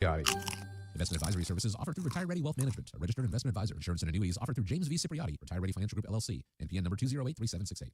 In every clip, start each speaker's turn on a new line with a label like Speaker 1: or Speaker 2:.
Speaker 1: Got it. Investment advisory services offered through Retire Ready Wealth Management, a registered investment advisor. Insurance and annuities offered through James V. Cipriotti, Retire Ready Financial Group, LLC, NPN number 2083768.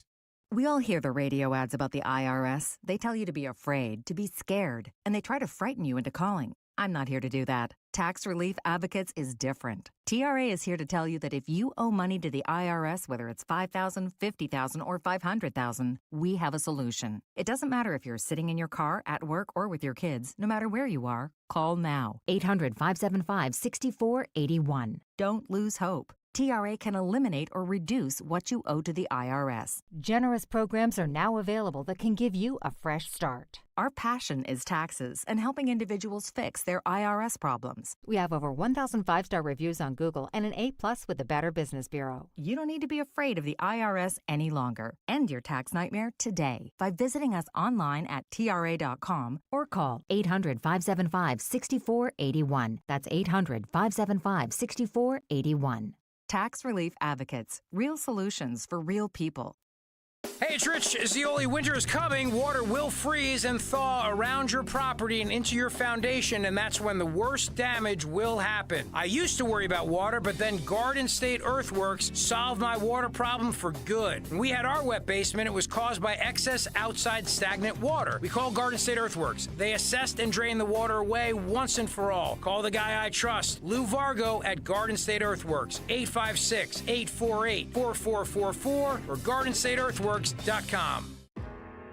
Speaker 2: We all hear the radio ads about the IRS. They tell you to be afraid, to be scared, and they try to frighten you into calling. I'm not here to do that. Tax Relief Advocates is different. TRA is here to tell you that if you owe money to the IRS, whether it's $5,000, $50,000, or $500,000, we have a solution. It doesn't matter if you're sitting in your car, at work, or with your kids. No matter where you are, call now. 800-575-6481. Don't lose hope. TRA can eliminate or reduce what you owe to the IRS. Generous programs are now available that can give you a fresh start. Our passion is taxes and helping individuals fix their IRS problems. We have over 1,000 5-star reviews on Google and an A+ with the Better Business Bureau. You don't need to be afraid of the IRS any longer. End your tax nightmare today by visiting us online at TRA.com or call 800-575-6481. That's 800-575-6481. Tax Relief Advocates. Real solutions for real people.
Speaker 3: Hey, it's Rich. As the only winter is coming, water will freeze and thaw around your property and into your foundation, and that's when the worst damage will happen. I used to worry about water, but then Garden State Earthworks solved my water problem for good. When we had our wet basement, it was caused by excess outside stagnant water. We called Garden State Earthworks. They assessed and drained the water away once and for all. Call the guy I trust, Lou Vargo at Garden State Earthworks, 856-848-4444 or GardenStateEarthworks.com.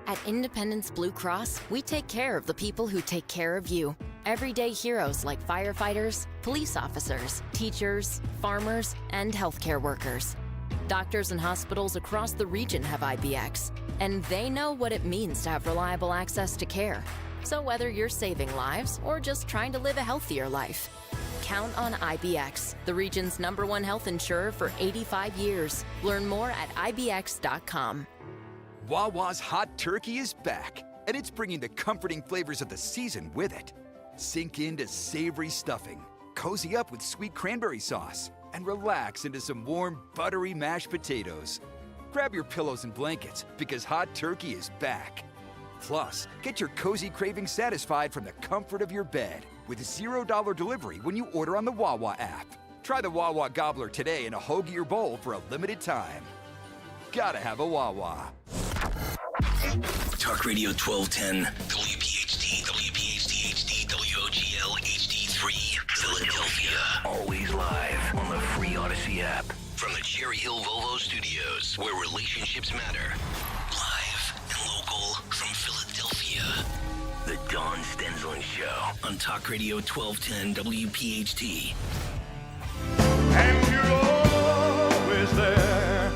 Speaker 4: At Independence Blue Cross, we take care of the people who take care of you. Everyday heroes like firefighters, police officers, teachers, farmers, and healthcare workers. Doctors and hospitals across the region have IBX, and they know what it means to have reliable access to care. So whether you're saving lives or just trying to live a healthier life, count on IBX, the region's #1 health insurer for 85 years. Learn more at IBX.com.
Speaker 5: Wawa's hot turkey is back, and it's bringing the comforting flavors of the season with it. Sink into savory stuffing, cozy up with sweet cranberry sauce, and relax into some warm, buttery mashed potatoes. Grab your pillows and blankets, because hot turkey is back. Plus, get your cozy cravings satisfied from the comfort of your bed with $0 delivery when you order on the Wawa app. Try the Wawa Gobbler today in a hoagie or bowl for a limited time. Gotta have a Wawa.
Speaker 6: Talk Radio 1210, WPHT, WPHT HD, WOGL HD3, Philadelphia. Always live on the free Odyssey app. From the Cherry Hill Volvo Studios, where relationships matter. Live and local from Philadelphia. The Dawn Stensland Show on Talk Radio 1210, WPHT.
Speaker 7: And you're always there.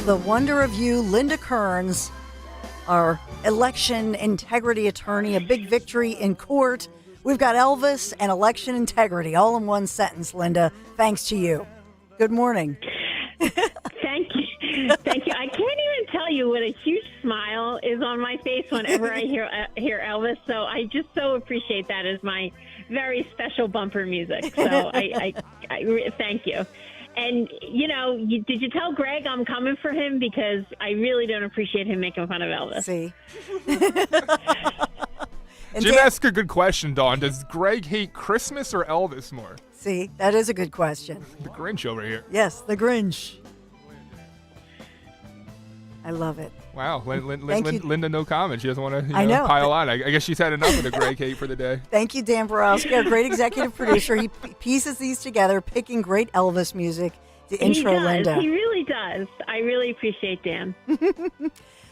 Speaker 8: The Wonder of You, Linda Kearns, our election integrity attorney, a big victory in court. We've got Elvis and election integrity all in one sentence, Linda, thanks to you. Good morning.
Speaker 9: Thank you. Thank you. I can't even tell you what a huge smile is on my face whenever I hear Elvis, so I just so appreciate that as my very special bumper music. So I thank you. And, you know, did you tell Greg I'm coming for him? Because I really don't appreciate him making fun of Elvis.
Speaker 8: See?
Speaker 10: Jim asked a good question, Dawn. Does Greg hate Christmas or Elvis more?
Speaker 8: See, that is a good question.
Speaker 10: The Grinch over here.
Speaker 8: Yes, the Grinch. I love it.
Speaker 10: Wow, Linda, no comment. She doesn't want to pile on. I guess she's had enough of the Greg hate for the day.
Speaker 8: Thank you, Dan Borowski, our great executive producer. He pieces these together, picking great Elvis music to intro Linda.
Speaker 9: He really does. I really appreciate Dan.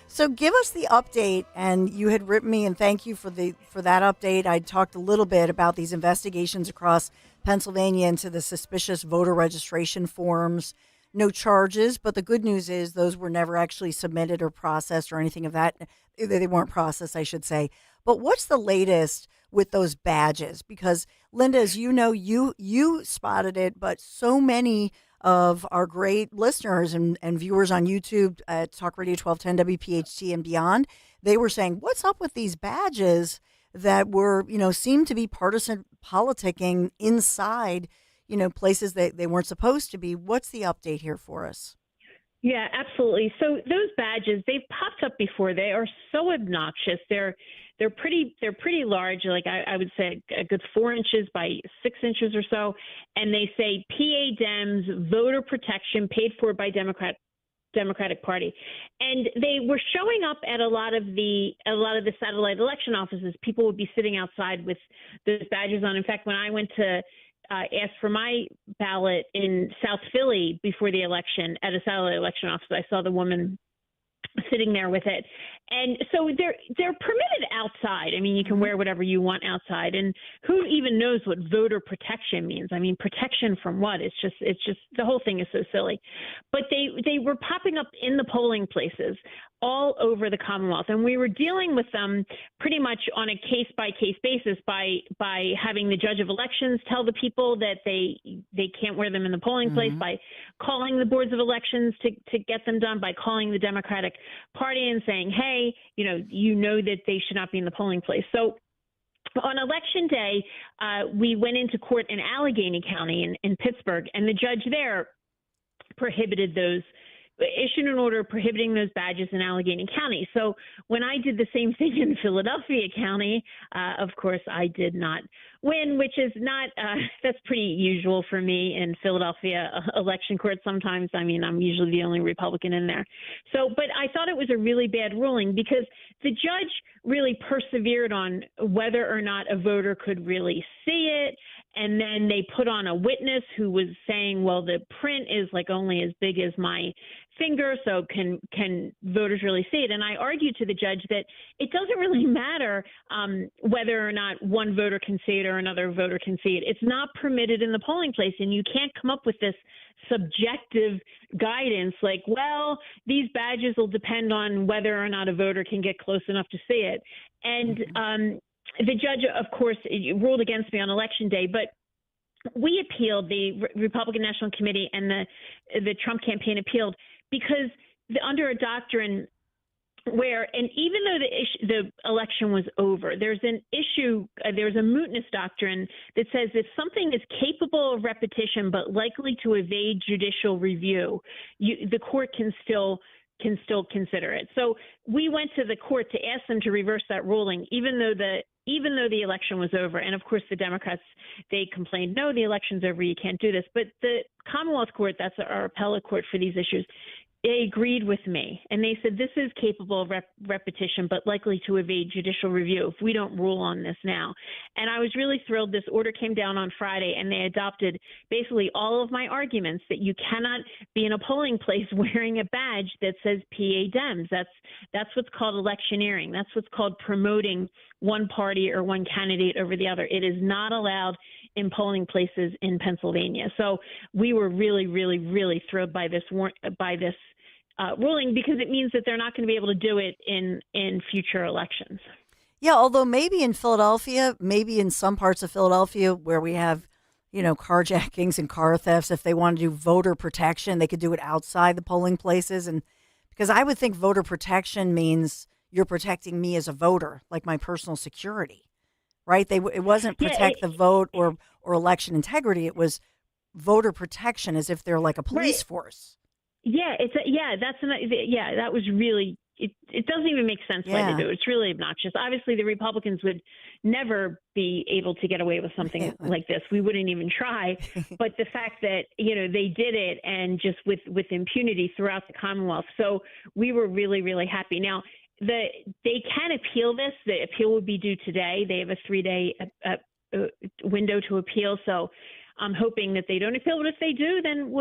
Speaker 8: So give us the update, and you had written me, and thank you for that update. I talked a little bit about these investigations across Pennsylvania into the suspicious voter registration forms. No charges, but the good news is those were never actually submitted or processed or anything of that. They weren't processed, I should say. But what's the latest with those badges? Because, Linda, as you know, you spotted it, but so many of our great listeners and viewers on YouTube at Talk Radio 1210, WPHT, and beyond, they were saying, what's up with these badges that were, seemed to be partisan politicking inside, places that they weren't supposed to be. What's the update here for us?
Speaker 9: Yeah, absolutely. So those badges, they've popped up before. They are so obnoxious. They're pretty large, like I would say a good 4 inches by 6 inches or so, and they say PA Dems voter protection paid for by Democratic Party. And they were showing up at a lot of the satellite election offices. People would be sitting outside with those badges on. In fact, when I went to ask for my ballot in South Philly before the election at a satellite election office, I saw the woman sitting there with it. And so they're permitted outside. I mean, you can wear whatever you want outside. And who even knows what voter protection means? I mean, protection from what? It's just the whole thing is so silly. But they were popping up in the polling places all over the Commonwealth. And we were dealing with them pretty much on a case-by-case basis by having the judge of elections tell the people that they can't wear them in the polling place, by calling the boards of elections to get them done, by calling the Democratic Party and saying, hey, you know that they should not be in the polling place. So on Election Day, we went into court in Allegheny County in Pittsburgh, and the judge there issued an order prohibiting those badges in Allegheny County. So when I did the same thing in Philadelphia County, of course, I did not win, which is not, that's pretty usual for me in Philadelphia election court sometimes. I mean, I'm usually the only Republican in there. So, but I thought it was a really bad ruling because the judge really persevered on whether or not a voter could really see it. And then they put on a witness who was saying, well, the print is like only as big as my finger, so can voters really see it? And I argued to the judge that it doesn't really matter whether or not one voter can see it or another voter can see it. It's not permitted in the polling place, and you can't come up with this subjective guidance like, well, these badges will depend on whether or not a voter can get close enough to see it. And the judge, of course, ruled against me on Election Day, but we appealed. The Republican National Committee and the Trump campaign appealed because under a doctrine where, and even though the election was over, there's an issue, there's a mootness doctrine that says if something is capable of repetition but likely to evade judicial review, the court can still consider it. So we went to the court to ask them to reverse that ruling, even though the election was over. And of course, the Democrats, they complained, no, the election's over, you can't do this. But the Commonwealth Court, that's our appellate court for these issues, they agreed with me. And they said this is capable of repetition, but likely to evade judicial review if we don't rule on this now. And I was really thrilled. This order came down on Friday, and they adopted basically all of my arguments that you cannot be in a polling place wearing a badge that says PA Dems. That's what's called electioneering. That's what's called promoting one party or one candidate over the other. It is not allowed in polling places in Pennsylvania. So we were really, really, really thrilled by this ruling because it means that they're not going to be able to do it in future elections.
Speaker 8: Yeah, although maybe in Philadelphia, maybe in some parts of Philadelphia where we have, carjackings and car thefts, if they want to do voter protection, they could do it outside the polling places. And because I would think voter protection means you're protecting me as a voter, like my personal security, right? It wasn't protect the vote or election integrity. It was voter protection as if they're like a police force.
Speaker 9: Yeah, that was really, it doesn't even make sense why they do it. It's really obnoxious. Obviously, the Republicans would never be able to get away with something like this. We wouldn't even try. But the fact that, they did it and just with impunity throughout the Commonwealth. So we were really, really happy. Now, they can appeal this. The appeal would be due today. They have a 3-day window to appeal. So I'm hoping that they don't appeal, but if they do, then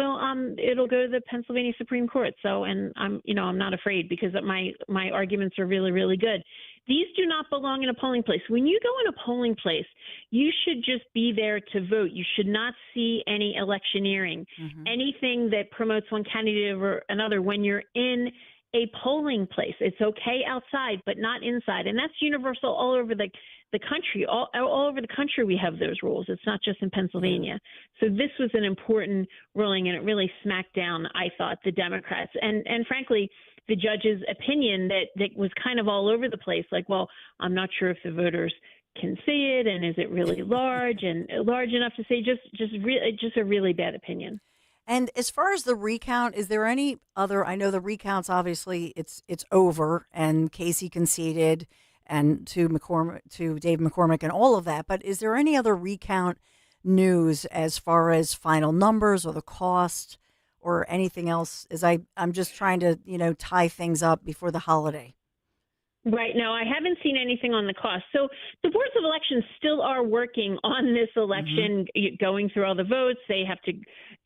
Speaker 9: it'll go to the Pennsylvania Supreme Court. So, and I'm not afraid because my arguments are really, really good. These do not belong in a polling place. When you go in a polling place, you should just be there to vote. You should not see any electioneering, anything that promotes one candidate over another when you're in a polling place. It's okay outside, but not inside. And that's universal all over the country. All over the country we have those rules. It's not just in Pennsylvania. So this was an important ruling, and it really smacked down, I thought, the Democrats. And frankly, the judge's opinion that was kind of all over the place, like, well, I'm not sure if the voters can see it, and is it really large and large enough to say just a really bad opinion.
Speaker 8: And as far as the recount, is there any other? I know the recounts, obviously, it's over, and Casey conceded, and to Dave McCormick, and all of that. But is there any other recount news as far as final numbers or the cost or anything else? I'm just trying to tie things up before the holiday.
Speaker 9: Right. No, I haven't seen anything on the cost. So the boards of elections still are working on this election, going through all the votes. They have to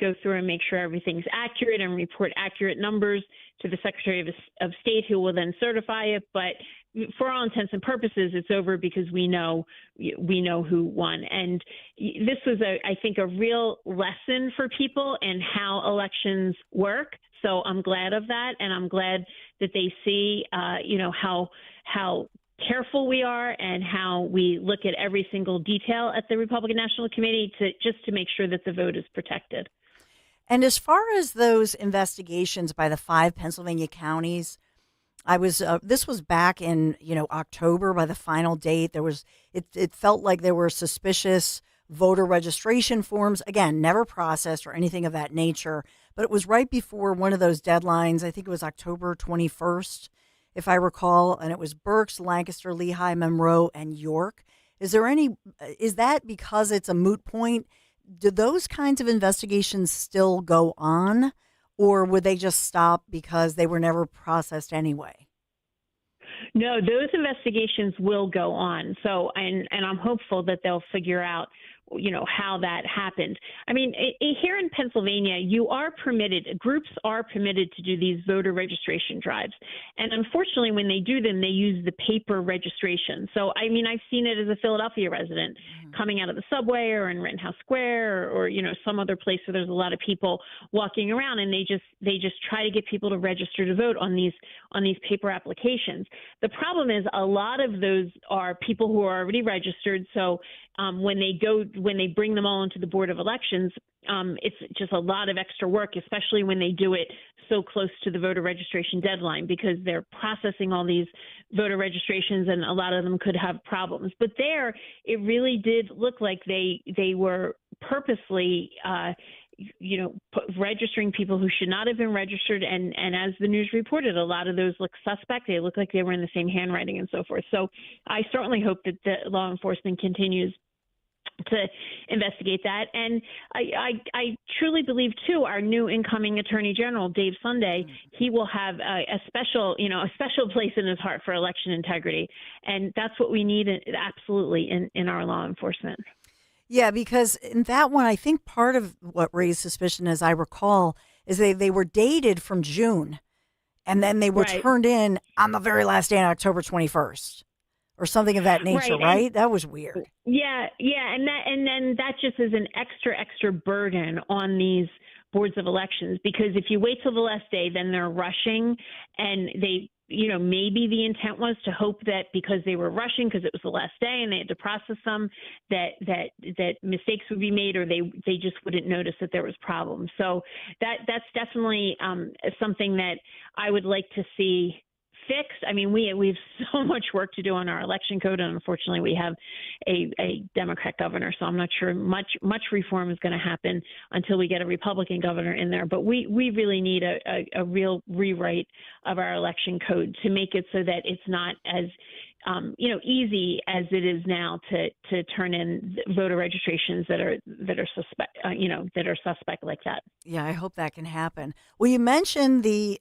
Speaker 9: go through and make sure everything's accurate and report accurate numbers to the Secretary of State, who will then certify it. But for all intents and purposes, it's over because we know who won. And this was, I think, a real lesson for people in how elections work. So I'm glad of that, and I'm glad that they see, how careful we are and how we look at every single detail at the Republican National Committee to make sure that the vote is protected.
Speaker 8: And as far as those investigations by the 5 Pennsylvania counties, this was back in October. By the final date, it felt like there were suspicious voter registration forms, again, never processed or anything of that nature, but it was right before one of those deadlines. I think it was October 21st, if I recall, and it was Berks, Lancaster, Lehigh, Monroe, and York. Is that because it's a moot point? Do those kinds of investigations still go on, or would they just stop because they were never processed anyway?
Speaker 9: No, those investigations will go on. So, and I'm hopeful that they'll figure out, how that happened. I mean, here in Pennsylvania, groups are permitted to do these voter registration drives. And unfortunately, when they do them, they use the paper registration. So, I mean, I've seen it as a Philadelphia resident coming out of the subway or in Rittenhouse Square or some other place where there's a lot of people walking around, and they just try to get people to register to vote on these paper applications. The problem is a lot of those are people who are already registered. So when they bring them all into the Board of Elections, it's just a lot of extra work, especially when they do it so close to the voter registration deadline, because they're processing all these voter registrations and a lot of them could have problems. But there, it really did look like they were purposely registering people who should not have been registered. And as the news reported, a lot of those look suspect. They look like they were in the same handwriting and so forth. So I certainly hope that the law enforcement continues to investigate that. And I truly believe, too, our new incoming Attorney General, Dave Sunday, he will have a special place in his heart for election integrity. And that's what we need absolutely in our law enforcement.
Speaker 8: Yeah, because in that one, I think part of what raised suspicion, as I recall, is they were dated from June, and then they were turned in on the very last day on October 21st. Or something of that nature, right? That was weird.
Speaker 9: Yeah, and then that just is an extra burden on these boards of elections, because if you wait till the last day, then they're rushing, and they, maybe the intent was to hope that because they were rushing because it was the last day and they had to process them, that mistakes would be made, or they just wouldn't notice that there was problems. So that's definitely something that I would like to see fixed. I mean, we have so much work to do on our election code, and unfortunately we have a Democrat governor, so I'm not sure much reform is going to happen until we get a Republican governor in there. But we really need a real rewrite of our election code to make it so that it's not as easy as it is now to turn in voter registrations that are suspect like that.
Speaker 8: Yeah, I hope that can happen. Well, you mentioned the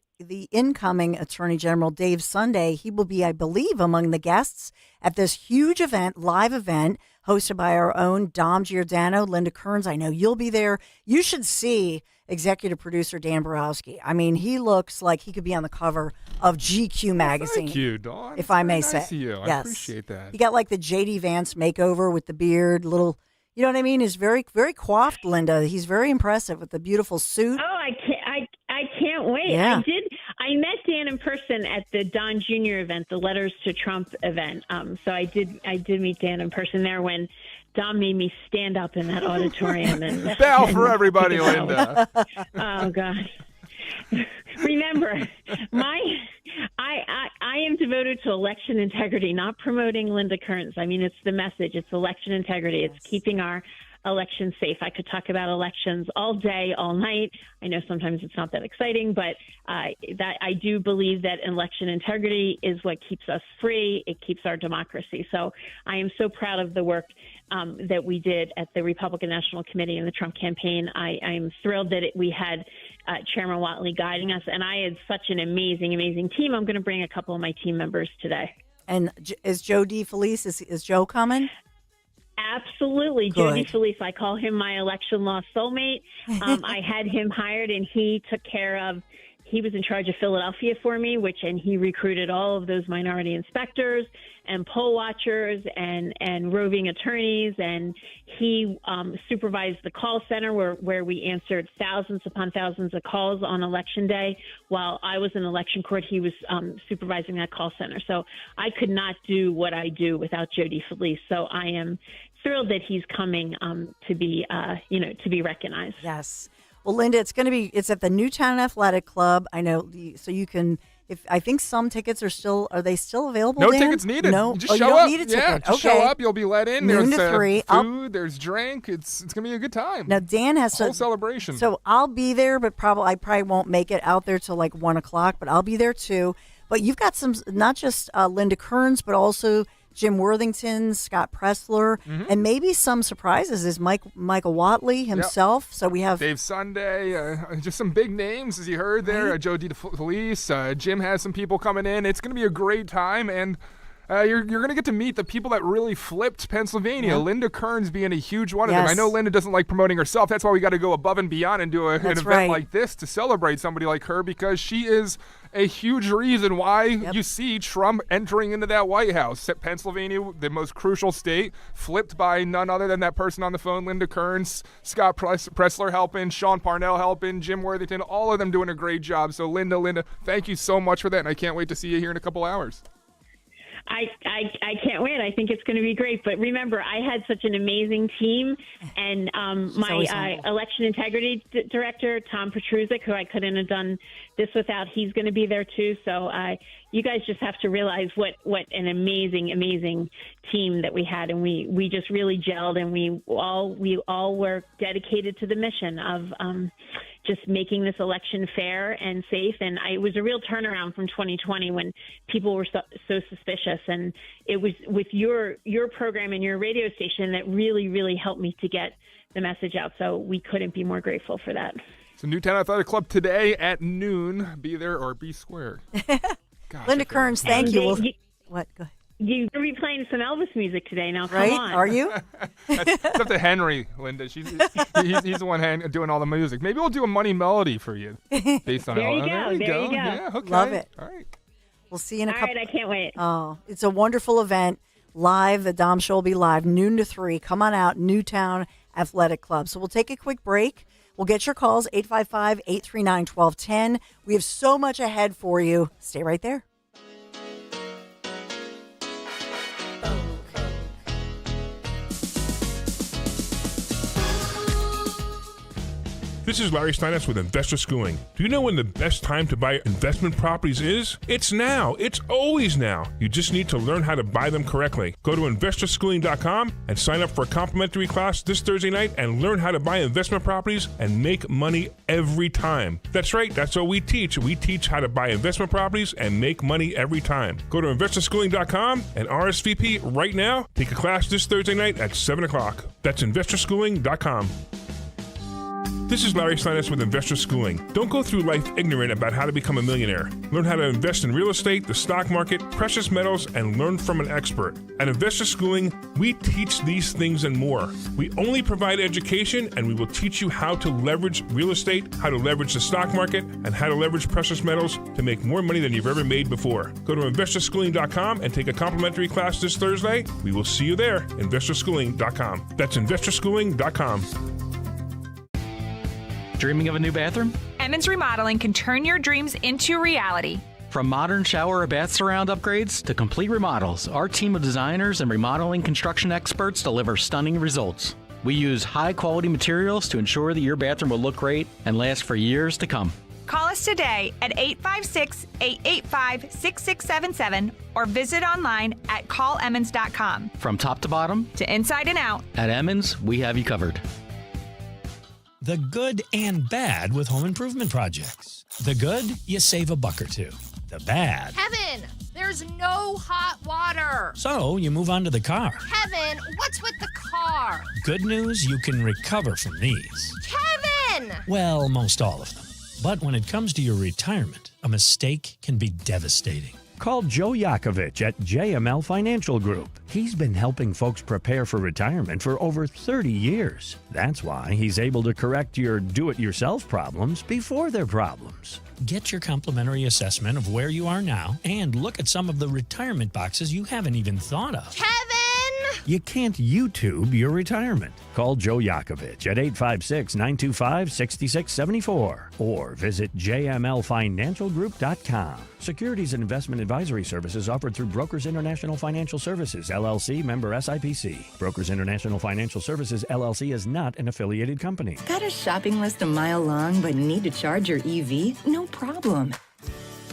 Speaker 8: incoming Attorney General, Dave Sunday. He will be, I believe, among the guests at this huge event, live event, hosted by our own Dom Giordano, Linda Kearns. I know you'll be there. You should see executive producer Dan Borowski. I mean, he looks like he could be on the cover of GQ magazine.
Speaker 10: Thank you, Dawn.
Speaker 8: If I may
Speaker 10: say.
Speaker 8: say.
Speaker 10: You. I appreciate that.
Speaker 8: He got like the J.D. Vance makeover with the beard, little, you know what I mean? He's very, very coiffed, Linda. He's very impressive with the beautiful suit.
Speaker 9: Oh, I can't wait.
Speaker 8: Yeah.
Speaker 9: I met Dan in person at the Don Jr. event, the Letters to Trump event. So I did meet Dan in person there when Dom made me stand up in that auditorium and
Speaker 10: bell for everybody, Linda.
Speaker 9: Oh God. Remember, I am devoted to election integrity, not promoting Linda Kearns. I mean, it's the message. It's election integrity. It's keeping our elections safe. I could talk about elections all day, all night. I know sometimes it's not that exciting, but that I do believe that election integrity is what keeps us free. It keeps our democracy. So I am so proud of the work that we did at the Republican National Committee and the Trump campaign. I'm thrilled that we had Chairman Whatley guiding us, and I had such an amazing, amazing team. I'm going to bring a couple of my team members today.
Speaker 8: And is Joe DeFelice, is Joe coming?
Speaker 9: Absolutely. Joe DeFelice, I call him my election law soulmate. I had him hired, and he took care of, he was in charge of Philadelphia for me, and he recruited all of those minority inspectors and poll watchers and roving attorneys, and he supervised the call center where we answered thousands upon thousands of calls on election day. While I was in election court, he was supervising that call center. So I could not do what I do without Joe DeFelice. So I am thrilled that he's coming to be recognized.
Speaker 8: Yes. Well, Linda, it's at the Newtown Athletic Club. I know, so you can. I think some tickets are still available.
Speaker 10: No
Speaker 8: Dan?
Speaker 10: tickets needed.
Speaker 8: No,
Speaker 10: you just show
Speaker 8: you don't
Speaker 10: up.
Speaker 8: need a ticket.
Speaker 10: Yeah, just
Speaker 8: okay.
Speaker 10: show up. You'll be let in.
Speaker 8: Noon
Speaker 10: There's
Speaker 8: to 3.
Speaker 10: Food. There's drink. It's gonna be a good time.
Speaker 8: Now Dan has
Speaker 10: whole celebration.
Speaker 8: So I'll be there, but I probably won't make it out there till like 1:00. But I'll be there too. But you've got some, not just Linda Kearns, but also Jim Worthington, Scott Pressler, and maybe some surprises is Michael Whatley himself. Yep. So we have
Speaker 10: Dave Sunday, just some big names, as you heard there.
Speaker 8: Right.
Speaker 10: Joe DeFelice, Jim has some people coming in. It's going to be a great time, and you're going to get to meet the people that really flipped Pennsylvania. Yeah. Linda Kearns being a huge one of them. I know Linda doesn't like promoting herself. That's why we got to go above and beyond and do an event like this to celebrate somebody like her, because she is a huge reason why you see Trump entering into that White House. Pennsylvania, the most crucial state, flipped by none other than that person on the phone, Linda Kearns, Scott Pressler helping, Sean Parnell helping, Jim Worthington, all of them doing a great job. So Linda, thank you so much for that, and I can't wait to see you here in a couple hours.
Speaker 9: I can't wait. I think it's going to be great. But remember, I had such an amazing team, and my election integrity director, Tom Petruzik, who I couldn't have done this without, he's going to be there too. So you guys just have to realize what an amazing team that we had, and we just really gelled, and we all were dedicated to the mission of just making this election fair and safe. And it was a real turnaround from 2020 when people were so suspicious. And it was with your program and your radio station that really, really helped me to get the message out. So we couldn't be more grateful for that.
Speaker 10: So Newtown Athletic Club today at noon. Be there or be square. Gosh,
Speaker 8: Linda Kearns, thank you. What? Go ahead.
Speaker 9: You're going to be playing some Elvis music today. Now, come
Speaker 8: on. Are you?
Speaker 10: It's up to Henry, Linda. He's the one doing all the music. Maybe we'll do a money melody for you based on
Speaker 9: there you go.
Speaker 10: Yeah, okay.
Speaker 8: Love it.
Speaker 10: All right.
Speaker 8: We'll see you in a couple.
Speaker 9: All right, I can't wait.
Speaker 8: Oh, it's a wonderful event. Live, the Dom Show will be live, noon to 3. Come on out, Newtown Athletic Club. So we'll take a quick break. We'll get your calls, 855-839-1210. We have so much ahead for you. Stay right there.
Speaker 11: This is Larry Steinitz with Investor Schooling. Do you know when the best time to buy investment properties is? It's now. It's always now. You just need to learn how to buy them correctly. Go to investorschooling.com and sign up for a complimentary class this Thursday night and learn how to buy investment properties and make money every time. That's right. That's what we teach. We teach how to buy investment properties and make money every time. Go to investorschooling.com and RSVP right now. Take a class this Thursday night at 7 o'clock. That's investorschooling.com. This is Larry Steinitz with Investor Schooling. Don't go through life ignorant about how to become a millionaire. Learn how to invest in real estate, the stock market, precious metals, and learn from an expert. At Investor Schooling, we teach these things and more. We only provide education, and we will teach you how to leverage real estate, how to leverage the stock market, and how to leverage precious metals to make more money than you've ever made before. Go to investorschooling.com and take a complimentary class this Thursday. We will see you there, investorschooling.com. That's investorschooling.com.
Speaker 12: Dreaming of a new bathroom?
Speaker 13: Emmons Remodeling can turn your dreams into reality.
Speaker 12: From modern shower or bath surround upgrades to complete remodels, our team of designers and remodeling construction experts deliver stunning results. We use high-quality materials to ensure that your bathroom will look great and last for years to come.
Speaker 13: Call us today at 856-885-6677 or visit online at callemmons.com.
Speaker 12: From top to bottom,
Speaker 13: To inside and out.
Speaker 12: at Emmons, we have you covered.
Speaker 14: The good and bad with home improvement projects. The good, you save a buck or two. The bad,
Speaker 15: Kevin, there's no hot water.
Speaker 14: so you move on to the car.
Speaker 15: Kevin, what's with the car?
Speaker 14: Good news, you can recover from these.
Speaker 15: Kevin!
Speaker 14: Well, most all of them. But when it comes to your retirement, a mistake can be devastating.
Speaker 16: Call Joe Yakovich at JML Financial Group. He's been helping folks prepare for retirement for over 30 years. That's why he's able to correct your do-it-yourself problems before they're problems.
Speaker 14: Get your complimentary assessment of where you are now and look at some of the retirement boxes you haven't even thought of.
Speaker 15: Kevin!
Speaker 16: You can't YouTube your retirement. Call Joe Yakovich at 856-925-6674 or visit jmlfinancialgroup.com. Securities and investment advisory services offered through Brokers International Financial Services, LLC, member SIPC. Brokers International Financial Services, LLC is not an affiliated company.
Speaker 17: Got a shopping list a mile long but need to charge your EV? No problem.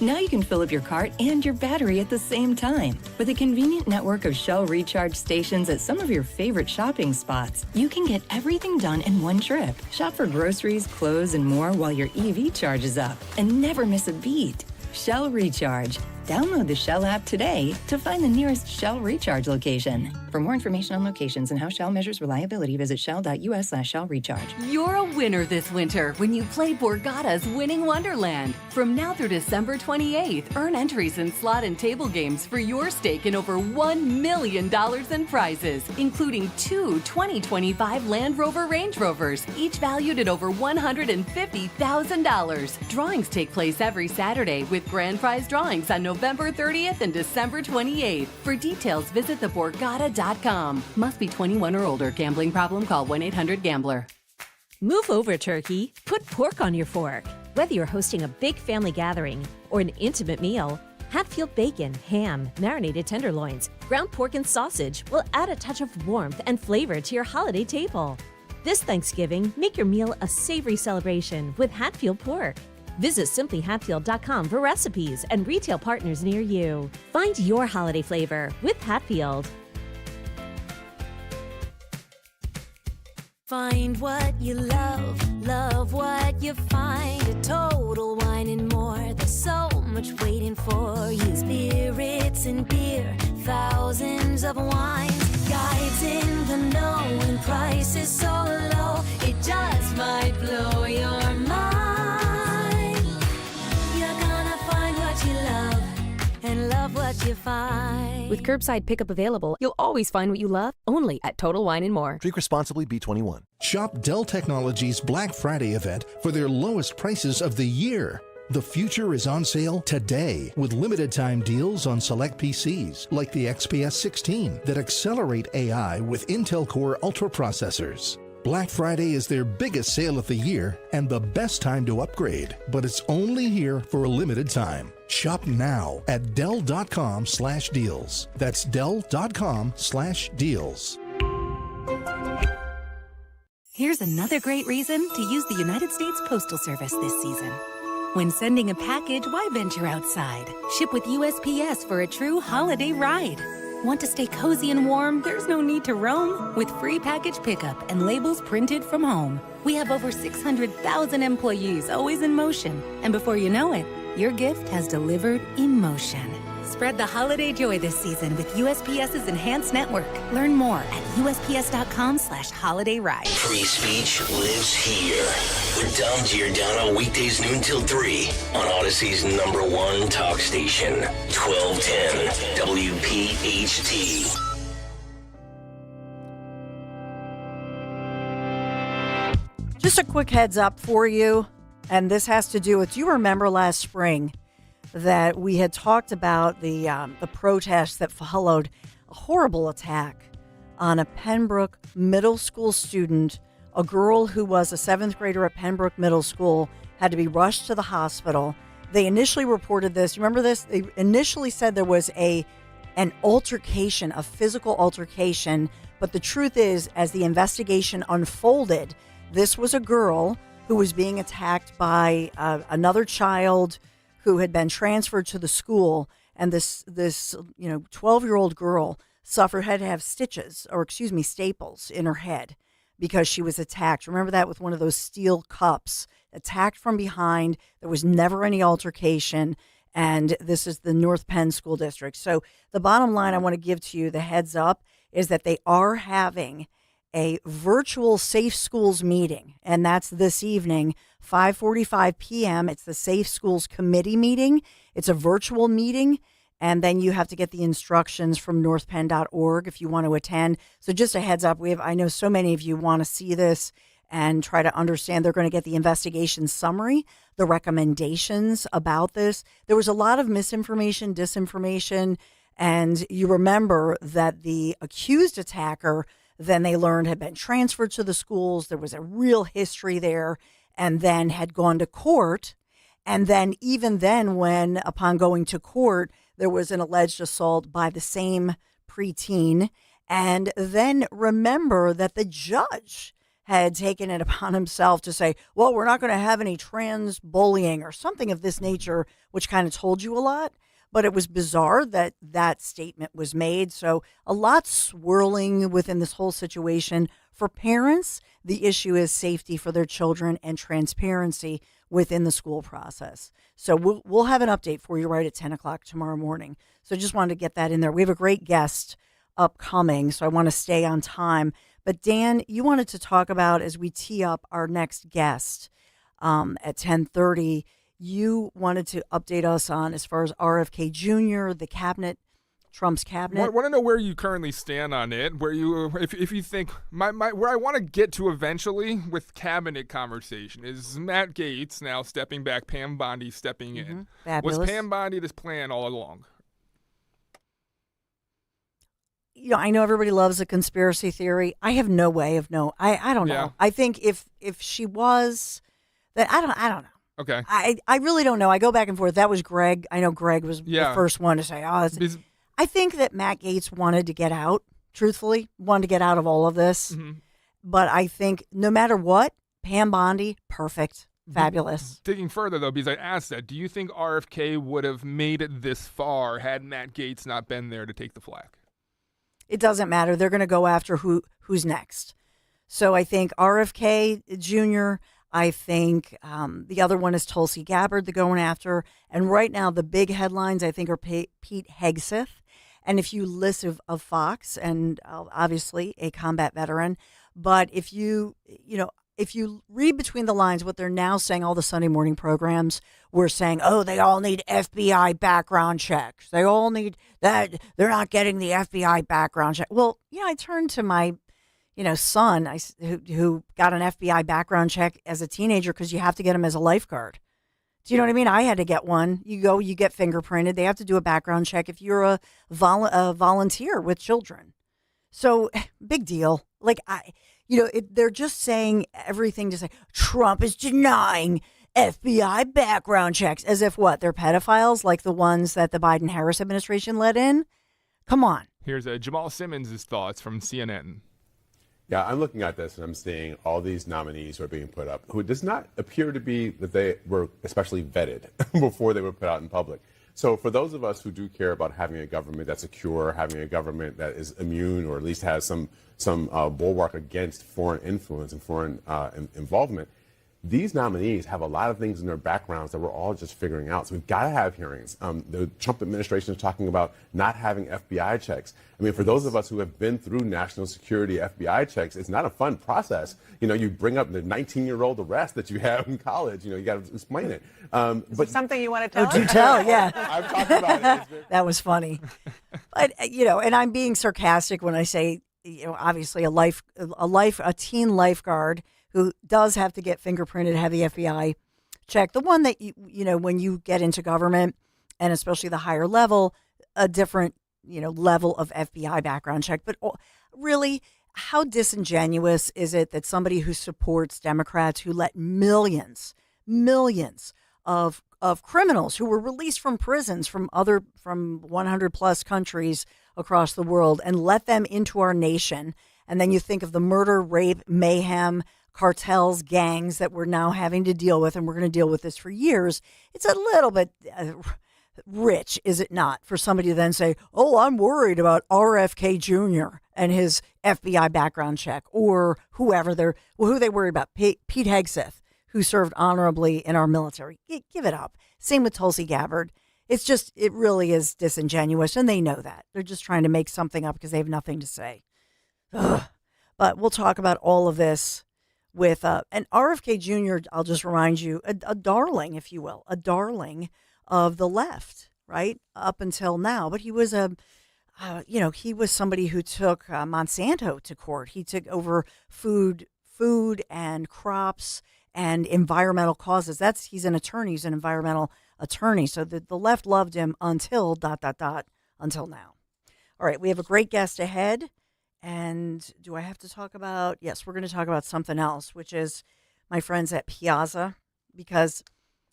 Speaker 17: Now you can fill up your cart and your battery at the same time. With a convenient network of Shell recharge stations at some of your favorite shopping spots, you can get everything done in one trip. Shop for groceries, clothes, and more while your EV charges up. And never miss a beat. Shell Recharge. Download the Shell app today to find the nearest Shell Recharge location. For more information on locations and how Shell measures reliability, visit shell.us/Shell Recharge.
Speaker 18: You're a winner this winter when you play Borgata's Winning Wonderland. From now through December 28th, earn entries in slot and table games for your stake in over $1 million in prizes, including 2 2025 Land Rover Range Rovers, each valued at over $150,000. Drawings take place every Saturday with grand prize drawings on November 30th and December 28th. For details, visit theborgata.com. Must be 21 or older. Gambling problem? Call 1-800-GAMBLER.
Speaker 19: Move over, turkey. Put pork on your fork. Whether you're hosting a big family gathering or an intimate meal, Hatfield bacon, ham, marinated tenderloins, ground pork, and sausage will add a touch of warmth and flavor to your holiday table. This Thanksgiving, make your meal a savory celebration with Hatfield pork. Visit simplyhatfield.com for recipes and retail partners near you. Find your holiday flavor with Hatfield.
Speaker 20: Find what you love, love what you find. A Total Wine and More. There's so much waiting for you. Spirits and beer, thousands of wines. Guides in the know and prices so low, it just might blow your mind. And love what you find.
Speaker 19: With curbside pickup available, you'll always find what you love only at Total Wine and More.
Speaker 21: Drink responsibly, B21.
Speaker 22: Shop Dell Technologies Black Friday event for their lowest prices of the year. The future is on sale today with limited time deals on select PCs like the XPS 16 that accelerate AI with Intel Core Ultra processors. Black Friday is their biggest sale of the year and the best time to upgrade, but it's only here for a limited time. Shop now at Dell.com/deals. That's Dell.com/deals.
Speaker 23: Here's another great reason to use the United States Postal Service this season. When sending a package, why venture outside? Ship with USPS for a true holiday ride. Want to stay cozy and warm? There's no need to roam. With free package pickup and labels printed from home. We have over 600,000 employees always in motion. And before you know it, your gift has delivered emotion. Spread the holiday joy this season with USPS's Enhanced Network. Learn more at USPS.com/holidayride.
Speaker 6: Free speech lives here. With Dom Giordano weekdays noon till 3 on Odyssey's #1 talk station, 1210 WPHT.
Speaker 8: Just a quick heads up for you, and this has to do with, do you remember last spring that we had talked about the protests that followed a horrible attack on a Pembroke middle school student, a girl who was a 7th grader at Pembroke Middle School, had to be rushed to the hospital. They initially reported this. You remember this? They initially said there was an altercation, a physical altercation, but the truth is, as the investigation unfolded, this was a girl who who was being attacked by another child who had been transferred to the school, and this 12-year-old girl had to have staples in her head because she was attacked. Remember that, with one of those steel cups, attacked from behind. There was never any altercation, and this is the North Penn School District. So the bottom line I want to give to you, the heads up, is that they are having a virtual Safe Schools meeting, and that's this evening, 5:45 p.m. It's the Safe Schools Committee meeting. It's a virtual meeting, and then you have to get the instructions from northpenn.org if you want to attend. So just a heads up, I know so many of you want to see this and try to understand. They're going to get the investigation summary, the recommendations about this. There was a lot of misinformation, disinformation, and you remember that the accused attacker, then they learned, had been transferred to the schools. There was a real history there, and then had gone to court. And then even then, when upon going to court, there was an alleged assault by the same preteen. And then remember that the judge had taken it upon himself to say, well, we're not going to have any trans bullying or something of this nature, which kind of told you a lot. But it was bizarre that that statement was made. So a lot swirling within this whole situation. For parents, the issue is safety for their children and transparency within the school process. So we'll have an update for you right at 10 o'clock tomorrow morning. So just wanted to get that in there. We have a great guest upcoming, so I want to stay on time. But Dan, you wanted to talk about, as we tee up our next guest at 10:30, you wanted to update us on, as far as RFK Jr., the cabinet, Trump's cabinet.
Speaker 10: I want to know where you currently stand on it, where you, if you think, where I want to get to eventually with cabinet conversation is Matt Gaetz now stepping back, Pam Bondi stepping in.
Speaker 8: Fabulous.
Speaker 10: Was Pam Bondi this plan all along?
Speaker 8: I know everybody loves a conspiracy theory. I have no way of knowing. I don't know.
Speaker 10: Yeah.
Speaker 8: I think if she was, that I don't know.
Speaker 10: Okay.
Speaker 8: I really don't know. I go back and forth. That was Greg. I know Greg was the first one to say, I think that Matt Gaetz wanted to get out, truthfully, wanted to get out of all of this. Mm-hmm. But I think no matter what, Pam Bondi, perfect, fabulous.
Speaker 10: Digging further, though, because I asked that, do you think RFK would have made it this far had Matt Gaetz not been there to take the flag?
Speaker 8: It doesn't matter. They're going to go after who's next. So I think RFK Jr., I think the other one is Tulsi Gabbard they're going after. And right now, the big headlines, I think, are Pete Hegseth. And if you listen of Fox, and obviously a combat veteran, but if you read between the lines, what they're now saying, all the Sunday morning programs were saying, they all need FBI background checks. They all need that. They're not getting the FBI background check. Well, I turned to my son who got an FBI background check as a teenager because you have to get him as a lifeguard. Do you know what I mean? I had to get one. You get fingerprinted. They have to do a background check if you're a volunteer with children. So big deal. They're just saying everything to say Trump is denying FBI background checks as if what? They're pedophiles like the ones that the Biden-Harris administration let in? Come on.
Speaker 10: Here's Jamal Simmons' thoughts from CNN.
Speaker 1: Yeah, I'm looking at this and I'm seeing all these nominees who are being put up who it does not appear to be that they were especially vetted before they were put out in public. So for those of us who do care about having a government that's secure, having a government that is immune or at least has some bulwark against foreign influence and foreign involvement, these nominees have a lot of things in their backgrounds that we're all just figuring out. So we've got to have hearings. The Trump administration is talking about not having FBI checks. I mean, for those of us who have been through national security FBI checks, it's not a fun process. You bring up the 19-year-old arrest that you have in college. You got to explain it.
Speaker 2: But something you want to tell?
Speaker 8: Oh, do tell, yeah.
Speaker 1: I've talked about it.
Speaker 8: That was funny. But, and I'm being sarcastic when I say, obviously a teen lifeguard who does have to get fingerprinted, have the FBI check. The one that, when you get into government, and especially the higher level, a different, level of FBI background check. But really, how disingenuous is it that somebody who supports Democrats who let millions of criminals who were released from prisons from 100 plus countries across the world and let them into our nation, and then you think of the murder, rape, mayhem, cartels, gangs that we're now having to deal with, and we're going to deal with this for years. It's a little bit rich, is it not, for somebody to then say, oh, I'm worried about RFK Jr. and his FBI background check, or who they worry about, Pete Hegseth, who served honorably in our military. Give it up. Same with Tulsi Gabbard. It really is disingenuous, and they know that. They're just trying to make something up because they have nothing to say. Ugh. But we'll talk about all of this with an RFK Jr., I'll just remind you, a darling, if you will, a darling of the left, right, up until now. But he was he was somebody who took Monsanto to court. He took over food and crops and environmental causes. He's an attorney. He's an environmental attorney. So the left loved him until ... until now. All right, we have a great guest ahead. And do I have to talk about? Yes, we're going to talk about something else, which is my friends at Piazza, because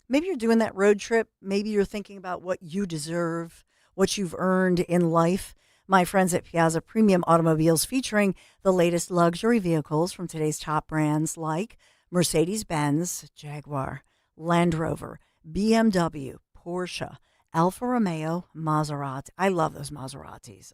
Speaker 8: maybe you're doing that road trip. Maybe you're thinking about what you deserve, what you've earned in life. My friends at Piazza Premium Automobiles, featuring the latest luxury vehicles from today's top brands like Mercedes-Benz, Jaguar, Land Rover, BMW, Porsche, Alfa Romeo, Maserati. I love those Maseratis.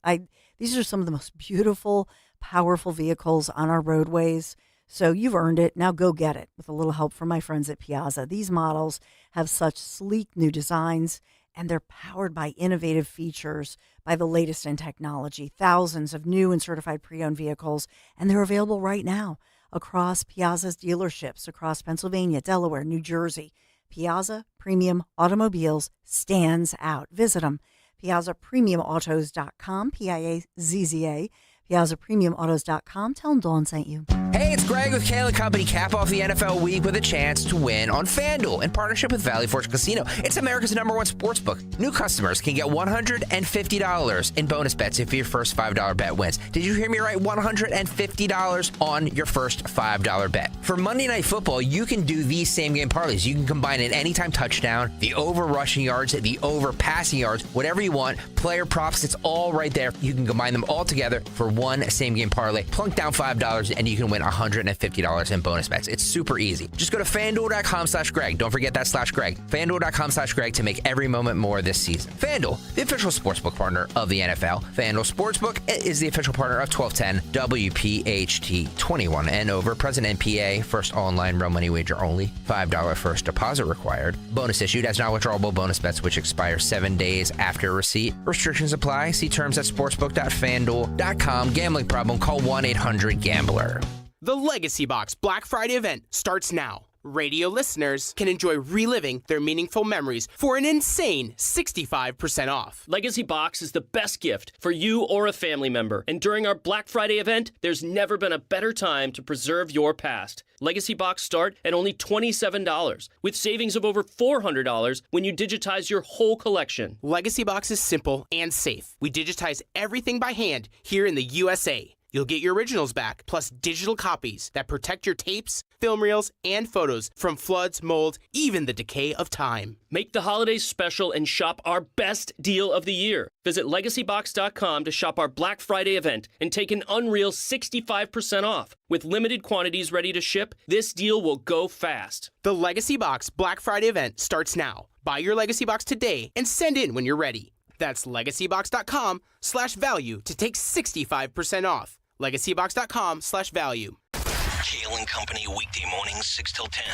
Speaker 8: These are some of the most beautiful, powerful vehicles on our roadways. So you've earned it. Now go get it with a little help from my friends at Piazza. These models have such sleek new designs, and they're powered by innovative features, by the latest in technology. Thousands of new and certified pre-owned vehicles, and they're available right now across Piazza's dealerships across Pennsylvania, Delaware, New Jersey. Piazza Premium Automobiles stands out. Visit them. PiazzaPremiumAutos.com, Piazza, PiazzaPremiumAutos.com. Tell them Dawn sent you.
Speaker 3: Hey, it's Greg with Kale & Company. Cap off the NFL week with a chance to win on FanDuel in partnership with Valley Forge Casino. It's America's #1 sportsbook. New customers can get $150 in bonus bets if your first $5 bet wins. Did you hear me right? $150 on your first $5 bet. For Monday Night Football, you can do these same game parlays. You can combine an anytime touchdown, the over rushing yards, the over passing yards, whatever you want. Player props, it's all right there. You can combine them all together for one same game parlay. Plunk down $5 and you can win $150 in bonus bets. It's super easy. Just go to FanDuel.com/Greg. Don't forget that /Greg. FanDuel.com/Greg to make every moment more this season. FanDuel, the official sportsbook partner of the NFL. FanDuel Sportsbook is the official partner of 1210 WPHT. 21 and over. Present NPA. First online real money wager only. $5 first deposit required. Bonus issued as non-withdrawable bonus bets which expire 7 days after receipt. Restrictions apply. See terms at sportsbook.fanduel.com. Gambling problem? Call 1-800-GAMBLER.
Speaker 4: The Legacy Box Black Friday event starts now. Radio listeners can enjoy reliving their meaningful memories for an insane 65% off.
Speaker 21: Legacy Box is the best gift for you or a family member. And during our Black Friday event, there's never been a better time to preserve your past. Legacy Box start at only $27, with savings of over $400 when you digitize your whole collection.
Speaker 4: Legacy Box is simple and safe. We digitize everything by hand here in the USA. You'll get your originals back, plus digital copies that protect your tapes, film reels, and photos from floods, mold, even the decay of time.
Speaker 21: Make the holidays special and shop our best deal of the year. Visit LegacyBox.com to shop our Black Friday event and take an unreal 65% off. With limited quantities ready to ship, this deal will go fast.
Speaker 4: The Legacy Box Black Friday event starts now. Buy your Legacy Box today and send in when you're ready. That's LegacyBox.com/value to take 65% off. LegacyBox.com/value.
Speaker 6: Kale & Company weekday mornings 6 till 10.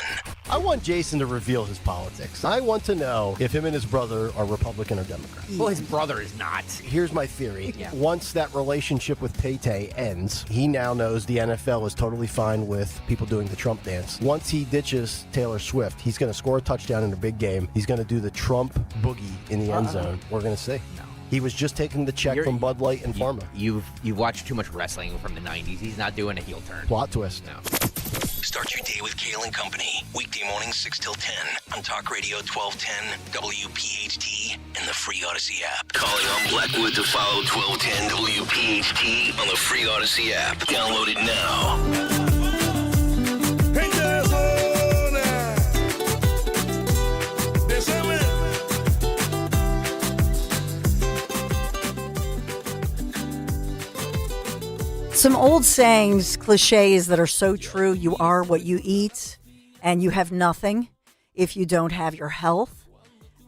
Speaker 24: I want Jason to reveal his politics. I want to know if him and his brother are Republican or Democrat.
Speaker 3: Well, his brother is not.
Speaker 24: Here's my theory. Once that relationship with Paytay ends, he now knows the NFL is totally fine with people doing the Trump dance. Once he ditches Taylor Swift, he's going to score a touchdown in a big game. He's going to do the Trump boogie in the end zone. We're going to see. No. He was just taking the check from Bud Light and Pharma.
Speaker 3: You've watched too much wrestling from the 90s. He's not doing a heel turn.
Speaker 24: Plot twist.
Speaker 3: No.
Speaker 6: Start your day with Kale & Company. Weekday mornings 6 till 10 on Talk Radio 1210, WPHT, and the free Odyssey app. Calling on Blackwood to follow 1210 WPHT on the free Odyssey app. Download it now.
Speaker 8: Some old sayings, cliches that are so true. You are what you eat, and you have nothing if you don't have your health.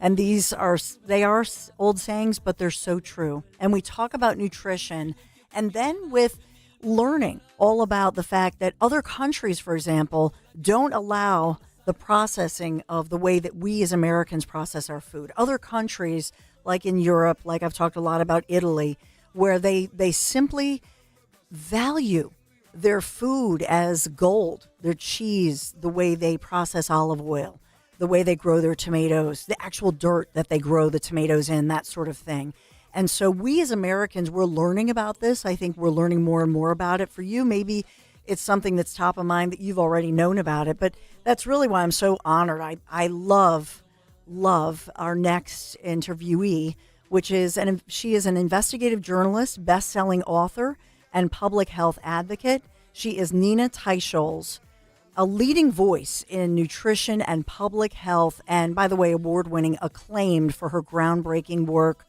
Speaker 8: And they are old sayings, but they're so true. And we talk about nutrition, and then with learning all about the fact that other countries, for example, don't allow the processing of the way that we as Americans process our food. Other countries, like in Europe, like I've talked a lot about Italy, where they simply value their food as gold, their cheese, the way they process olive oil, the way they grow their tomatoes, the actual dirt that they grow the tomatoes in, that sort of thing. And so we as Americans, we're learning about this. I think we're learning more and more about it. For you, maybe it's something that's top of mind that you've already known about it, but that's really why I'm so honored. I love our next interviewee, which is, she is an investigative journalist, best-selling author, and public health advocate. She is Nina Teicholz, a leading voice in nutrition and public health, and by the way, award-winning, acclaimed for her groundbreaking work.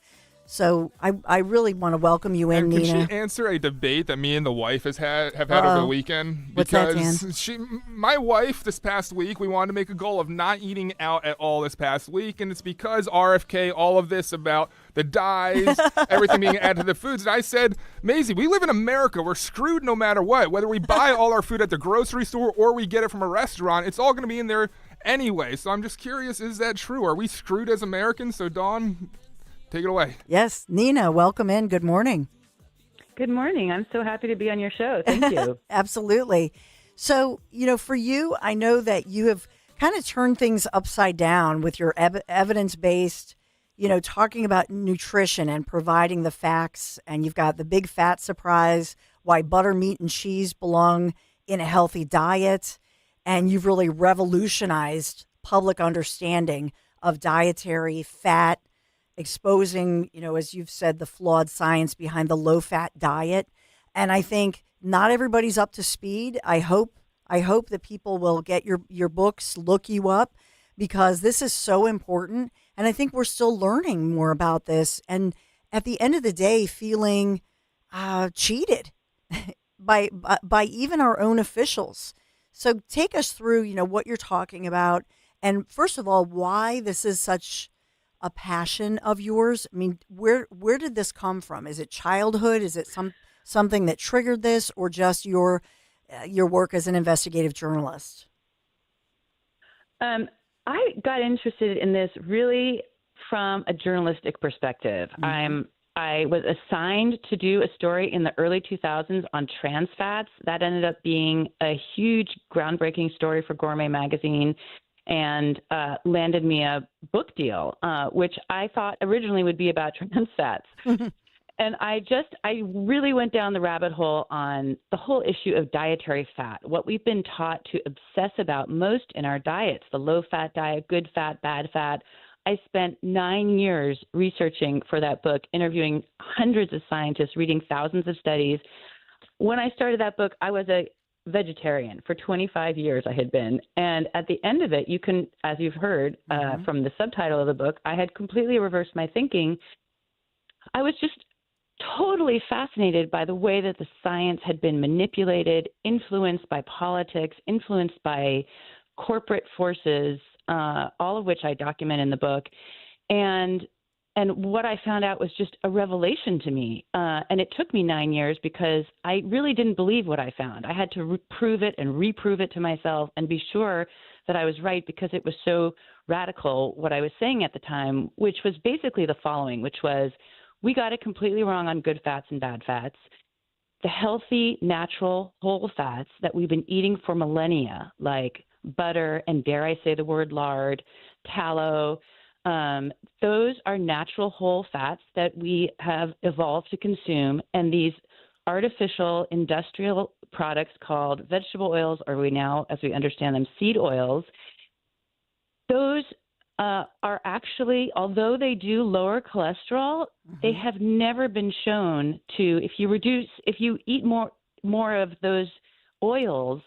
Speaker 8: So I really want to welcome you in,
Speaker 10: and
Speaker 8: Nina.
Speaker 10: Can she answer a debate that me and the wife have had over the weekend?
Speaker 8: What's
Speaker 10: Because
Speaker 8: that, Dan?
Speaker 10: My wife, this past week, we wanted to make a goal of not eating out at all this past week, and it's because RFK, all of this about the dyes, everything being added to the foods. And I said, Maisie, we live in America. We're screwed no matter what. Whether we buy all our food at the grocery store or we get it from a restaurant, it's all going to be in there anyway. So I'm just curious, is that true? Are we screwed as Americans? So Dawn, take it away.
Speaker 8: Yes, Nina, welcome in. Good morning.
Speaker 5: Good morning. I'm so happy to be on your show. Thank you.
Speaker 8: Absolutely. So, for you, I know that you have kind of turned things upside down with your evidence-based, talking about nutrition and providing the facts. And you've got the big fat surprise, why butter, meat, and cheese belong in a healthy diet. And you've really revolutionized public understanding of dietary fat, exposing, as you've said, the flawed science behind the low-fat diet. And I think not everybody's up to speed. I hope that people will get your books, look you up, because this is so important. And I think we're still learning more about this. And at the end of the day, feeling cheated by even our own officials. So take us through, what you're talking about. And first of all, why this is such a passion of yours. I mean, where did this come from? Is it childhood? Is it something that triggered this, or just your work as an investigative journalist?
Speaker 5: I got interested in this really from a journalistic perspective.
Speaker 8: Mm-hmm.
Speaker 5: I was assigned to do a story in the early 2000s on trans fats. That ended up being a huge groundbreaking story for Gourmet magazine, and landed me a book deal, which I thought originally would be about trans fats. And I really went down the rabbit hole on the whole issue of dietary fat, what we've been taught to obsess about most in our diets, the low-fat diet, good fat, bad fat. I spent 9 years researching for that book, interviewing hundreds of scientists, reading thousands of studies. When I started that book, I was a vegetarian. For 25 years I had been. And at the end of it, you can, as you've heard from the subtitle of the book, I had completely reversed my thinking. I was just totally fascinated by the way that the science had been manipulated, influenced by politics, influenced by corporate forces, all of which I document in the book. And what I found out was just a revelation to me. And it took me 9 years because I really didn't believe what I found. I had to prove it and reprove it to myself and be sure that I was right, because it was so radical what I was saying at the time, which was basically the following, which was, we got it completely wrong on good fats and bad fats. The healthy, natural, whole fats that we've been eating for millennia, like butter and, dare I say the word, lard, tallow, those are natural whole fats that we have evolved to consume. And these artificial industrial products called vegetable oils, or we now, as we understand them, seed oils, those are actually, although they do lower cholesterol, they have never been shown to, if you eat more of those oils,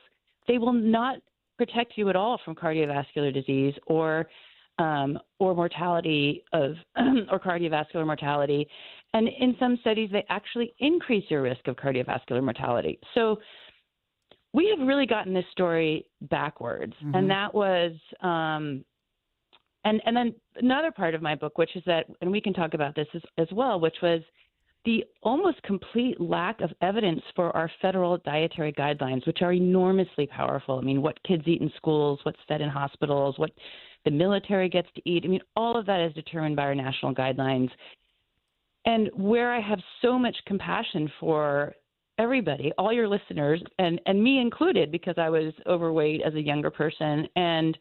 Speaker 5: they will not protect you at all from cardiovascular disease or or mortality of or cardiovascular mortality. And in some studies, they actually increase your risk of cardiovascular mortality. So we have really gotten this story backwards.
Speaker 8: Mm-hmm.
Speaker 5: And that was, and then another part of my book, which is that, and we can talk about this as well, which was the almost complete lack of evidence for our federal dietary guidelines, which are enormously powerful. I mean, what kids eat in schools, what's fed in hospitals, what the military gets to eat. I mean, all of that is determined by our national guidelines. And where I have so much compassion for everybody, all your listeners, and me included, because I was overweight as a younger person, and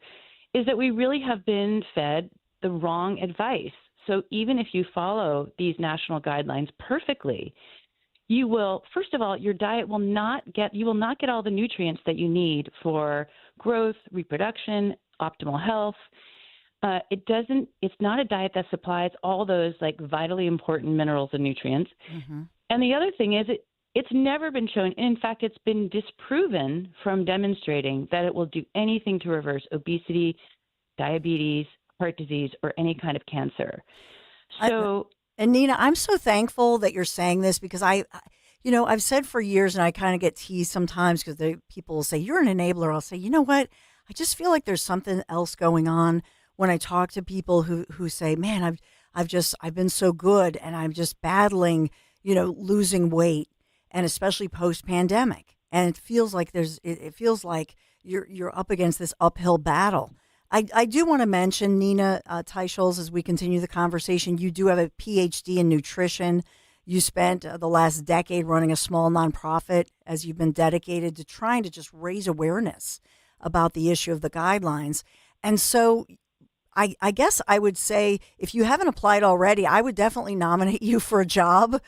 Speaker 5: is that we really have been fed the wrong advice. So even if you follow these national guidelines perfectly, you will, first of all, your diet will you will not get all the nutrients that you need for growth, reproduction, optimal health. It's not a diet that supplies all those like vitally important minerals and nutrients.
Speaker 8: Mm-hmm.
Speaker 5: And the other thing is it's never been shown, and in fact, it's been disproven from demonstrating that it will do anything to reverse obesity, diabetes, heart disease, or any kind of cancer. So,
Speaker 8: and Nina, I'm so thankful that you're saying this, because I've said for years, and I kind of get teased sometimes because people will say, you're an enabler. I'll say, you know what? I just feel like there's something else going on when I talk to people who say, man, I've been so good, and I'm just battling, losing weight, and especially post-pandemic. And it feels like you're up against this uphill battle. I do want to mention, Nina Teicholz, as we continue the conversation, you do have a PhD in nutrition. You spent the last decade running a small nonprofit as you've been dedicated to trying to just raise awareness about the issue of the guidelines. And so I guess I would say, if you haven't applied already, I would definitely nominate you for a job,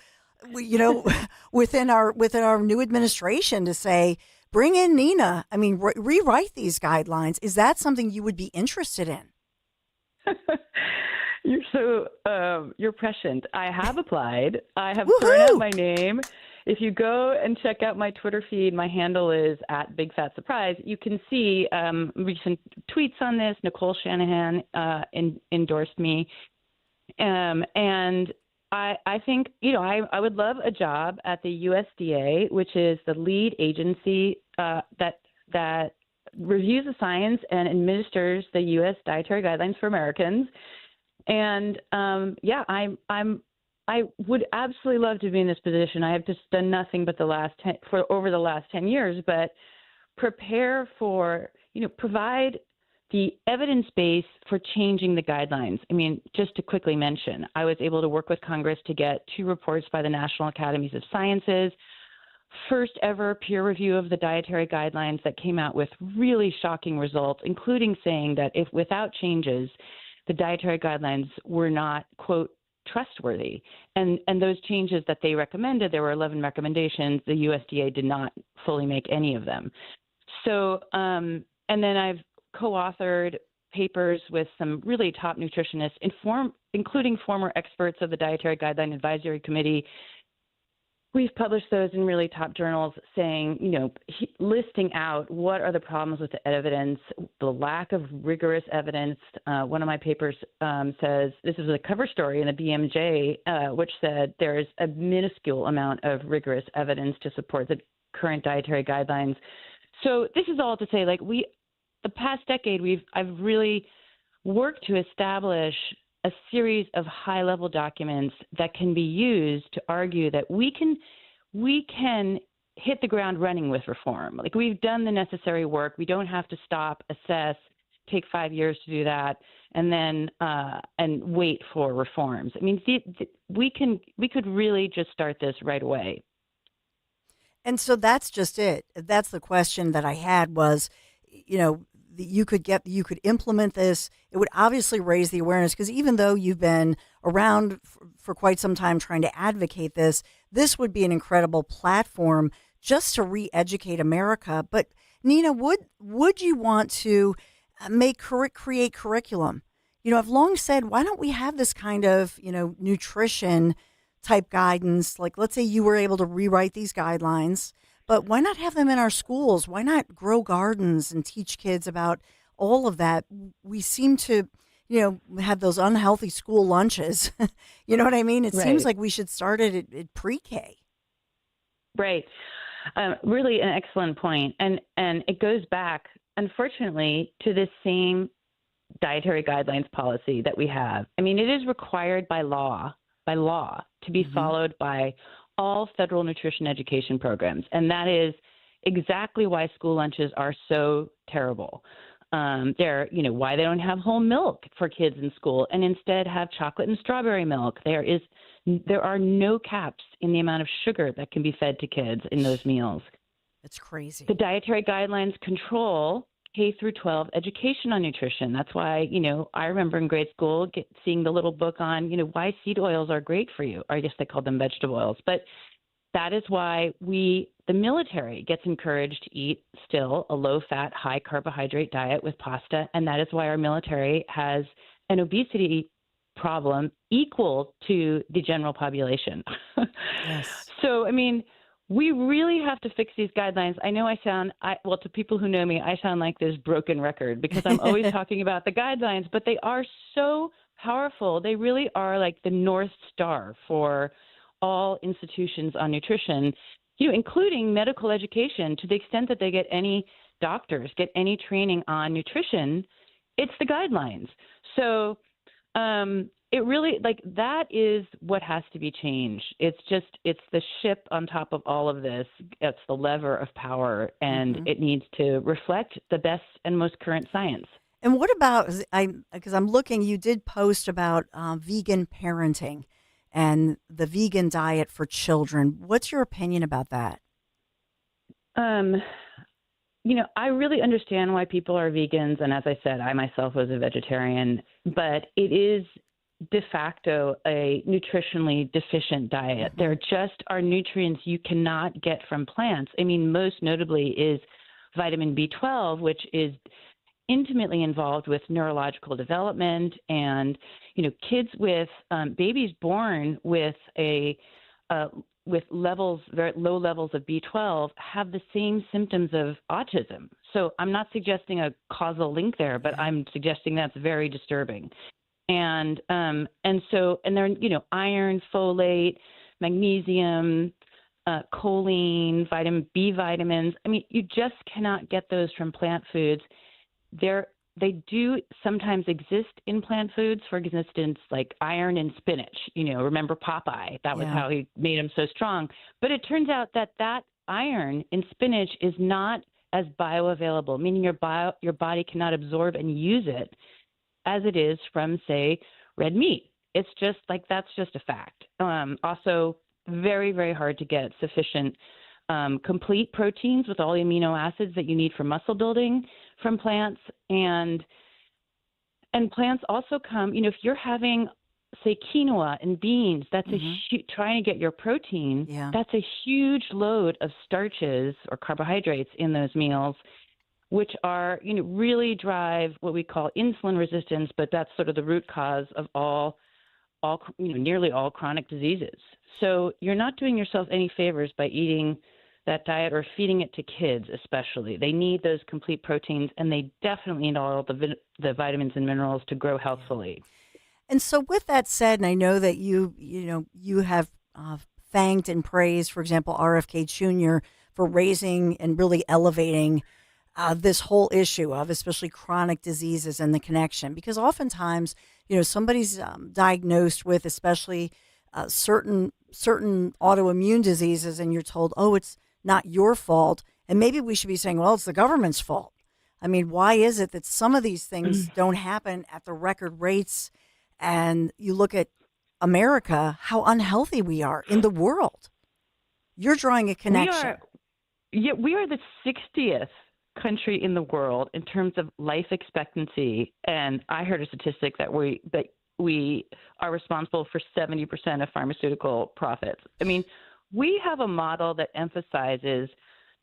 Speaker 8: within our new administration, to say, bring in Nina. I mean, rewrite these guidelines. Is that something you would be interested in?
Speaker 5: You're prescient. I have applied. I have thrown out my name. If you go and check out my Twitter feed, my handle is @BigFatSurprise. You can see recent tweets on this. Nicole Shanahan endorsed me. And I think, I would love a job at the USDA, which is the lead agency that reviews the science and administers the U.S. dietary guidelines for Americans. And I would absolutely love to be in this position. I have just done nothing but over the last 10 years, but prepare for, provide the evidence base for changing the guidelines. I mean, just to quickly mention, I was able to work with Congress to get 2 reports by the National Academies of Sciences, first ever peer review of the dietary guidelines that came out with really shocking results, including saying that if without changes, the dietary guidelines were not, quote, trustworthy. And those changes that they recommended, there were 11 recommendations. The USDA did not fully make any of them. So, and then I've co-authored papers with some really top nutritionists, including former experts of the Dietary Guideline Advisory Committee. We've published those in really top journals saying, listing out what are the problems with the evidence, the lack of rigorous evidence. One of my papers says, this is a cover story in the BMJ, which said there is a minuscule amount of rigorous evidence to support the current dietary guidelines. So this is all to say, the past decade, I've really worked to establish a series of high-level documents that can be used to argue that we can hit the ground running with reform. We've done the necessary work. We don't have to stop, assess, take 5 years to do that, and then and wait for reforms. I mean, we could really just start this right away.
Speaker 8: And so that's just it. That's the question that I had was, you could implement this. It would obviously raise the awareness, because even though you've been around for quite some time trying to advocate this would be an incredible platform just to re-educate America. But Nina, would you want to create curriculum? I've long said, why don't we have this kind of, nutrition type guidance? Like, let's say you were able to rewrite these guidelines, but why not have them in our schools? Why not grow gardens and teach kids about all of that? We seem to, had those unhealthy school lunches. You know what I mean? It seems
Speaker 5: Right.
Speaker 8: like we should start it at pre-K.
Speaker 5: Right. Really an excellent point. And it goes back, unfortunately, to this same dietary guidelines policy that we have. I mean, it is required by law to be followed by all federal nutrition education programs. And that is exactly why school lunches are so terrible. They're, why they don't have whole milk for kids in school and instead have chocolate and strawberry milk. There are no caps in the amount of sugar that can be fed to kids in those meals.
Speaker 8: It's crazy.
Speaker 5: The dietary guidelines control K through 12 education on nutrition. That's why, I remember in grade school seeing the little book on, why seed oils are great for you. Or I guess they call them vegetable oils. But that is why the military gets encouraged to eat still a low-fat, high-carbohydrate diet with pasta. And that is why our military has an obesity problem equal to the general population.
Speaker 8: Yes.
Speaker 5: So, I mean, we really have to fix these guidelines. I know to people who know me, I sound like this broken record because I'm always talking about the guidelines, but they are so powerful. They really are like the North Star for all institutions on nutrition, including medical education. To the extent that they get any doctors, get any training on nutrition, it's the guidelines. So, it really, that is what has to be changed. It's the ship on top of all of this. It's the lever of power, and it needs to reflect the best and most current science.
Speaker 8: And what about, because I'm looking, you did post about vegan parenting and the vegan diet for children. What's your opinion about that?
Speaker 5: I really understand why people are vegans. And as I said, I myself was a vegetarian, but it is de facto a nutritionally deficient diet. There just are nutrients you cannot get from plants. I mean, most notably is vitamin B12, which is intimately involved with neurological development, and kids with babies born with with very low levels of B12 have the same symptoms of autism. So I'm not suggesting a causal link there, but I'm suggesting that's very disturbing. And they're iron, folate, magnesium, choline, vitamin B vitamins. I mean, you just cannot get those from plant foods. They do sometimes exist in plant foods. For instance, like iron in spinach. Remember Popeye? That was how he made him so strong. But it turns out that iron in spinach is not as bioavailable, meaning your body cannot absorb and use it as it is from, say, red meat. It's just that's just a fact. Also, very, very hard to get sufficient complete proteins with all the amino acids that you need for muscle building from plants. And plants also come, if you're having, say, quinoa and beans, that's trying to get your protein, that's a huge load of starches or carbohydrates in those meals, which are, really drive what we call insulin resistance, but that's sort of the root cause of nearly all chronic diseases. So you're not doing yourself any favors by eating that diet or feeding it to kids, especially. They need those complete proteins, and they definitely need all the vitamins and minerals to grow healthfully.
Speaker 8: And so with that said, and I know that you have thanked and praised, for example, RFK Jr. for raising and really elevating this whole issue of especially chronic diseases and the connection, because oftentimes, somebody's diagnosed with especially certain autoimmune diseases, and you're told, oh, it's not your fault. And maybe we should be saying, well, it's the government's fault. I mean, why is it that some of these things don't happen at the record rates? And you look at America, how unhealthy we are in the world. You're drawing a connection.
Speaker 5: We are the 60th country in the world in terms of life expectancy. And I heard a statistic that we are responsible for 70% of pharmaceutical profits. I mean, we have a model that emphasizes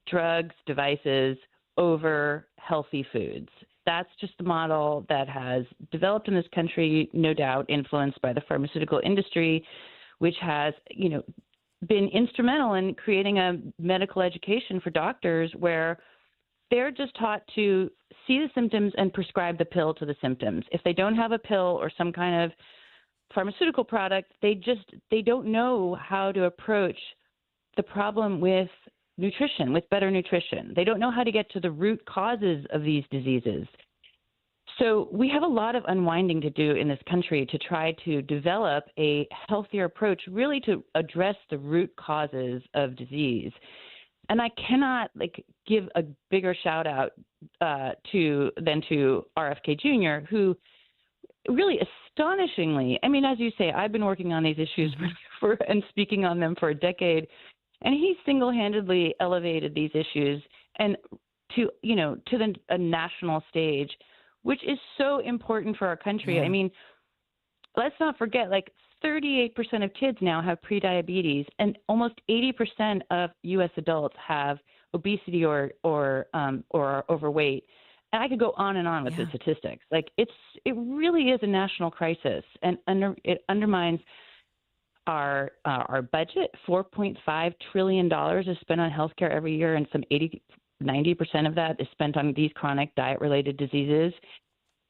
Speaker 5: drugs, devices over healthy foods. That's just a model that has developed in this country, no doubt influenced by the pharmaceutical industry, which has, been instrumental in creating a medical education for doctors where they're just taught to see the symptoms and prescribe the pill to the symptoms. If they don't have a pill or some kind of pharmaceutical product, they don't know how to approach the problem with nutrition, with better nutrition. They don't know how to get to the root causes of these diseases. So we have a lot of unwinding to do in this country to try to develop a healthier approach, really to address the root causes of disease. And I cannot give a bigger shout out than to RFK Jr., who really astonishingly, I mean, as you say, I've been working on these issues and speaking on them for a decade, and he single-handedly elevated these issues and to a national stage, which is so important for our country.
Speaker 8: Yeah.
Speaker 5: I mean, let's not forget, 38% of kids now have prediabetes, and almost 80% of U.S. adults have obesity or are overweight. And I could go on and on with the statistics. It really is a national crisis, and it undermines our budget. $4.5 trillion is spent on healthcare every year, and some 90% of that is spent on these chronic diet-related diseases.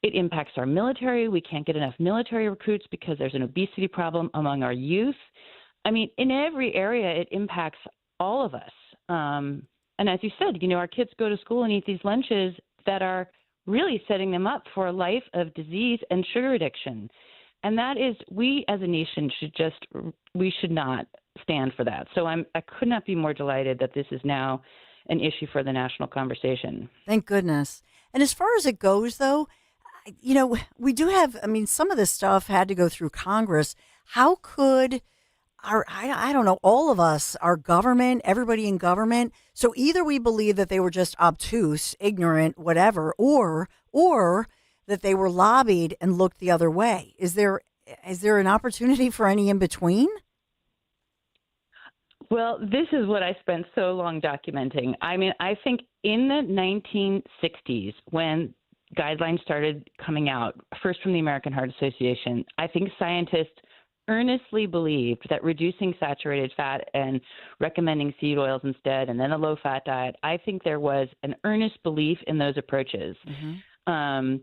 Speaker 5: It impacts our military. We can't get enough military recruits because there's an obesity problem among our youth. I mean, in every area, it impacts all of us. And as you said, our kids go to school and eat these lunches that are really setting them up for a life of disease and sugar addiction. And that is, we as a nation should not stand for that. So I could not be more delighted that this is now an issue for the national conversation.
Speaker 8: Thank goodness. And as far as it goes, though, we do have, some of this stuff had to go through Congress. How could I don't know, all of us, our government, everybody in government, so either we believe that they were just obtuse, ignorant, whatever, or that they were lobbied and looked the other way. Is there an opportunity for any in between?
Speaker 5: Well, this is what I spent so long documenting. I mean, I think in the 1960s, when guidelines started coming out, first from the American Heart Association, I think scientists earnestly believed that reducing saturated fat and recommending seed oils instead, and then a low-fat diet, I think there was an earnest belief in those approaches. Mm-hmm.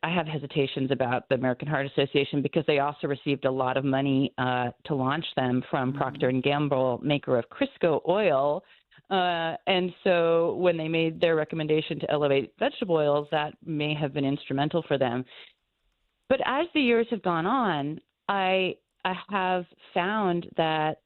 Speaker 5: I have hesitations about the American Heart Association because they also received a lot of money to launch them from Procter & Gamble, maker of Crisco oil. And so when they made their recommendation to elevate vegetable oils, that may have been instrumental for them. But as the years have gone on, I have found that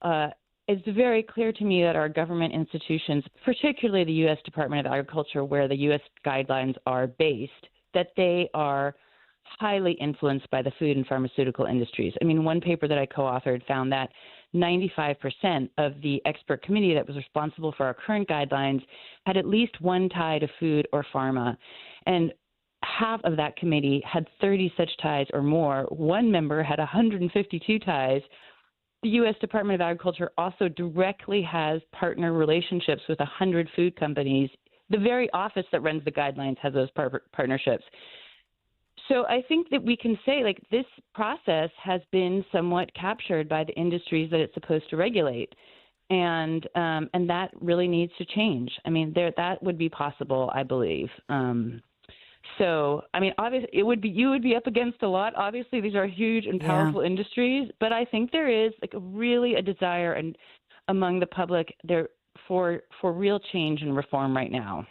Speaker 5: it's very clear to me that our government institutions, particularly the U.S. Department of Agriculture, where the U.S. guidelines are based, that they are highly influenced by the food and pharmaceutical industries. I mean, one paper that I co-authored found that 95% of the expert committee that was responsible for our current guidelines had at least one tie to food or pharma. And half of that committee had 30 such ties or more. One member had 152 ties. The U.S. Department of Agriculture also directly has partner relationships with 100 food companies. The very office that runs the guidelines has those partnerships. So I think that we can say, this process has been somewhat captured by the industries that it's supposed to regulate. And that really needs to change. I mean, that would be possible, I believe. Obviously, you would be up against a lot. Obviously, these are huge and powerful industries, but I think there is really a desire and among the public there for real change and reform right now.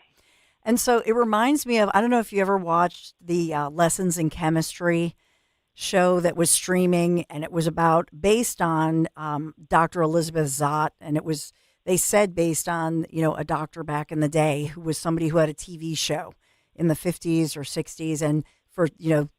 Speaker 8: And so it reminds me of, I don't know if you ever watched the Lessons in Chemistry show that was streaming, and it was based on Dr. Elizabeth Zott, and they said based on, a doctor back in the day who was somebody who had a TV show in the 50s or 60s, and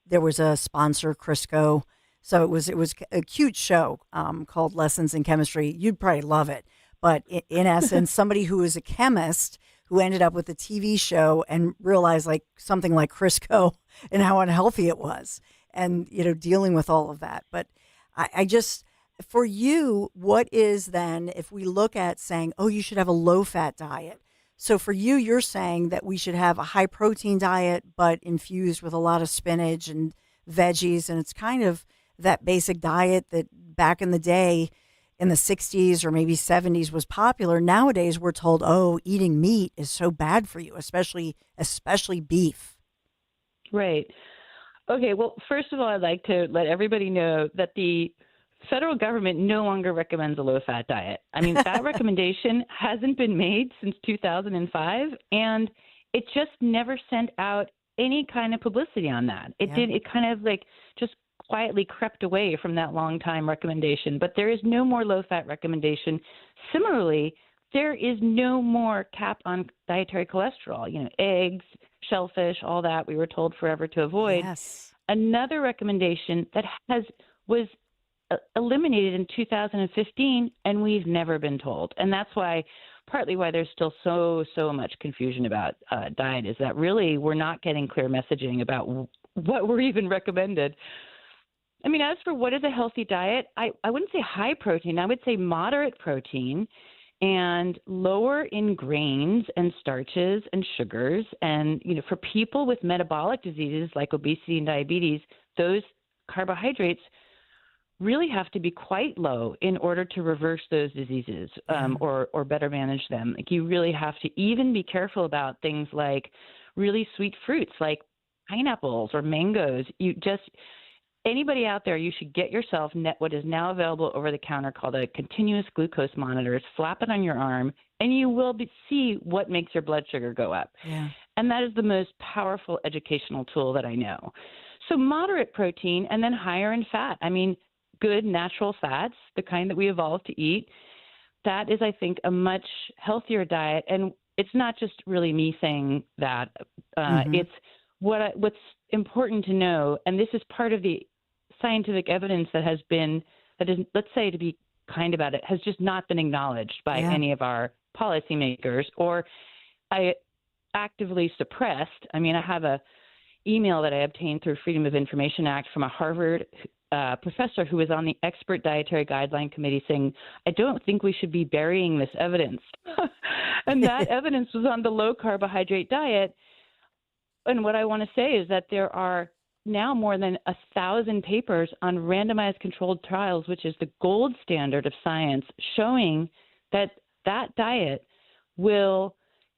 Speaker 8: there was a sponsor, Crisco. So it was a cute show called Lessons in Chemistry. You'd probably love it. But in essence, somebody who is a chemist who ended up with a TV show and realized something like Crisco and how unhealthy it was, and dealing with all of that. But I just, for you, what is then, if we look at saying, oh, you should have a low-fat diet. So for you, you're saying that we should have a high-protein diet, but infused with a lot of spinach and veggies, and it's kind of that basic diet that back in the day, in the 60s or maybe 70s was popular. Nowadays, we're told, oh, eating meat is so bad for you, especially beef.
Speaker 5: Right. Okay, well, first of all, I'd like to let everybody know that the federal government no longer recommends a low-fat diet. I mean, that recommendation hasn't been made since 2005, and it just never sent out any kind of publicity on that. It kind of like just quietly crept away from that long-time recommendation, but there is no more low-fat recommendation. Similarly, there is no more cap on dietary cholesterol. Eggs, shellfish, all that we were told forever to avoid.
Speaker 8: Yes.
Speaker 5: Another recommendation that was eliminated in 2015, and we've never been told. And that's partly why there's still so much confusion about diet, is that really we're not getting clear messaging about what we're even recommended. I mean, as for what is a healthy diet, I wouldn't say high protein. I would say moderate protein and lower in grains and starches and sugars. And, for people with metabolic diseases like obesity and diabetes, those carbohydrates really have to be quite low in order to reverse those diseases or better manage them. Like, you really have to even be careful about things like really sweet fruits like pineapples or mangoes. Anybody out there, you should get yourself what is now available over the counter called a continuous glucose monitor. Slap it on your arm, and you will see what makes your blood sugar go up.
Speaker 8: Yeah.
Speaker 5: And that is the most powerful educational tool that I know. So moderate protein and then higher in fat. I mean, good natural fats, the kind that we evolved to eat. That is, I think, a much healthier diet. And it's not just really me saying that. It's what's important to know, and this is part of the scientific evidence that is, let's say, to be kind about it, has just not been acknowledged by any of our policymakers, or I actively suppressed. I mean, I have a email that I obtained through Freedom of Information Act from a Harvard professor who was on the expert dietary guideline committee saying, I don't think we should be burying this evidence. And that evidence was on the low carbohydrate diet. And what I want to say is that there are now more than 1,000 papers on randomized controlled trials, which is the gold standard of science, showing that diet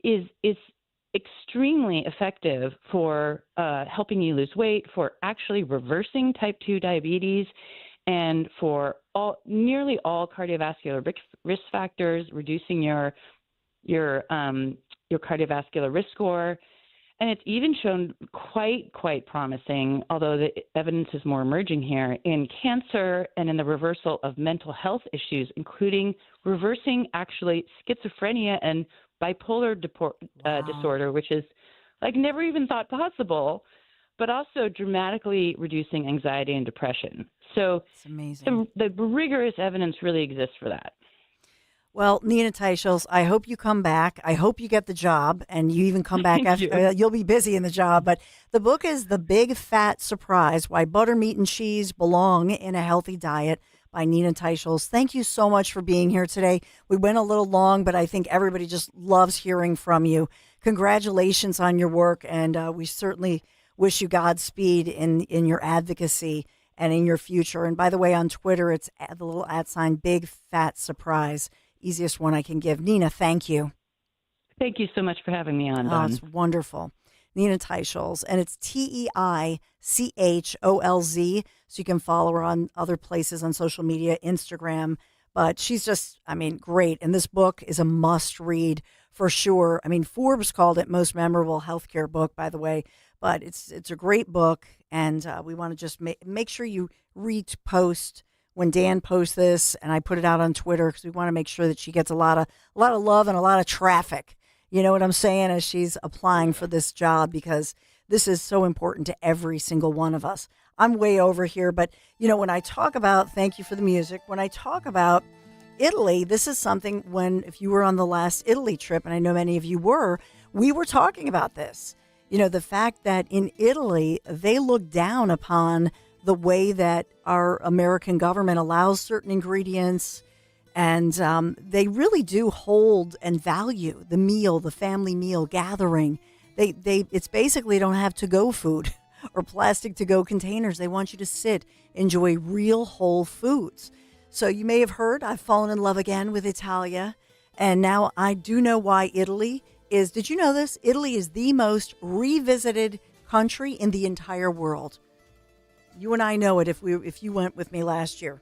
Speaker 5: is extremely effective for helping you lose weight, for actually reversing type 2 diabetes, and for nearly all cardiovascular risk factors, reducing your cardiovascular risk score. And it's even shown quite promising, although the evidence is more emerging here, in cancer and in the reversal of mental health issues, including reversing actually schizophrenia and bipolar disorder, which is like never even thought possible, but also dramatically reducing anxiety and depression. So
Speaker 8: it's amazing.
Speaker 5: The rigorous evidence really exists for that.
Speaker 8: Well, Nina Teichels, I hope you come back. I hope you get the job, and you even come back after. You'll be busy in the job. But the book is The Big Fat Surprise: Why Butter, Meat, and Cheese Belong in a Healthy Diet by Nina Teichels. Thank you so much for being here today. We went a little long, but I think everybody just loves hearing from you. Congratulations on your work, and we certainly wish you Godspeed in your advocacy and in your future. And by the way, on Twitter, it's the little @ Big Fat Surprise. Easiest one I can give. Nina, thank you.
Speaker 5: Thank you so much for having me on, Dawn.
Speaker 8: It's wonderful. Nina Teichels, and it's Teichholz, so you can follow her on other places on social media, Instagram. But she's just, great. And this book is a must read for sure. Forbes called it most memorable healthcare book, by the way. But it's a great book, and we want to just make sure you repost when Dan posts this, and I put it out on Twitter because we want to make sure that she gets a lot of love and a lot of traffic. You know what I'm saying? As she's applying for this job, because this is so important to every single one of us. I'm way over here, but when I talk about, thank you for the music, when I talk about Italy, this is something if you were on the last Italy trip, and I know many of you were, we were talking about this. The fact that in Italy, they look down upon the way that our American government allows certain ingredients, and they really do hold and value the meal, the family meal gathering. It's basically don't have to-go food or plastic to-go containers. They want you to sit, enjoy real whole foods. So you may have heard I've fallen in love again with Italia. And now I do know why Italy is. Did you know this? Italy is the most revisited country in the entire world. You and I know it if you went with me last year.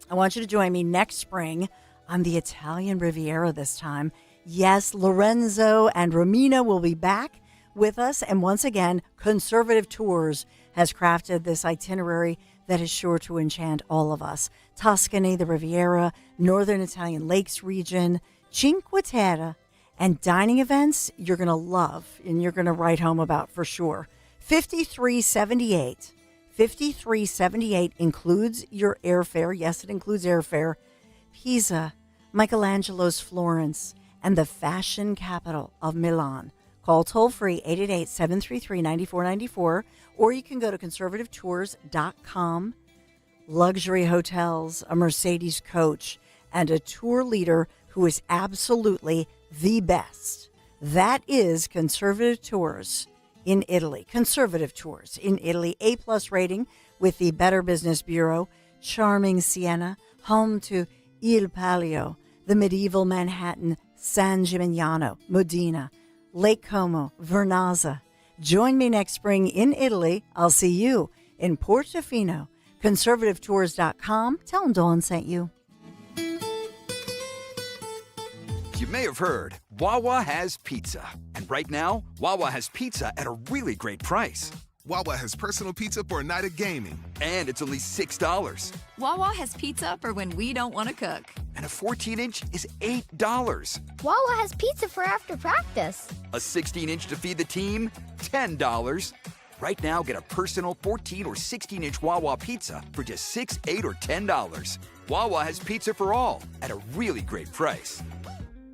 Speaker 8: I want you to join me next spring on the Italian Riviera this time. Yes, Lorenzo and Romina will be back with us. And once again, Conservative Tours has crafted this itinerary that is sure to enchant all of us. Tuscany, the Riviera, Northern Italian Lakes region, Cinque Terre, and dining events you're going to love and you're going to write home about for sure. 5378. 5378 includes your airfare. Yes, it includes airfare. Pisa, Michelangelo's Florence, and the fashion capital of Milan. Call toll-free 888-733-9494, or you can go to conservativetours.com. Luxury hotels, a Mercedes coach, and a tour leader who is absolutely the best. That is Conservative Tours in Italy. Conservative Tours in Italy. A+ rating with the Better Business Bureau. Charming Siena, home to Il Palio, the medieval Manhattan, San Gimignano, Modena, Lake Como, Vernazza. Join me next spring in Italy. I'll see you in Portofino. ConservativeTours.com. Tell them Dawn sent you.
Speaker 7: You may have heard, Wawa has pizza. And right now, Wawa has pizza at a really great price.
Speaker 9: Wawa has personal pizza for a night of gaming.
Speaker 7: And it's only $6.
Speaker 11: Wawa has pizza for when we don't want to cook.
Speaker 7: And a 14-inch is $8.
Speaker 15: Wawa has pizza for after practice.
Speaker 7: A 16-inch to feed the team, $10. Right now, get a personal 14 or 16-inch Wawa pizza for just $6, $8, or $10. Wawa has pizza for all at a really great price.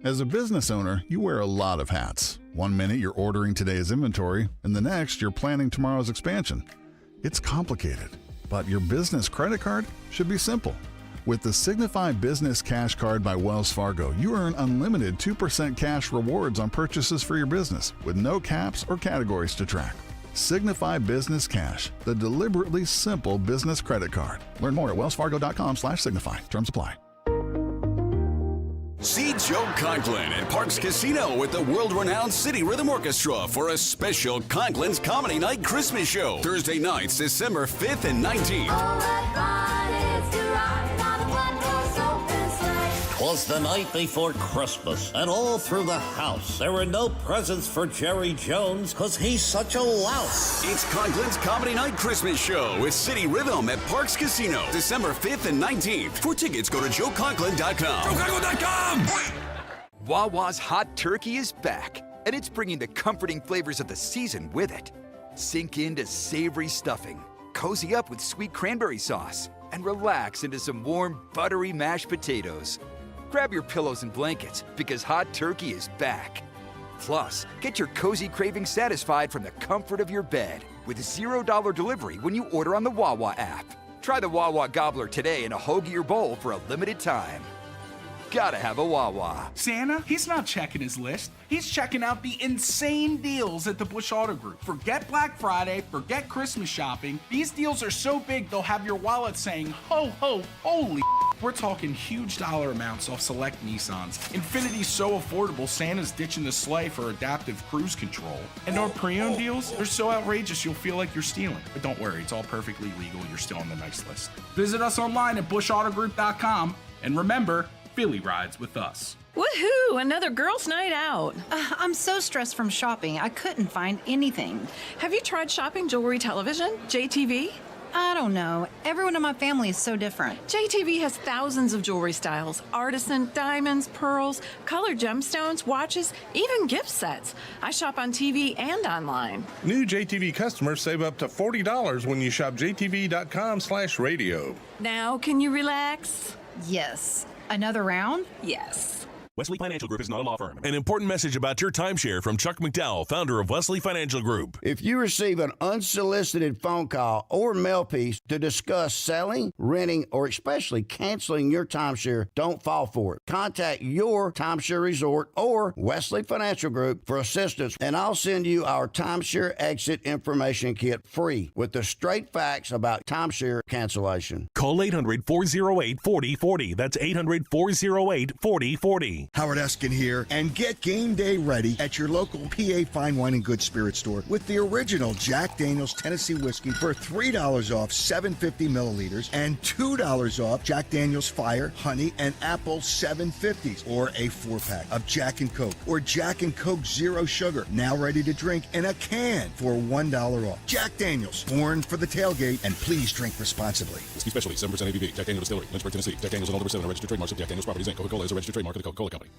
Speaker 13: As a business owner, you wear a lot of hats. One minute you're ordering today's inventory, and the next you're planning tomorrow's expansion. It's complicated, but your business credit card should be simple. With the Signify Business Cash Card by Wells Fargo, you earn unlimited 2% cash rewards on purchases for your business with no caps or categories to track. Signify Business Cash, the deliberately simple business credit card. Learn more at wellsfargo.com/signify. Terms apply.
Speaker 25: See Joe Conklin at Parks Casino with the world-renowned City Rhythm Orchestra for a special Conklin's Comedy Night Christmas show. Thursday nights, December 5th and 19th.
Speaker 26: 'Twas the night before Christmas, and all through the house there were no presents for Jerry Jones, 'cause he's such a louse.
Speaker 25: It's Conklin's Comedy Night Christmas show with City Rhythm at Parks Casino, December 5th and 19th. For tickets, go to joeconklin.com.
Speaker 7: JoeConklin.com! Wawa's Hot Turkey is back, and it's bringing the comforting flavors of the season with it. Sink into savory stuffing, cozy up with sweet cranberry sauce, and relax into some warm, buttery mashed potatoes. Grab your pillows and blankets, because Hot Turkey is back. Plus, get your cozy cravings satisfied from the comfort of your bed with $0 delivery when you order on the Wawa app. Try the Wawa Gobbler today in a hoagie or bowl for a limited time. Gotta have a Wawa.
Speaker 27: Santa, he's not checking his list. He's checking out the insane deals at the Bush Auto Group. Forget Black Friday, forget Christmas shopping. These deals are so big, they'll have your wallet saying, ho, ho, holy. We're talking huge dollar amounts off select Nissans. Infinity's so affordable, Santa's ditching the sleigh for adaptive cruise control. And our pre-owned deals, they're so outrageous you'll feel like you're stealing. But don't worry, it's all perfectly legal. You're still on the nice list. Visit us online at bushautogroup.com. And remember, Philly rides with us.
Speaker 28: Woohoo! Another girls' night out.
Speaker 29: I'm so stressed from shopping, I couldn't find anything.
Speaker 28: Have you tried shopping jewelry television, JTV?
Speaker 29: I don't know. Everyone in my family is so different.
Speaker 28: JTV has thousands of jewelry styles. Artisan, diamonds, pearls, colored gemstones, watches, even gift sets. I shop on TV and online.
Speaker 30: New JTV customers save up to $40 when you shop jtv.com/radio.
Speaker 28: Now, can you relax?
Speaker 29: Yes. Another round?
Speaker 28: Yes.
Speaker 2: Wesley Financial Group is not a law firm. An important message about your timeshare from Chuck McDowell, founder of Wesley Financial Group.
Speaker 12: If you receive an unsolicited phone call or mail piece to discuss selling, renting, or especially canceling your timeshare, don't fall for it. Contact your timeshare resort or Wesley Financial Group for assistance, and I'll send you our timeshare exit information kit free with the straight facts about timeshare cancellation.
Speaker 2: Call 800-408-4040. That's 800-408-4040.
Speaker 14: Howard Eskin here, and get game day ready at your local PA Fine Wine and Good Spirit store with the original Jack Daniel's Tennessee Whiskey for $3 off 750 milliliters and $2 off Jack Daniel's Fire, Honey, and Apple 750s, or a 4-pack of Jack and Coke or Jack and Coke Zero Sugar, now ready to drink in a can for $1 off. Jack Daniel's, born for the tailgate, and please drink responsibly.
Speaker 2: Whiskey specialty, 7% ABV. Jack Daniel's Distillery, Lynchburg, Tennessee. Jack Daniel's and Older 7 are registered trademarks of Jack Daniel's Properties, Inc. Coca-Cola is a registered trademark of the Coca-Cola Company.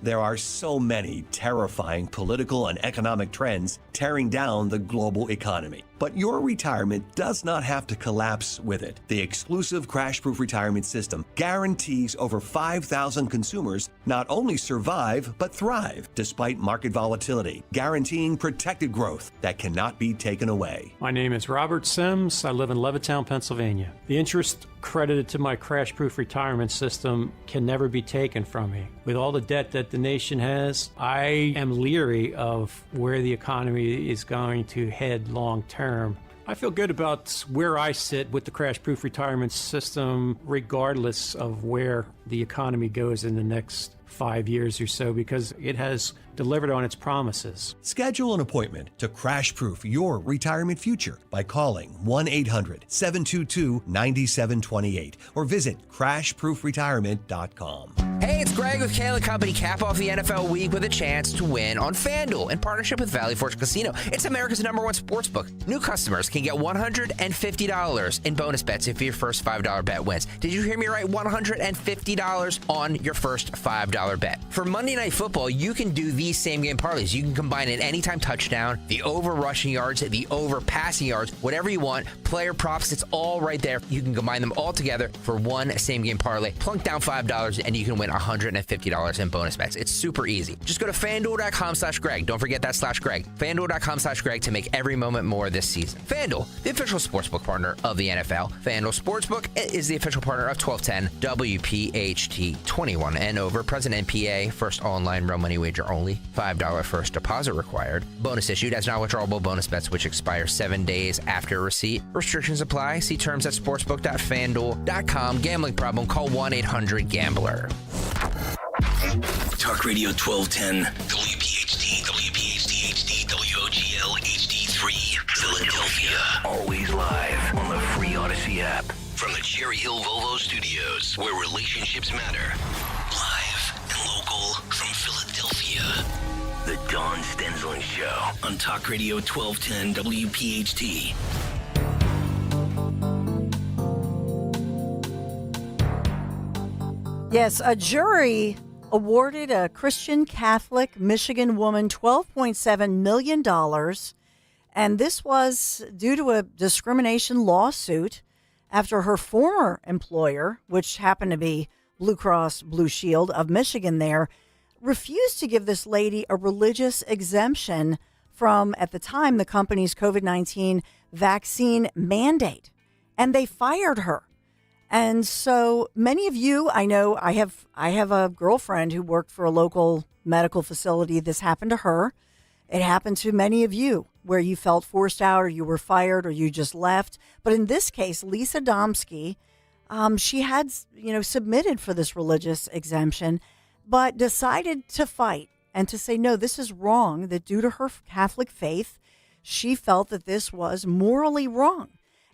Speaker 16: There are so many terrifying political and economic trends tearing down the global economy. But your retirement does not have to collapse with it. The exclusive crash-proof retirement system guarantees over 5,000 consumers not only survive, but thrive despite market volatility, guaranteeing protected growth that cannot be taken away.
Speaker 17: My name is Robert Sims. I live in Levittown, Pennsylvania. The interest credited to my crash-proof retirement system can never be taken from me. With all the debt that the nation has, I am leery of where the economy is going to head long term. I feel good about where I sit with the crash-proof retirement system, regardless of where the economy goes in the next 5 years or so, because it has delivered on its promises.
Speaker 16: Schedule an appointment to crash-proof your retirement future by calling 1-800-722-9728 or visit crashproofretirement.com.
Speaker 3: Hey, it's Greg with Kayla Company. Cap off the NFL week with a chance to win on FanDuel in partnership with Valley Forge Casino. It's America's #1 sportsbook. New customers can get $150 in bonus bets if your first $5 bet wins. Did you hear me right? $150 on your first $5 bet. For Monday Night Football, you can do these same-game parlays. You can combine an anytime touchdown, the over rushing yards, the over passing yards, whatever you want. Player props, it's all right there. You can combine them all together for one same-game parlay. Plunk down $5 and you can win $150 in bonus bets. It's super easy. Just go to FanDuel.com/Greg. Don't forget that /Greg. FanDuel.com/Greg to make every moment more this season. FanDuel, the official sportsbook partner of the NFL. FanDuel Sportsbook is the official partner of 1210 WPHT. 21 and over. Present NPA. First online real money wager only. $5 first deposit required. Bonus issued as non-withdrawable bonus bets which expire 7 days after receipt. Restrictions apply. See terms at sportsbook.fanduel.com. Gambling problem? Call 1-800-GAMBLER.
Speaker 6: Talk Radio 1210, WPHT, WPHT HD, WOGL HD3, Philadelphia. Always live on the free Odyssey app. From the Cherry Hill Volvo Studios, where relationships matter. Live and local from Philadelphia. The Dawn Stensland Show on Talk Radio 1210, WPHT.
Speaker 8: Yes, a jury awarded a Christian Catholic Michigan woman $12.7 million, and this was due to a discrimination lawsuit after her former employer, which happened to be Blue Cross Blue Shield of Michigan there, refused to give this lady a religious exemption from, at the time, the company's COVID-19 vaccine mandate, and they fired her. And so many of you, I know, I have a girlfriend who worked for a local medical facility. This happened to her. It happened to many of you where you felt forced out or you were fired or you just left. But in this case, Lisa Domsky, she had, submitted for this religious exemption, but decided to fight and to say, no, this is wrong, that due to her Catholic faith, she felt that this was morally wrong.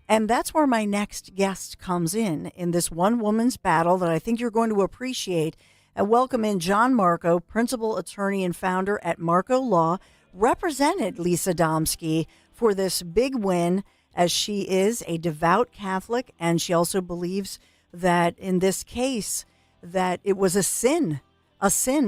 Speaker 8: And that's where my next guest comes in this one woman's battle that I think you're going to appreciate. And welcome in John Marco, principal attorney and founder at Marco Law, represented Lisa Domsky for this big win, as she is a devout Catholic, and she also believes that in this case that it was a sin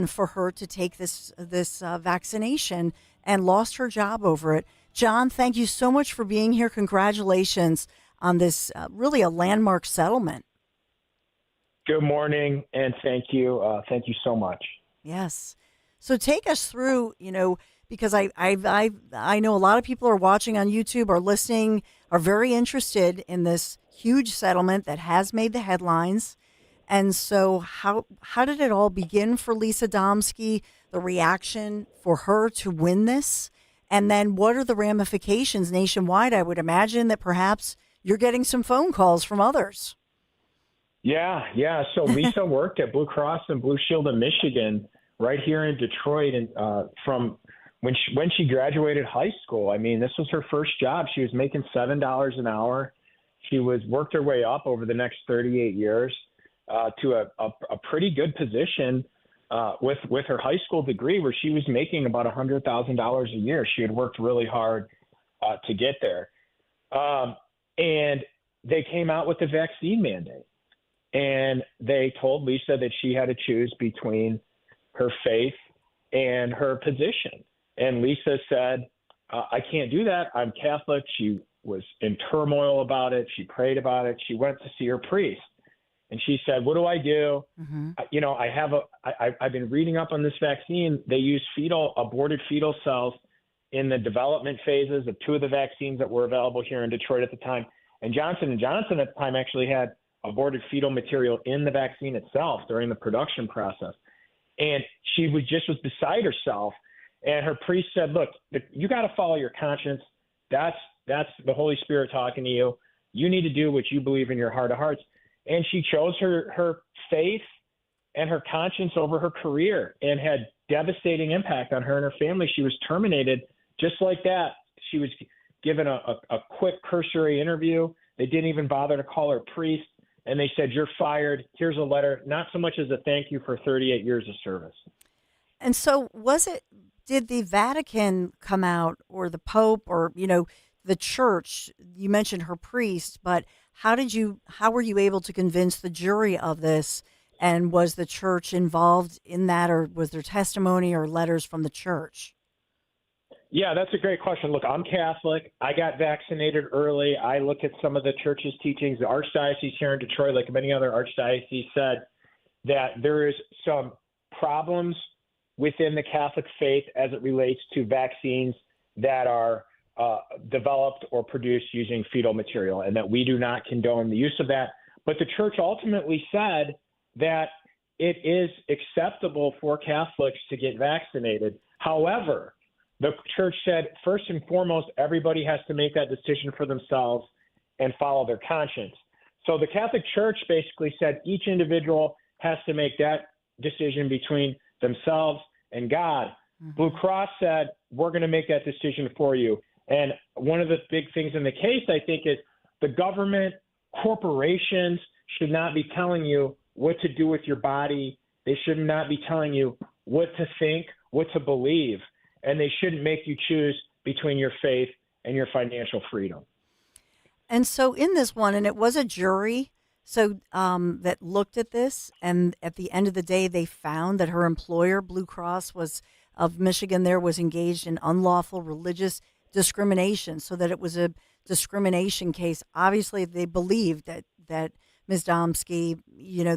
Speaker 8: for her to take this vaccination and lost her job over it. John, thank you so much for being here. Congratulations on this really a landmark settlement.
Speaker 18: Good morning, and thank you. Thank you so much.
Speaker 8: Yes. So take us through, because I know a lot of people are watching on YouTube or listening, are very interested in this huge settlement that has made the headlines. And so how did it all begin for Lisa Domsky, the reaction for her to win this? And then what are the ramifications nationwide? I would imagine that perhaps you're getting some phone calls from others.
Speaker 1: Yeah. So Lisa worked at Blue Cross and Blue Shield of Michigan right here in Detroit, and from when she graduated high school. I mean, this was her first job. She was making $7 an hour. She worked her way up over the next 38 years to a pretty good position with her high school degree, where she was making about $100,000 a year. She had worked really hard to get there, and they came out with the vaccine mandate. And they told Lisa that she had to choose between her faith and her position. And Lisa said, I can't do that. I'm Catholic. She was in turmoil about it. She prayed about it. She went to see her priest. And she said, what do I do?
Speaker 8: Mm-hmm.
Speaker 1: I've been reading up on this vaccine. They use aborted fetal cells in the development phases of two of the vaccines that were available here in Detroit at the time. And Johnson & Johnson at the time actually had aborted fetal material in the vaccine itself during the production process. And she was beside herself. And her priest said, look, you got to follow your conscience. That's the Holy Spirit talking to you. You need to do what you believe in your heart of hearts. And she chose her faith and her conscience over her career, and had devastating impact on her and her family. She was terminated just like that. She was given a quick cursory interview. They didn't even bother to call her priest. And they said, you're fired. Here's a letter, not so much as a thank you for 38 years of service.
Speaker 8: And so did the Vatican come out, or the Pope, or, the church? You mentioned her priest, but how were you able to convince the jury of this? And was the church involved in that, or was there testimony or letters from the church?
Speaker 1: Yeah, that's a great question. Look, I'm Catholic. I got vaccinated early. I looked at some of the church's teachings. The Archdiocese here in Detroit, like many other archdioceses, said that there is some problems within the Catholic faith as it relates to vaccines that are developed or produced using fetal material, and that we do not condone the use of that. But the church ultimately said that it is acceptable for Catholics to get vaccinated. However, the church said, first and foremost, everybody has to make that decision for themselves and follow their conscience. So the Catholic Church basically said each individual has to make that decision between themselves and God. Mm-hmm. Blue Cross said, we're going to make that decision for you. And one of the big things in the case, I think, is the government, corporations should not be telling you what to do with your body. They should not be telling you what to think, what to believe. And they shouldn't make you choose between your faith and your financial freedom.
Speaker 8: And so in this one, and it was a jury that looked at this, and at the end of the day, they found that her employer, Blue Cross of Michigan, was engaged in unlawful religious discrimination, so that it was a discrimination case. Obviously, they believed that Ms. Domsky,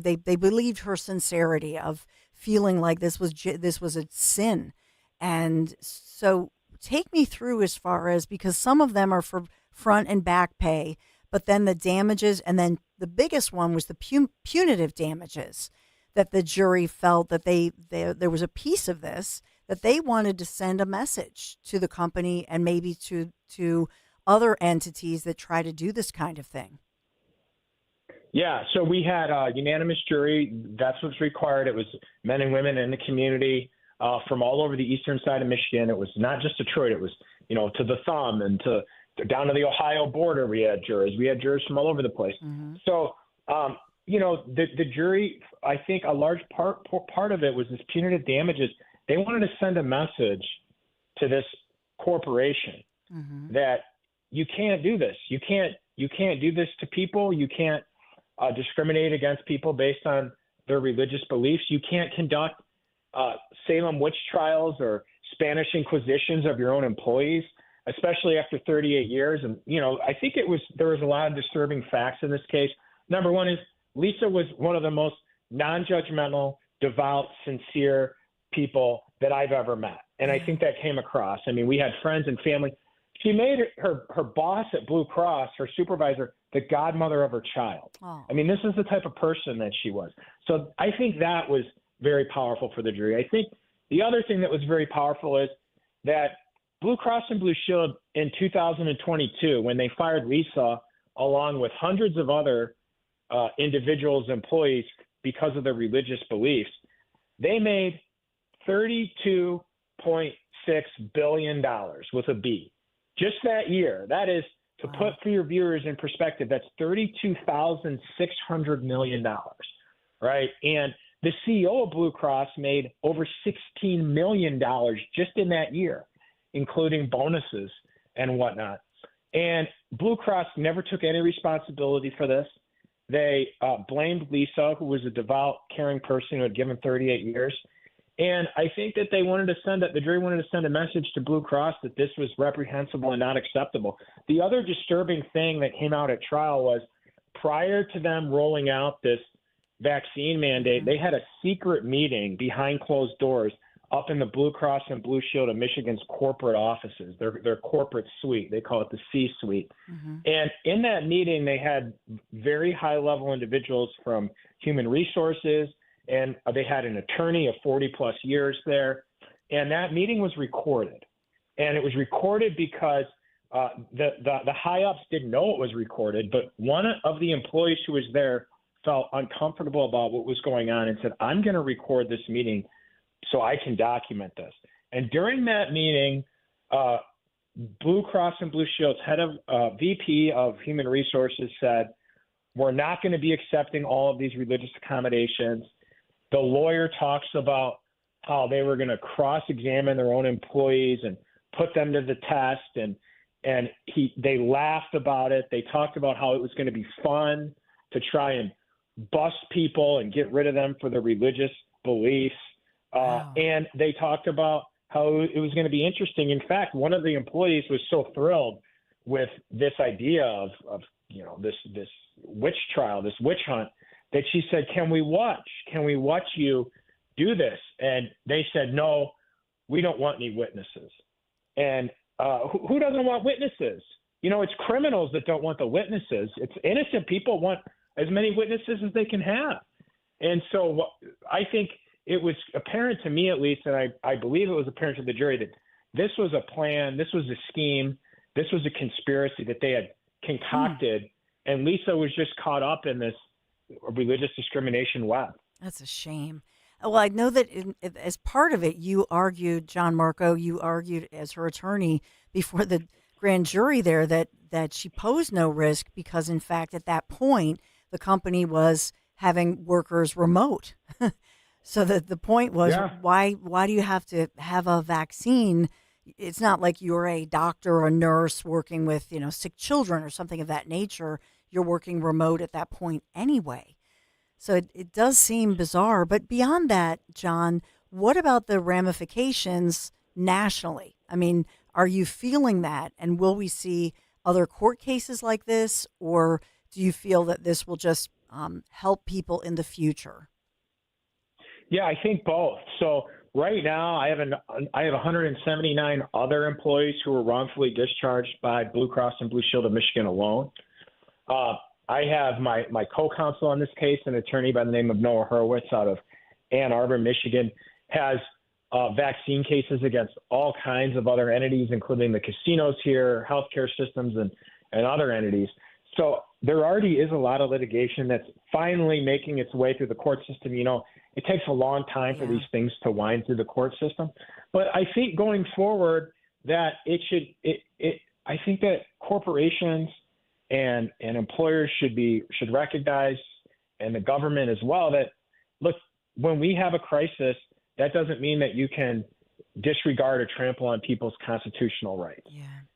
Speaker 8: they believed her sincerity of feeling like this was a sin. And so take me through as far as, because some of them are for front and back pay, but then the damages, and then the biggest one was the punitive damages, that the jury felt that there was a piece of this that they wanted to send a message to the company and maybe to other entities that try to do this kind of thing.
Speaker 1: Yeah, so we had a unanimous jury. That's what's required. It was men and women in the community from all over the eastern side of Michigan. It was not just Detroit. It was, to the thumb and down to the Ohio border. We had jurors. We had jurors from all over the place. Mm-hmm. So, the jury, I think a large part of it was this punitive damages. They wanted to send a message to this corporation mm-hmm. that you can't do this. You can't do this to people. You can't discriminate against people based on their religious beliefs. You can't conduct Salem witch trials or Spanish inquisitions of your own employees, especially after 38 years. And, I think there was a lot of disturbing facts in this case. Number one is Lisa was one of the most non-judgmental, devout, sincere people that I've ever met. And I think that came across. I mean, we had friends and family. She made her boss at Blue Cross, her supervisor, the godmother of her child.
Speaker 8: Oh.
Speaker 1: I mean, this is the type of person that she was. So I think that was very powerful for the jury. I think the other thing that was very powerful is that Blue Cross and Blue Shield in 2022, when they fired Lisa, along with hundreds of other individuals, employees, because of their religious beliefs, they made $32.6 billion with a B. Just that year. That is, to put for your viewers in perspective, that's $32,600 million, right? And the CEO of Blue Cross made over $16 million just in that year, including bonuses and whatnot. And Blue Cross never took any responsibility for this. They blamed Lisa, who was a devout, caring person who had given 38 years. And I think that the jury wanted to send a message to Blue Cross that this was reprehensible and not acceptable. The other disturbing thing that came out at trial was prior to them rolling out this vaccine mandate, they had a secret meeting behind closed doors up in the Blue Cross and Blue Shield of Michigan's corporate offices, their corporate suite. They call it the C-suite. And in that meeting, they had very high-level individuals from human resources, and they had an attorney of 40-plus years there. And that meeting was recorded. And it was recorded because the high-ups didn't know it was recorded, but one of the employees who was there felt uncomfortable about what was going on and said, I'm going to record this meeting so I can document this. And during that meeting, Blue Cross and Blue Shield's head of VP of Human Resources said, we're not going to be accepting all of these religious accommodations. The lawyer talks about how they were going to cross-examine their own employees and put them to the test, and they laughed about it. They talked about how it was going to be fun to try and bust people and get rid of them for their religious beliefs. And they talked about how it was going to be interesting. In fact, one of the employees was so thrilled with this idea of this witch trial, this witch hunt, that she said, can we watch you do this? And they said, no, we don't want any witnesses. And who doesn't want witnesses? It's criminals that don't want the witnesses. It's innocent people want as many witnesses as they can have. And so I think it was apparent to me, at least, and I believe it was apparent to the jury, that this was a plan, this was a scheme, this was a conspiracy that they had concocted, and Lisa was just caught up in this religious discrimination web.
Speaker 8: That's a shame. Well, I know that as part of it, you argued, John Marco, as her attorney before the grand jury there that she posed no risk because, in fact, at that point, the company was having workers remote. So the point was, why do you have to have a vaccine? It's not like you're a doctor or a nurse working with, sick children or something of that nature. You're working remote at that point anyway. So it does seem bizarre. But beyond that, John, what about the ramifications nationally? I mean, are you feeling that? And will we see other court cases like this? Or do you feel that this will just help people in the future?
Speaker 1: Yeah, I think both. So right now, I have 179 other employees who were wrongfully discharged by Blue Cross and Blue Shield of Michigan alone. I have my co-counsel on this case, an attorney by the name of Noah Hurwitz out of Ann Arbor, Michigan, has vaccine cases against all kinds of other entities, including the casinos here, healthcare systems, and other entities. So there already is a lot of litigation that's finally making its way through the court system. It takes a long time for these things to wind through the court system. But I think going forward that I think that corporations and employers should recognize, and the government as well, that, look, when we have a crisis, that doesn't mean that you can disregard or trample on people's constitutional rights.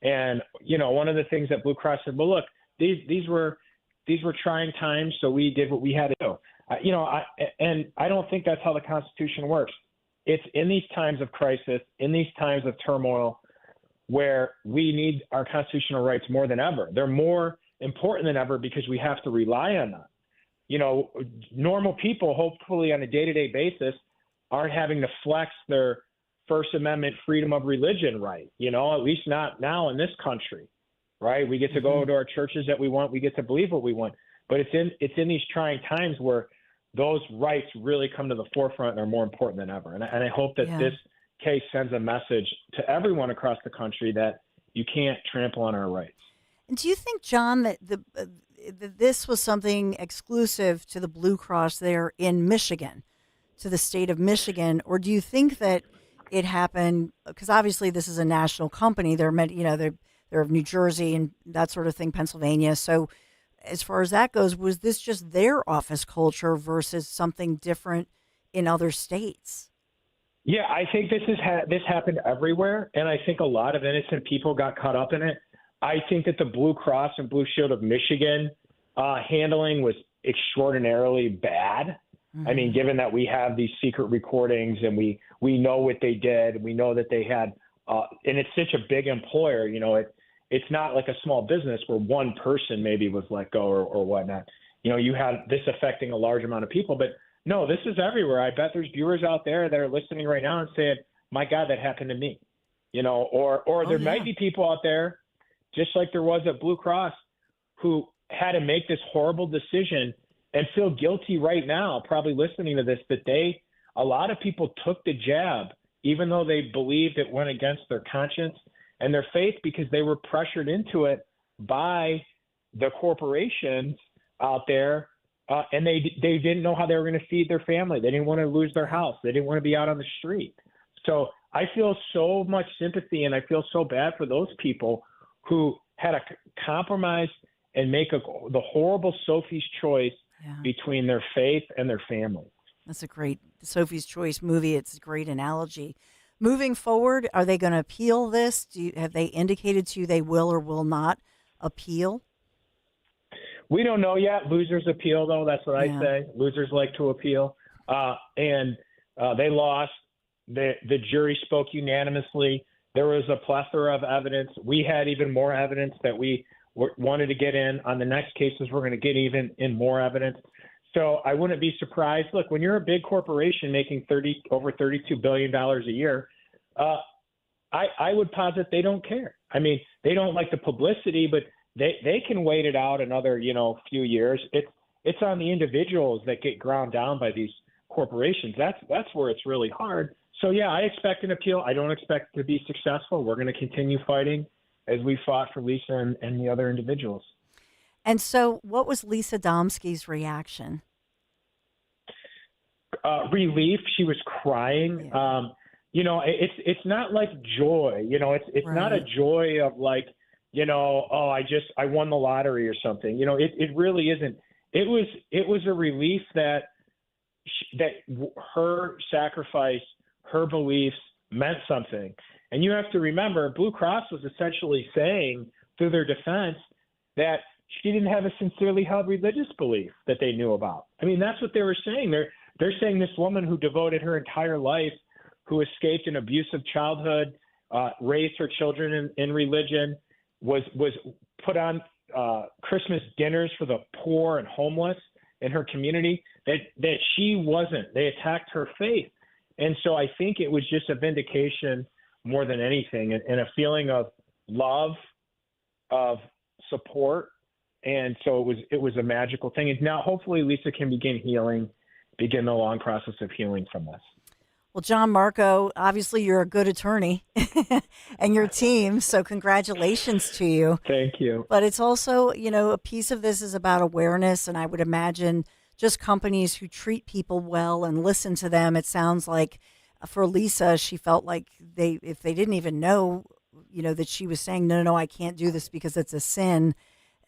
Speaker 1: And, one of the things that Blue Cross said, well, look, these were trying times, so we did what we had to do. And I don't think that's how the Constitution works. It's in these times of crisis, in these times of turmoil, where we need our constitutional rights more than ever. They're more important than ever because we have to rely on them. Normal people, hopefully on a day-to-day basis, aren't having to flex their First Amendment freedom of religion right, at least not now in this country, right? We get to go to our churches that we want. We get to believe what we want. But it's in these trying times where those rights really come to the forefront and are more important than ever. And I hope that this case sends a message to everyone across the country that you can't trample on our rights.
Speaker 8: And do you think, John, that this was something exclusive to the Blue Cross there in Michigan, to the state of Michigan, or do you think that it happened because obviously this is a national company? They're of New Jersey and that sort of thing, Pennsylvania. So as far as that goes, was this just their office culture versus something different in other states?
Speaker 1: Yeah, I think this happened everywhere, and I think a lot of innocent people got caught up in it. I think that the Blue Cross and Blue Shield of Michigan handling was extraordinarily bad. I mean, given that we have these secret recordings and we know what they did, we know that they had, and it's such a big employer, it's not like a small business where one person maybe was let go or whatnot. You had this affecting a large amount of people, but no, this is everywhere. I bet there's viewers out there that are listening right now and saying, my God, that happened to me, or there might be people out there, just like there was at Blue Cross, who had to make this horrible decision and feel guilty right now, probably listening to this, that a lot of people took the jab, even though they believed it went against their conscience and their faith, because they were pressured into it by the corporations out there. And they didn't know how they were going to feed their family. They didn't want to lose their house. They didn't want to be out on the street. So I feel so much sympathy, and I feel so bad for those people who had to compromise and make the horrible Sophie's Choice between their faith and their family.
Speaker 8: That's a great Sophie's Choice movie. It's a great analogy. Moving forward, are they going to appeal this? Have they indicated to you they will or will not appeal?
Speaker 1: We don't know yet. Losers appeal, though. That's what I say. Losers like to appeal. And they lost. The jury spoke unanimously. There was a plethora of evidence. We had even more evidence that we wanted to get in. On the next cases, we're going to get even in more evidence. So I wouldn't be surprised. Look, when you're a big corporation making over $32 billion a year, I would posit they don't care. I mean, they don't like the publicity, but they can wait it out another, few years. It's on the individuals that get ground down by these corporations. That's where it's really hard. So, yeah, I expect an appeal. I don't expect it to be successful. We're going to continue fighting as we fought for Lisa and the other individuals.
Speaker 8: And so what was Lisa Domsky's reaction?
Speaker 1: Relief. She was crying. Yeah. It's not like joy. It's not a joy of like, I won the lottery or something. It really isn't. It was a relief that her sacrifice, her beliefs meant something. And you have to remember, Blue Cross was essentially saying through their defense that she didn't have a sincerely held religious belief that they knew about. I mean, that's what they were saying. They're saying this woman who devoted her entire life, who escaped an abusive childhood, raised her children in religion, was put on Christmas dinners for the poor and homeless in her community, that she wasn't. They attacked her faith. And so I think it was just a vindication more than anything, and a feeling of love, of support. And so it was a magical thing. And now hopefully Lisa can begin the long process of healing from this.
Speaker 8: Well, John Marco, obviously you're a good attorney and your team, so congratulations to you.
Speaker 1: Thank you.
Speaker 8: But it's also, a piece of this is about awareness, and I would imagine just companies who treat people well and listen to them. It sounds like for Lisa, she felt like if they didn't even know, that she was saying, no, I can't do this because it's a sin.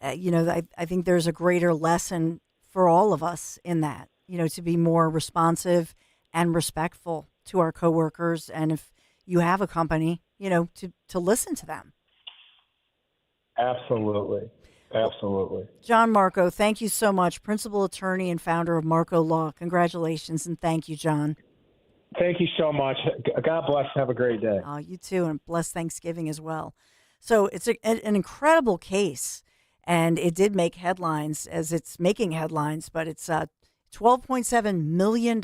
Speaker 8: I think there's a greater lesson for all of us in that, to be more responsive and respectful to our coworkers. And if you have a company, to listen to them.
Speaker 1: Absolutely. Absolutely.
Speaker 8: John Marco, thank you so much. Principal attorney and founder of Marco Law. Congratulations. And thank you, John.
Speaker 1: Thank you so much. God bless. Have a great day.
Speaker 8: Oh, you too. And blessed Thanksgiving as well. So it's an incredible case. And it did make headlines as it's making headlines, but it's $12.7 million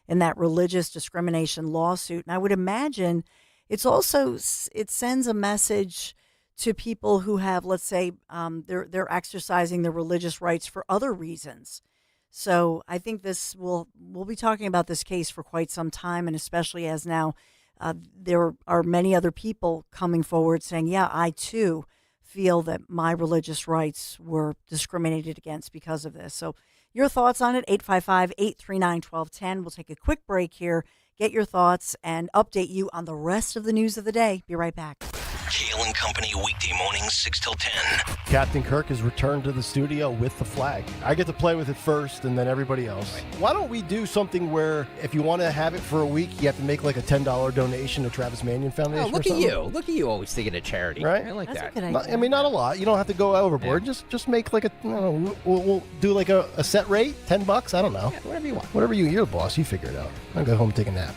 Speaker 8: in that religious discrimination lawsuit. And I would imagine it sends a message to people who have, let's say, they're exercising their religious rights for other reasons. So I think we'll be talking about this case for quite some time, and especially as now there are many other people coming forward saying, yeah, I too feel that my religious rights were discriminated against because of this. So your thoughts on it, 855-839-1210. We'll take a quick break here, get your thoughts, and update you on the rest of the news of the day. Be right back.
Speaker 6: Kale and Company weekday mornings 6 till 10.
Speaker 4: Captain Kirk has returned to the studio with the flag. I get to play with it first and then everybody else. Why don't we do something where if you want to have it for a week, you have to make like a $10 donation to Travis Manion Foundation?
Speaker 3: Oh, look at you. Look at you always thinking of charity.
Speaker 4: Right?
Speaker 3: I like that.
Speaker 4: I mean, not a lot. You don't have to go overboard. Yeah. Just make like we'll do like a set rate, $10. I don't know.
Speaker 3: Yeah, whatever you want.
Speaker 4: Whatever you're the boss. You figure it out. I'll go home and take a nap.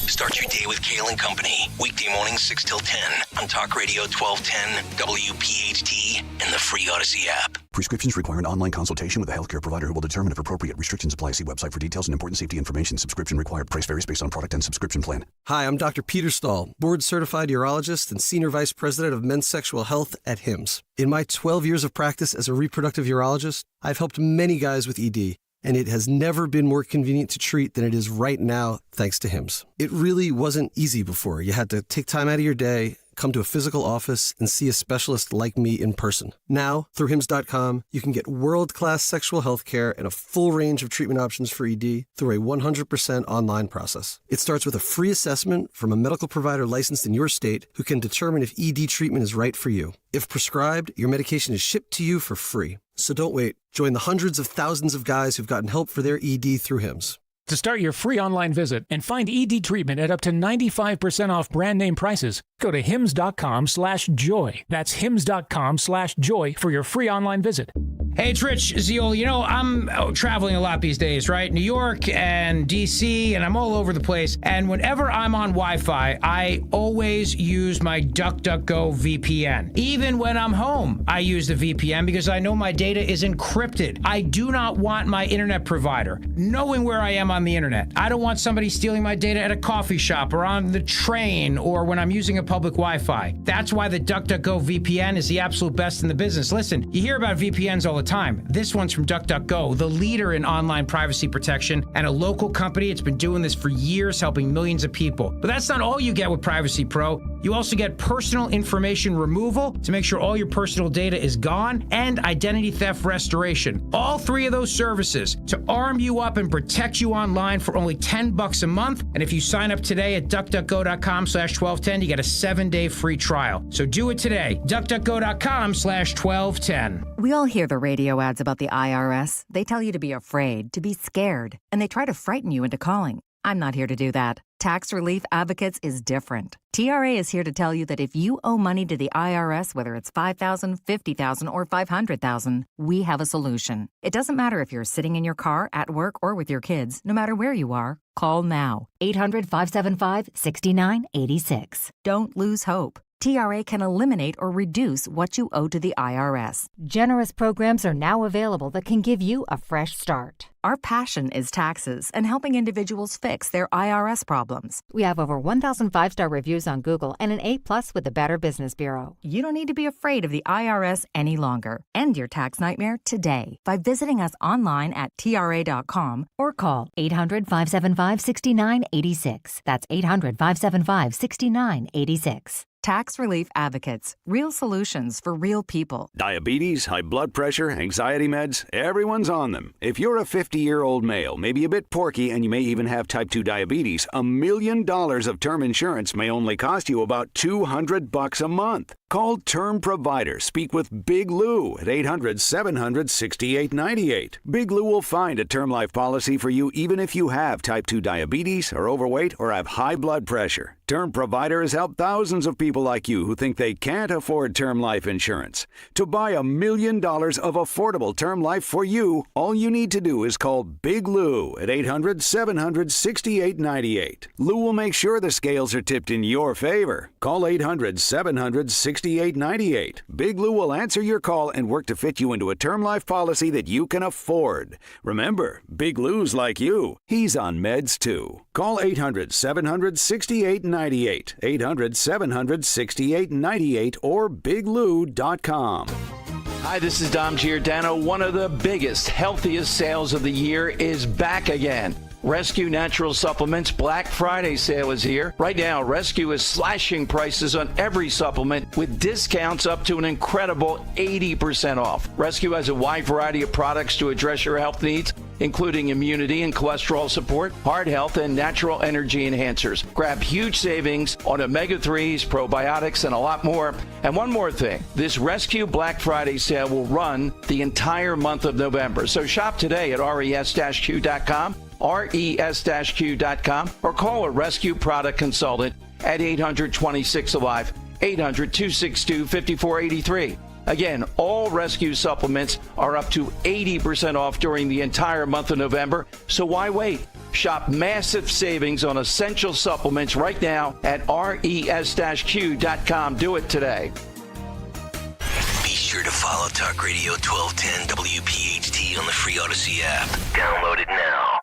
Speaker 6: Start your day with Kale and Company. Weekday mornings 6 till 10 on Talk Radio 1210, WPHT, and the free Odyssey app.
Speaker 5: Prescriptions require an online consultation with a healthcare provider who will determine if appropriate. Restrictions apply. See website for details and important safety information. Subscription required. Price varies based on product and subscription plan.
Speaker 10: Hi, I'm Dr. Peter Stahl, board-certified urologist and senior vice president of men's sexual health at HIMSS. In my 12 years of practice as a reproductive urologist, I've helped many guys with ED. And it has never been more convenient to treat than it is right now, thanks to HIMSS. It really wasn't easy before. You had to take time out of your day, come to a physical office, and see a specialist like me in person. Now, through HIMSS.com, you can get world-class sexual health care and a full range of treatment options for ED through a 100% online process. It starts with a free assessment from a medical provider licensed in your state who can determine if ED treatment is right for you. If prescribed, your medication is shipped to you for free. So don't wait. Join the hundreds of thousands of guys who've gotten help for their ED through HIMSS.
Speaker 18: To start your free online visit and find ED treatment at up to 95% off brand name prices, go to hims.com/joy. That's hims.com/joy for your free online visit.
Speaker 19: Hey, it's Rich Zeol. You know, I'm traveling a lot these days, right? New York and D.C., and I'm all over the place. And whenever I'm on Wi-Fi, I always use my DuckDuckGo VPN. Even when I'm home, I use the VPN because I know my data is encrypted. I do not want my internet provider knowing where I am on the internet. I don't want somebody stealing my data at a coffee shop or on the train or when I'm using a public Wi-Fi. That's why the DuckDuckGo VPN is the absolute best in the business. Listen, you hear about VPNs all the time. This one's from DuckDuckGo, the leader in online privacy protection and a local company. It's been doing this for years, helping millions of people. But that's not all you get with Privacy Pro. You also get personal information removal to make sure all your personal data is gone and identity theft restoration. All three of those services to arm you up and protect you online for only $10 a month. And if you sign up today at duckduckgo.com/1210, you get a 7-day free trial. So do it today. duckduckgo.com/1210.
Speaker 20: We all hear the radio ads about the IRS. They tell you to be afraid, to be scared, and they try to frighten you into calling. I'm not here to do that. Tax Relief Advocates is different. TRA is here to tell you that if you owe money to the IRS, whether it's $5,000, $50,000, or $500,000, we have a solution. It doesn't matter if you're sitting in your car, at work, or with your kids. No matter where you are, call now. 800-575-6986. Don't lose hope. TRA can eliminate or reduce what you owe to the IRS.
Speaker 21: Generous programs are now available that can give you a fresh start.
Speaker 20: Our passion is taxes and helping individuals fix their IRS problems.
Speaker 21: We have over 1,000 5-star reviews on Google and an A+ with the Better Business Bureau.
Speaker 20: You don't need to be afraid of the IRS any longer. End your tax nightmare today by visiting us online at TRA.com
Speaker 21: or call 800-575-6986. That's 800-575-6986.
Speaker 20: Tax Relief Advocates. Real solutions for real people.
Speaker 22: Diabetes, high blood pressure, anxiety meds, everyone's on them. If you're a 50-year-old male, maybe a bit porky, and you may even have type 2 diabetes, $1 million of term insurance may only cost you about $200 a month. Call Term Provider. Speak with Big Lou at 800-700-6898. Big Lou will find a term life policy for you even if you have type 2 diabetes, are overweight, or have high blood pressure. Term Provider has helped thousands of people like you who think they can't afford term life insurance. To buy $1 million of affordable term life for you, all you need to do is call Big Lou at 800-700-6898. Lou will make sure the scales are tipped in your favor. Call 800-700-6898. 800-700-6898. Big Lou will answer your call and work to fit you into a term life policy that you can afford. Remember, Big Lou's like you. He's on meds too. Call 800-700-6898. 800-700-6898 or biglou.com.
Speaker 7: Hi, this is Dom Giordano. One of the biggest, healthiest sales of the year is back again. Rescue Natural Supplements Black Friday sale is here. Right now, Rescue is slashing prices on every supplement with discounts up to an incredible 80% off. Rescue has a wide variety of products to address your health needs, including immunity and cholesterol support, heart health, and natural energy enhancers. Grab huge savings on omega-3s, probiotics, and a lot more. And one more thing, this Rescue Black Friday sale will run the entire month of November. So shop today at res-q.com, res-q.com, or call a Rescue product consultant at 800-26-ALIVE, 800-262-5483. Again, all Rescue supplements are up to 80% off during the entire month of November, so why wait? Shop massive savings on essential supplements right now at res-q.com. Do it today.
Speaker 6: Be sure to follow Talk Radio 1210 WPHT on the free Odyssey app. Download it now.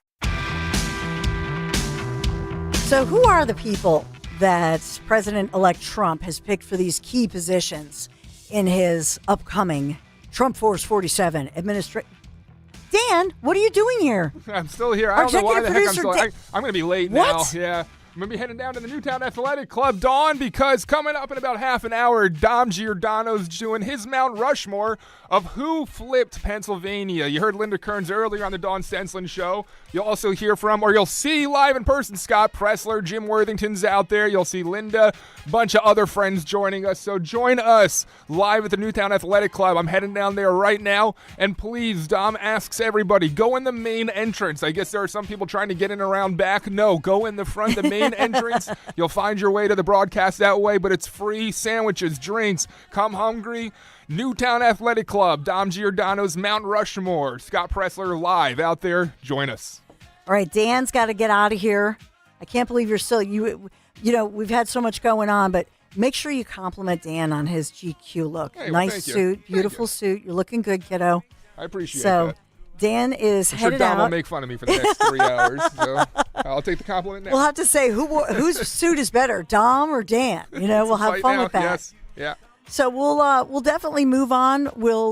Speaker 8: So who are the people that President-elect Trump has picked for these key positions in his upcoming Trump Force 47 administration? Dan, what are you doing here?
Speaker 9: I'm still here. I don't know why the heck I'm still here. I'm going to be late now. Yeah. I'm going to be heading down to the Newtown Athletic Club, Dawn, because coming up in about half an hour, Dom Giordano's doing his Mount Rushmore of who flipped Pennsylvania. You heard Linda Kearns earlier on the Dawn Stensland show. You'll also hear from, or you'll see live in person, Scott Pressler, Jim Worthington's out there. You'll see Linda, a bunch of other friends joining us. So join us live at the Newtown Athletic Club. I'm heading down there right now. And please, Dom asks everybody, go in the main entrance. I guess there are some people trying to get in around back. No, go in the front, the main entrance. You'll find your way to the broadcast that way, but it's free. Sandwiches, drinks, come hungry. Newtown Athletic Club, Dom Giordano's Mount Rushmore. Scott Pressler live out there. Join us.
Speaker 8: All right, Dan's got to get out of here. I can't believe you're still, you know, we've had so much going on, but make sure you compliment Dan on his GQ look.
Speaker 9: Hey,
Speaker 8: nice suit, beautiful suit. You're looking good, kiddo.
Speaker 9: I appreciate
Speaker 8: so,
Speaker 9: that.
Speaker 8: Dan is
Speaker 9: I'm
Speaker 8: headed
Speaker 9: sure Dom
Speaker 8: out.
Speaker 9: will make fun of me for the next 3 hours, so I'll take the compliment now.
Speaker 8: We'll have to say whose suit is better, Dom or Dan. You know, we'll have fun with that.
Speaker 9: Yes, yeah.
Speaker 8: So we'll definitely move on.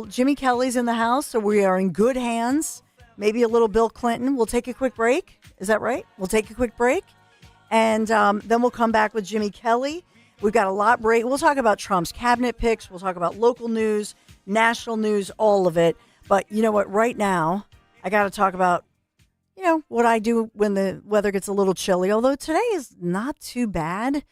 Speaker 8: Jimmy Kelly's in the house, so we are in good hands. Maybe a little Bill Clinton. We'll take a quick break. Is that right? We'll take a quick break, and then we'll come back with Jimmy Kelly. We've got a lot break. We'll talk about Trump's cabinet picks. We'll talk about local news, national news, all of it. But you know what? Right now, I got to talk about, you know, what I do when the weather gets a little chilly. Although today is not too bad.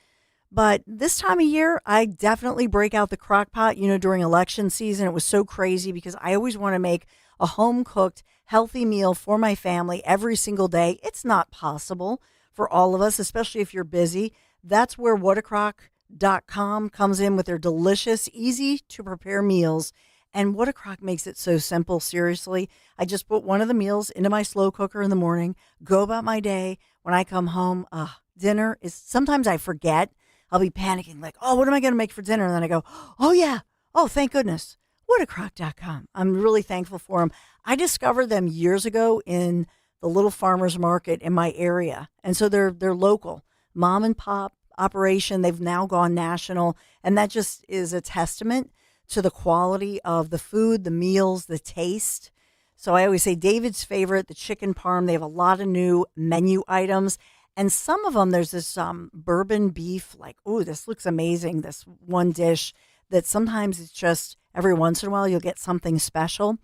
Speaker 8: But this time of year, I definitely break out the crock pot. You know, during election season, it was so crazy because I always want to make a home-cooked, healthy meal for my family every single day. It's not possible for all of us, especially if you're busy. That's where whatacrock.com comes in with their delicious, easy-to-prepare meals. And What a Crock makes it so simple, seriously. I just put one of the meals into my slow cooker in the morning, go about my day. When I come home, dinner is, sometimes I forget. I'll be panicking like, oh, what am I going to make for dinner? And then I go, oh, yeah. Oh, thank goodness. Whatacrock.com. I'm really thankful for them. I discovered them years ago in the little farmer's market in my area. And so they're local, mom and pop operation. They've now gone national. And that just is a testament to the quality of the food, the meals, the taste. So I always say David's favorite, the chicken parm. They have a lot of new menu items. And some of them, there's this bourbon beef, like, oh, this looks amazing, this one dish that sometimes it's just every once in a while you'll get something special.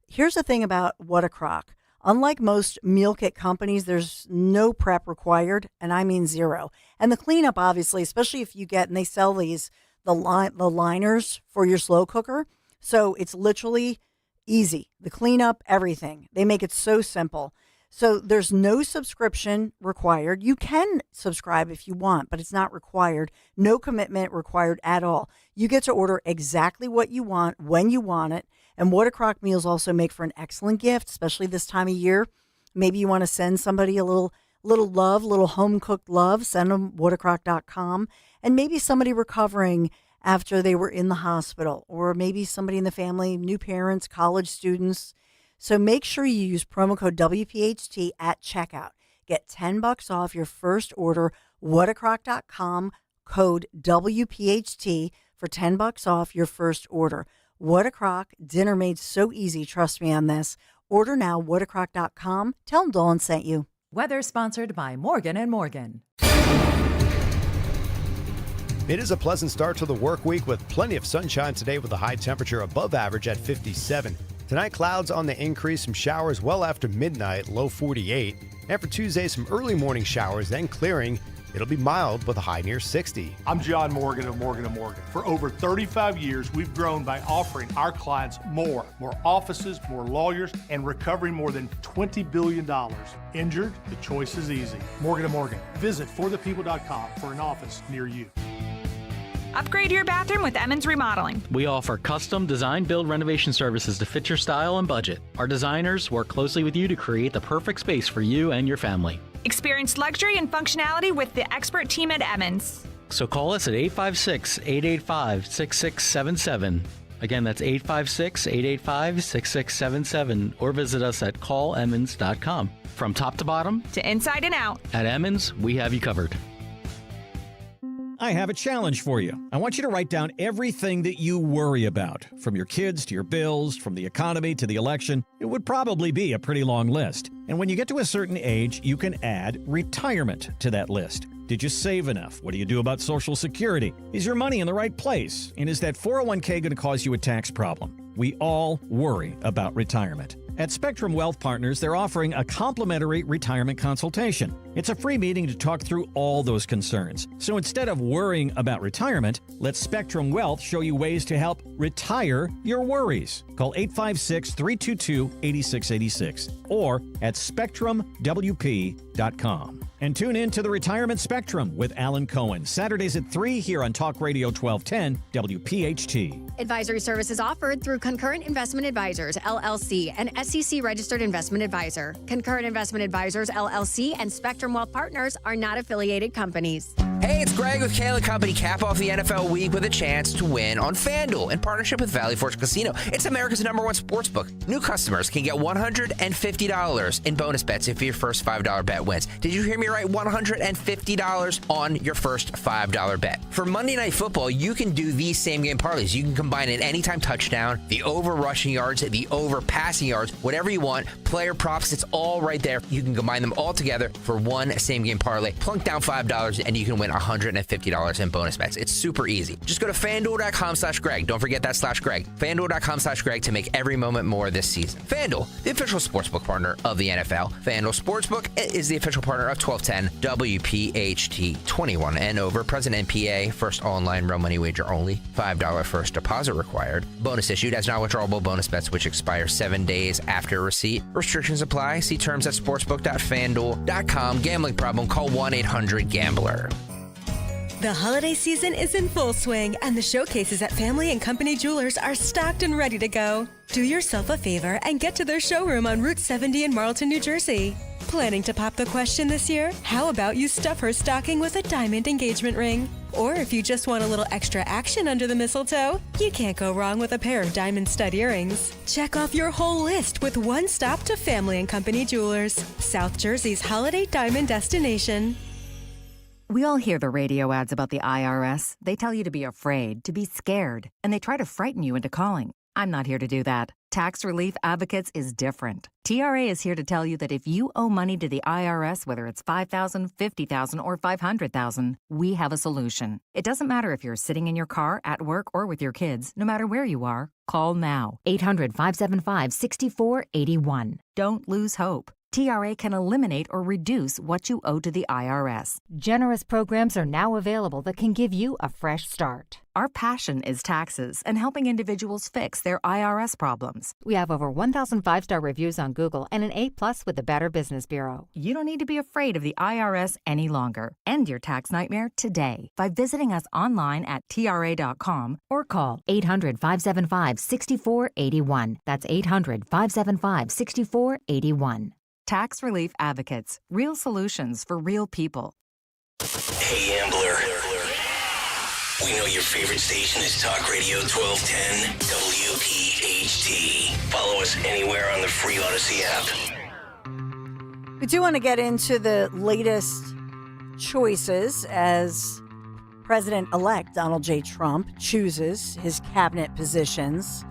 Speaker 8: Here's the thing about What a Crock. Unlike most meal kit companies, there's no prep required, and I mean zero. And the cleanup, obviously, especially if you get, and they sell these, the liners for your slow cooker. So it's literally easy. The cleanup, everything. They make it so simple. So there's no subscription required. You can subscribe if you want, but it's not required. No commitment required at all. You get to order exactly what you want when you want it. And What a Crock meals also make for an excellent gift, especially this time of year. Maybe you want to send somebody a little love, little home-cooked love. Send them whatacrock.com. And maybe somebody recovering after they were in the hospital, or maybe somebody in the family, new parents, college students. So make sure you use promo code WPHT at checkout. Get $10 off your first order. Whatacrock.com, code WPHT for $10 off your first order. What a Crock, dinner made so easy. Trust me on this. Order now, whatacrock.com. Tell them Dawn sent you.
Speaker 11: Weather sponsored by Morgan & Morgan.
Speaker 13: It is a pleasant start to the work week with plenty of sunshine today with a high temperature above average at 57. Tonight, clouds on the increase, some showers well after midnight, low 48. And for Tuesday, some early morning showers, then clearing. It'll be mild with a high near 60.
Speaker 15: I'm John Morgan of Morgan & Morgan. For over 35 years, we've grown by offering our clients more offices, more lawyers, and recovering more than $20 billion. Injured? The choice is easy. Morgan & Morgan. Visit forthepeople.com for an office near you.
Speaker 23: Upgrade your bathroom with Emmons Remodeling.
Speaker 24: We offer custom design build renovation services to fit your style and budget. Our designers work closely with you to create the perfect space for you and your family.
Speaker 23: Experience luxury and functionality with the expert team at Emmons.
Speaker 24: So call us at 856-885-6677. Again, that's 856-885-6677, or visit us at callemmons.com. From top to bottom,
Speaker 23: to inside and out,
Speaker 24: at Emmons, we have you covered.
Speaker 25: I have a challenge for you. I want you to write down everything that you worry about, from your kids to your bills, from the economy to the election. It would probably be a pretty long list. And when you get to a certain age, you can add retirement to that list. Did you save enough? What do you do about Social Security? Is your money in the right place? And is that 401k going to cause you a tax problem? We all worry about retirement. At Spectrum Wealth Partners, they're offering a complimentary retirement consultation. It's a free meeting to talk through all those concerns. So instead of worrying about retirement, let Spectrum Wealth show you ways to help retire your worries. Call 856-322-8686 or at SpectrumWP.com. And tune in to the Retirement Spectrum with Alan Cohen, Saturdays at 3 here on Talk Radio 1210 WPHT.
Speaker 26: Advisory services offered through Concurrent Investment Advisors, LLC, an SEC-registered investment advisor. Concurrent Investment Advisors, LLC, and Spectrum Wealth Partners are not affiliated companies.
Speaker 3: Hey, it's Greg with Kayla Company. Cap off the NFL week with a chance to win on FanDuel in partnership with Valley Forge Casino. It's America's #1 sportsbook. New customers can get $150 in bonus bets if your first $5 bet wins. Did you hear me right? $150 on your first $5 bet. For Monday Night Football, you can do these same game parlays. You can combine an anytime touchdown, the over rushing yards, the over passing yards, whatever you want. Player props, it's all right there. You can combine them all together for one same game parlay. Plunk down $5 and you can win $150 in bonus bets. It's super easy. Just go to FanDuel.com/Greg. Don't forget that /Greg. FanDuel.com/Greg to make every moment more this season. FanDuel, the official sportsbook partner of the NFL. FanDuel Sportsbook is the official partner of 1210 WPHT. 21 and over. Present NPA. First online real money wager only. $5 first deposit required. Bonus issued as non-withdrawable bonus bets which expire 7 days after receipt. Restrictions apply. See terms at sportsbook.fanduel.com. Gambling problem? Call 1-800-GAMBLER.
Speaker 27: The holiday season is in full swing, and the showcases at Family and Company Jewelers are stocked and ready to go. Do yourself a favor and get to their showroom on Route 70 in Marlton, New Jersey. Planning to pop the question this year? How about you stuff her stocking with a diamond engagement ring? Or if you just want a little extra action under the mistletoe, you can't go wrong with a pair of diamond stud earrings. Check off your whole list with one stop to Family and Company Jewelers, South Jersey's holiday diamond destination.
Speaker 20: We all hear the radio ads about the IRS. They tell you to be afraid, to be scared, and they try to frighten you into calling. I'm not here to do that. Tax Relief Advocates is different. TRA is here to tell you that if you owe money to the IRS, whether it's $5,000, $50,000, or $500,000, we have a solution. It doesn't matter if you're sitting in your car, at work, or with your kids. No matter where you are, call now. 800-575-6481. Don't lose hope. TRA can eliminate or reduce what you owe to the IRS.
Speaker 21: Generous programs are now available that can give you a fresh start.
Speaker 20: Our passion is taxes and helping individuals fix their IRS problems.
Speaker 21: We have over 1,000 5-star reviews on Google and an A+ with the Better Business Bureau.
Speaker 20: You don't need to be afraid of the IRS any longer. End your tax nightmare today by visiting us online at TRA.com
Speaker 21: or call 800-575-6481. That's 800-575-6481.
Speaker 20: Tax Relief Advocates. Real solutions for real people.
Speaker 6: Hey, Ambler. We know your favorite station is Talk Radio 1210 WPHT. Follow us anywhere on the free Odyssey app.
Speaker 8: We do want to get into the latest choices as President-elect Donald J. Trump chooses his cabinet positions.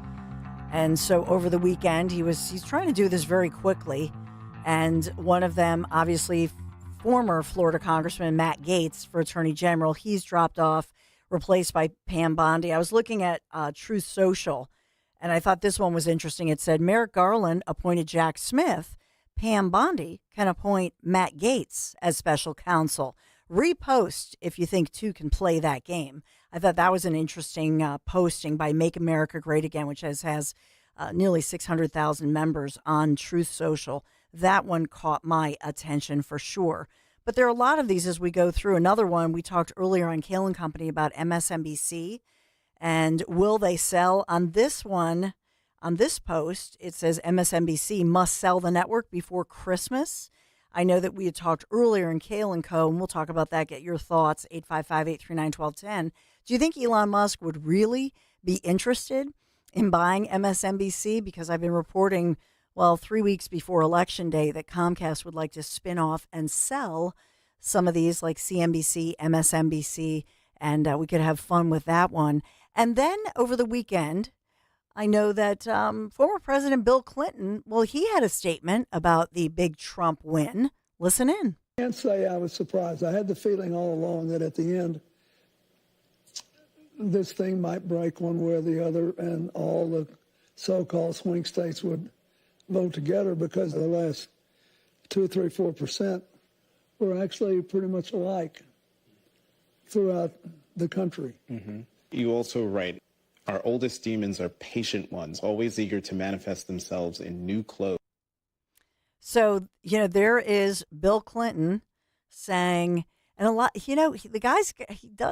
Speaker 8: And so over the weekend, he's trying to do this very quickly. And one of them, obviously, former Florida Congressman Matt Gaetz for Attorney General. He's dropped off, replaced by Pam Bondi. I was looking at Truth Social, and I thought this one was interesting. It said, Merrick Garland appointed Jack Smith. Pam Bondi can appoint Matt Gaetz as special counsel. Repost if you think two can play that game. I thought that was an interesting posting by Make America Great Again, which has nearly 600,000 members on Truth Social. That one caught my attention for sure. But there are a lot of these as we go through. Another one, we talked earlier on Kale and Company about MSNBC and will they sell. On this one, on this post, it says MSNBC must sell the network before Christmas. I know that we had talked earlier in Kale and Co., and we'll talk about that. Get your thoughts, 855-839-1210. Do you think Elon Musk would really be interested in buying MSNBC? Because I've been reporting, 3 weeks before Election Day, that Comcast would like to spin off and sell some of these, like CNBC, MSNBC, and we could have fun with that one. And then over the weekend, I know that former President Bill Clinton, he had a statement about the big Trump win. Listen in.
Speaker 1: I can't say I was surprised. I had the feeling all along that at the end, this thing might break one way or the other, and all the so-called swing states would vote together, because the last 2, 3, 4% were actually pretty much alike throughout the country.
Speaker 2: Mm-hmm. You also write, our oldest demons are patient ones, always eager to manifest themselves in new clothes.
Speaker 8: So, there is Bill Clinton saying, and a lot, the guy's,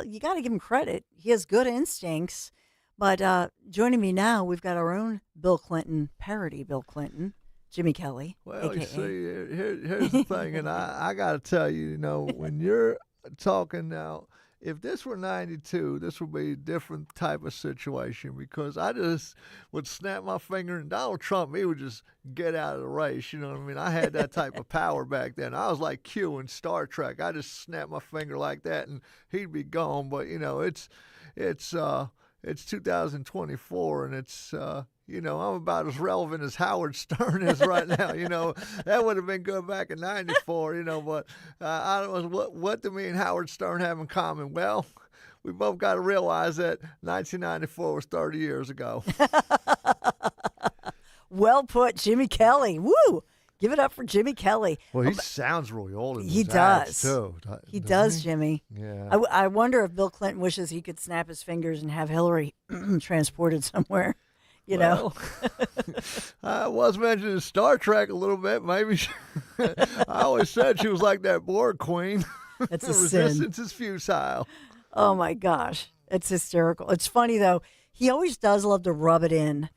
Speaker 8: you got to give him credit. He has good instincts. But joining me now, we've got our own Bill Clinton parody, Bill Clinton, Jimmy Kelly.
Speaker 4: Well,
Speaker 8: AKA.
Speaker 4: you see, here's the thing, and I got to tell you, when you're talking now, if this were 92, this would be a different type of situation, because I just would snap my finger, and Donald Trump, he would just get out of the race. You know what I mean? I had that type of power back then. I was like Q in Star Trek. I just snapped my finger like that, and he'd be gone. But, it's 2024, and it's, I'm about as relevant as Howard Stern is right now. That would have been good back in 94, but I don't know what do me and Howard Stern have in common. Well, we both got to realize that 1994 was 30 years ago.
Speaker 8: Well put, Jimmy Kelly. Woo! Give it up for Jimmy Kelly.
Speaker 4: Well, he sounds really old in
Speaker 8: he
Speaker 4: his
Speaker 8: does.
Speaker 4: ads, too.
Speaker 8: He does, Jimmy.
Speaker 4: Yeah.
Speaker 8: I wonder if Bill Clinton wishes he could snap his fingers and have Hillary transported somewhere. I
Speaker 4: was mentioned in Star Trek a little bit. Maybe I always said she was like that Borg queen.
Speaker 8: It's a
Speaker 4: Resistance
Speaker 8: sin.
Speaker 4: is futile.
Speaker 8: Oh my gosh, it's hysterical. It's funny though. He always does love to rub it in.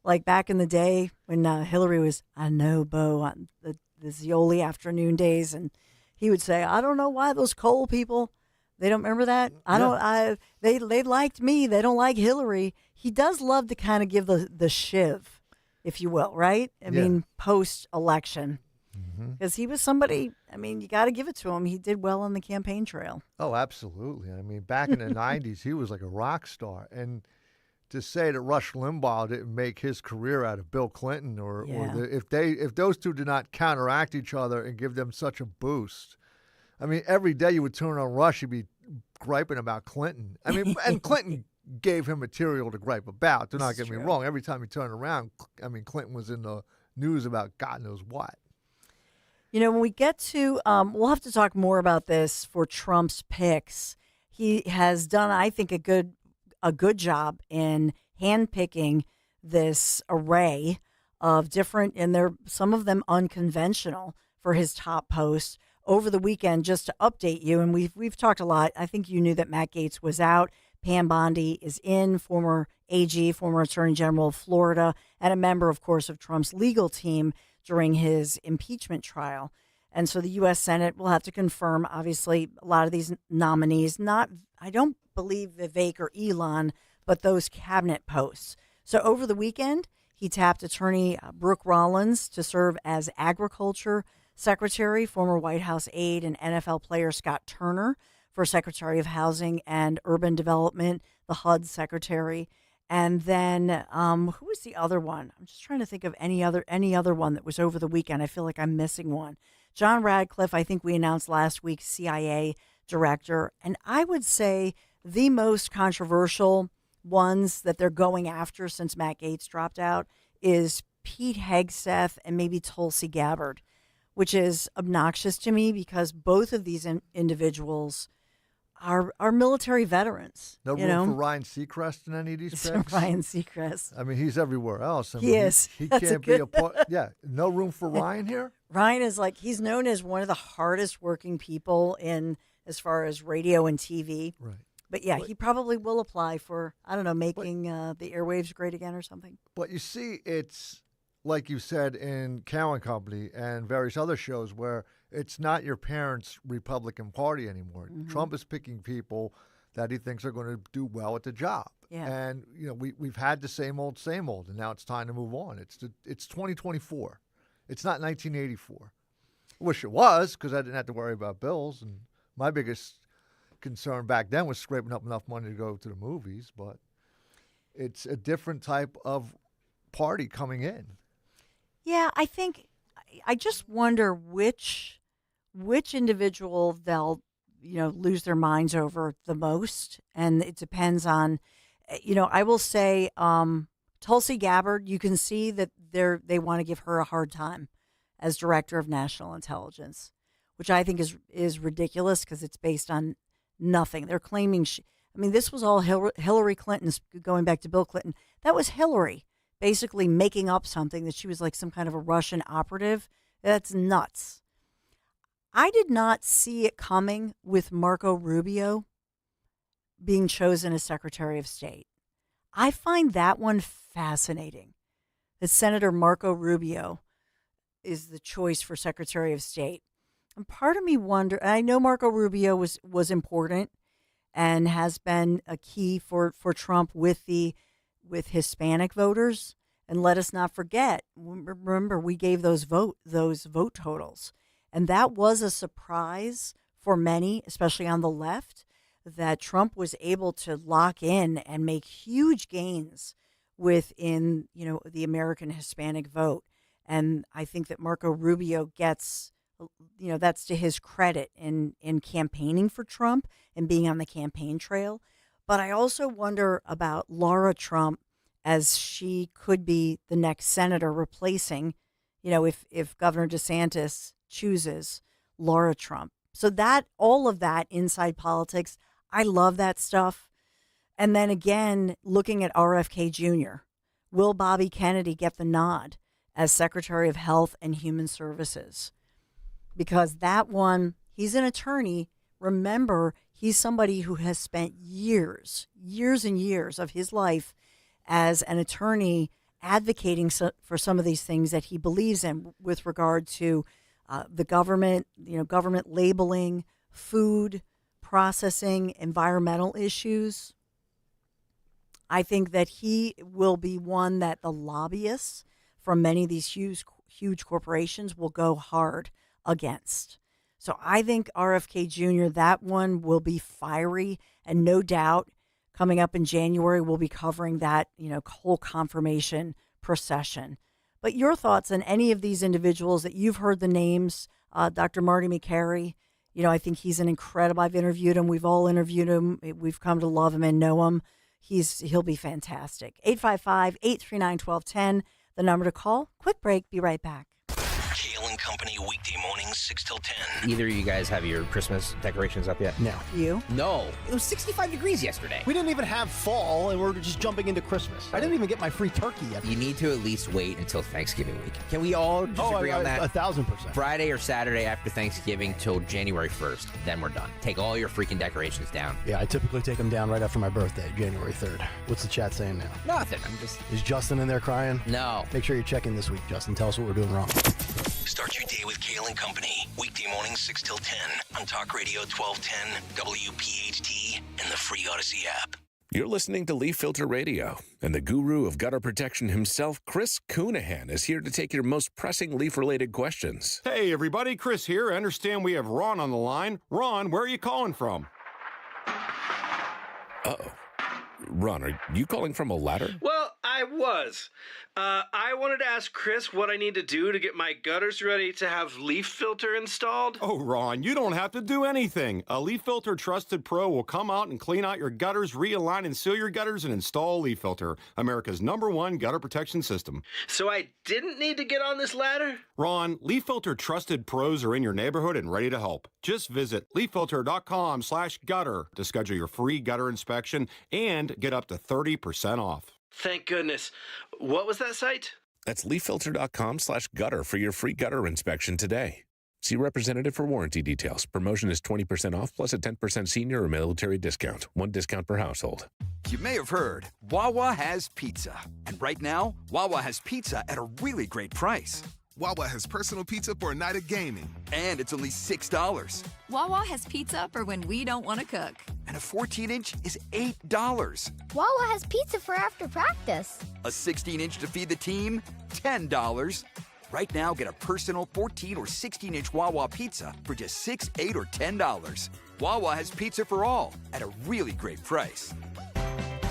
Speaker 8: Like back in the day when Hillary was, I know, Bo, on the Zioli afternoon days, and he would say, I don't know why those coal people, they don't remember that. They liked me. They don't like Hillary. He does love to kind of give the shiv, if you will, right? I mean, post-election. Because he was somebody, you got to give it to him. He did well on the campaign trail.
Speaker 4: Oh, absolutely. Back in the 90s, he was like a rock star. And to say that Rush Limbaugh didn't make his career out of Bill Clinton, if those two did not counteract each other and give them such a boost. Every day you would turn on Rush, you'd be griping about Clinton. And Clinton gave him material to gripe about. Do not get me wrong. Every time you turn around, Clinton was in the news about God knows what.
Speaker 8: When we get to, we'll have to talk more about this for Trump's picks. He has done, I think, a good job in handpicking this array of different, and some of them unconventional for his top posts over the weekend. Just to update you, and we've talked a lot. I think you knew that Matt Gaetz was out. Pam Bondi is in, former AG, former Attorney General of Florida, and a member, of course, of Trump's legal team during his impeachment trial. And so the U.S. Senate will have to confirm, obviously, a lot of these nominees. I don't believe Vivek or Elon, but those cabinet posts. So over the weekend, he tapped attorney Brooke Rollins to serve as agriculture secretary, former White House aide, and NFL player Scott Turner for Secretary of Housing and Urban Development, the HUD secretary. And then who was the other one? I'm just trying to think of any other one that was over the weekend. I feel like I'm missing one. John Radcliffe, I think we announced last week, CIA director. And I would say the most controversial ones that they're going after since Matt Gaetz dropped out is Pete Hegseth and maybe Tulsi Gabbard, which is obnoxious to me because both of these individuals are military veterans.
Speaker 4: No room for Ryan Seacrest in any of these picks?
Speaker 8: Ryan Seacrest.
Speaker 4: I mean, he's everywhere else. I mean,
Speaker 8: he is.
Speaker 4: He can't be a part. Yeah, no room for Ryan here?
Speaker 8: Ryan is he's known as one of the hardest working people in as far as radio and TV.
Speaker 4: Right.
Speaker 8: But yeah, he probably will apply for, I don't know, making the airwaves great again or something.
Speaker 4: But you see, it's like you said in Cow & Company and various other shows where it's not your parents' Republican Party anymore.
Speaker 8: Mm-hmm.
Speaker 4: Trump is picking people that he thinks are going to do well at the job.
Speaker 8: Yeah.
Speaker 4: And, we've had the same old, and now it's time to move on. It's 2024. It's not 1984. I wish it was because I didn't have to worry about bills. And my biggest concern back then was scraping up enough money to go to the movies. But it's a different type of party coming in.
Speaker 8: Yeah, I just wonder which individual they'll, lose their minds over the most. And it depends on, I will say Tulsi Gabbard, you can see that they want to give her a hard time as Director of National Intelligence, which I think is ridiculous because it's based on nothing. They're claiming, this was all Hillary Clinton's, going back to Bill Clinton. That was Hillary basically making up something that she was like some kind of a Russian operative. That's nuts. I did not see it coming with Marco Rubio being chosen as Secretary of State. I find that one fascinating, that Senator Marco Rubio is the choice for Secretary of State. And part of me wonder, I know Marco Rubio was important and has been a key for Trump with Hispanic voters. And let us not forget, remember, we gave those vote totals. And that was a surprise for many, especially on the left, that Trump was able to lock in and make huge gains within, the American Hispanic vote. And I think that Marco Rubio gets, that's to his credit in campaigning for Trump and being on the campaign trail. But I also wonder about Laura Trump, as she could be the next senator replacing, if Governor DeSantis chooses Laura Trump. So all of that inside politics, I love that stuff. And then again, looking at RFK Jr., will Bobby Kennedy get the nod as Secretary of Health and Human Services? Because that one, he's an attorney. Remember, he's somebody who has spent years and years of his life as an attorney advocating for some of these things that he believes in with regard to the government, government labeling, food processing, environmental issues. I think that he will be one that the lobbyists from many of these huge corporations will go hard against. So I think RFK Jr., that one will be fiery, and no doubt coming up in January, we'll be covering that, whole confirmation procession. But your thoughts on any of these individuals that you've heard the names, Dr. Marty McCary, I think he's an incredible, I've interviewed him. We've all interviewed him. We've come to love him and know him. He'll be fantastic. 855-839-1210, the number to call. Quick break. Be right back.
Speaker 6: Kale and Company, weekday mornings, 6 till 10.
Speaker 3: Either of you guys have your Christmas decorations up yet?
Speaker 5: No.
Speaker 8: You?
Speaker 3: No. It was 65 degrees yesterday.
Speaker 5: We didn't even have fall, and we're just jumping into Christmas. I didn't even get my free turkey yet.
Speaker 3: You need to at least wait until Thanksgiving week. Can we all just agree on that?
Speaker 5: 1,000%.
Speaker 3: Friday or Saturday after Thanksgiving till January 1st. Then we're done. Take all your freaking decorations down.
Speaker 5: Yeah, I typically take them down right after my birthday, January 3rd. What's the chat saying now?
Speaker 3: Nothing.
Speaker 5: Is Justin in there crying?
Speaker 3: No.
Speaker 5: Make sure you check in this week, Justin. Tell us what we're doing wrong.
Speaker 6: Start your day with Kale and Company, weekday mornings 6 till 10 on Talk Radio 1210 WPHT and the free Odyssey app.
Speaker 10: You're listening to Leaf Filter Radio, and the guru of gutter protection himself, Chris Coonahan, is here to take your most pressing leaf-related questions.
Speaker 12: Hey, everybody. Chris here. I understand we have Ron on the line. Ron, where are you calling from?
Speaker 10: Uh-oh. Ron, are you calling from a ladder?
Speaker 14: Well, I was. I wanted to ask Chris what I need to do to get my gutters ready to have leaf filter installed.
Speaker 12: Oh, Ron, you don't have to do anything. A Leaf Filter Trusted Pro will come out and clean out your gutters, realign and seal your gutters, and install a Leaf Filter, America's #1 gutter protection system.
Speaker 14: So I didn't need to get on this ladder?
Speaker 12: Ron, Leaf Filter Trusted Pros are in your neighborhood and ready to help. Just visit leaffilter.com/gutter to schedule your free gutter inspection and get up to 30% off.
Speaker 14: Thank goodness. What was that site?
Speaker 10: That's leaffilter.com/gutter for your free gutter inspection today. See representative for warranty details. Promotion is 20% off plus a 10% senior or military discount. One discount per household.
Speaker 16: You may have heard, Wawa has pizza. And right now, Wawa has pizza at a really great price.
Speaker 17: Wawa has personal pizza for a night of gaming.
Speaker 16: And it's only $6.
Speaker 18: Wawa has pizza for when we don't want to cook.
Speaker 16: And a 14-inch is $8.
Speaker 19: Wawa has pizza for after practice.
Speaker 16: A 16-inch to feed the team, $10. Right now, get a personal 14 or 16-inch Wawa pizza for just $6, $8, or $10. Wawa has pizza for all at a really great price.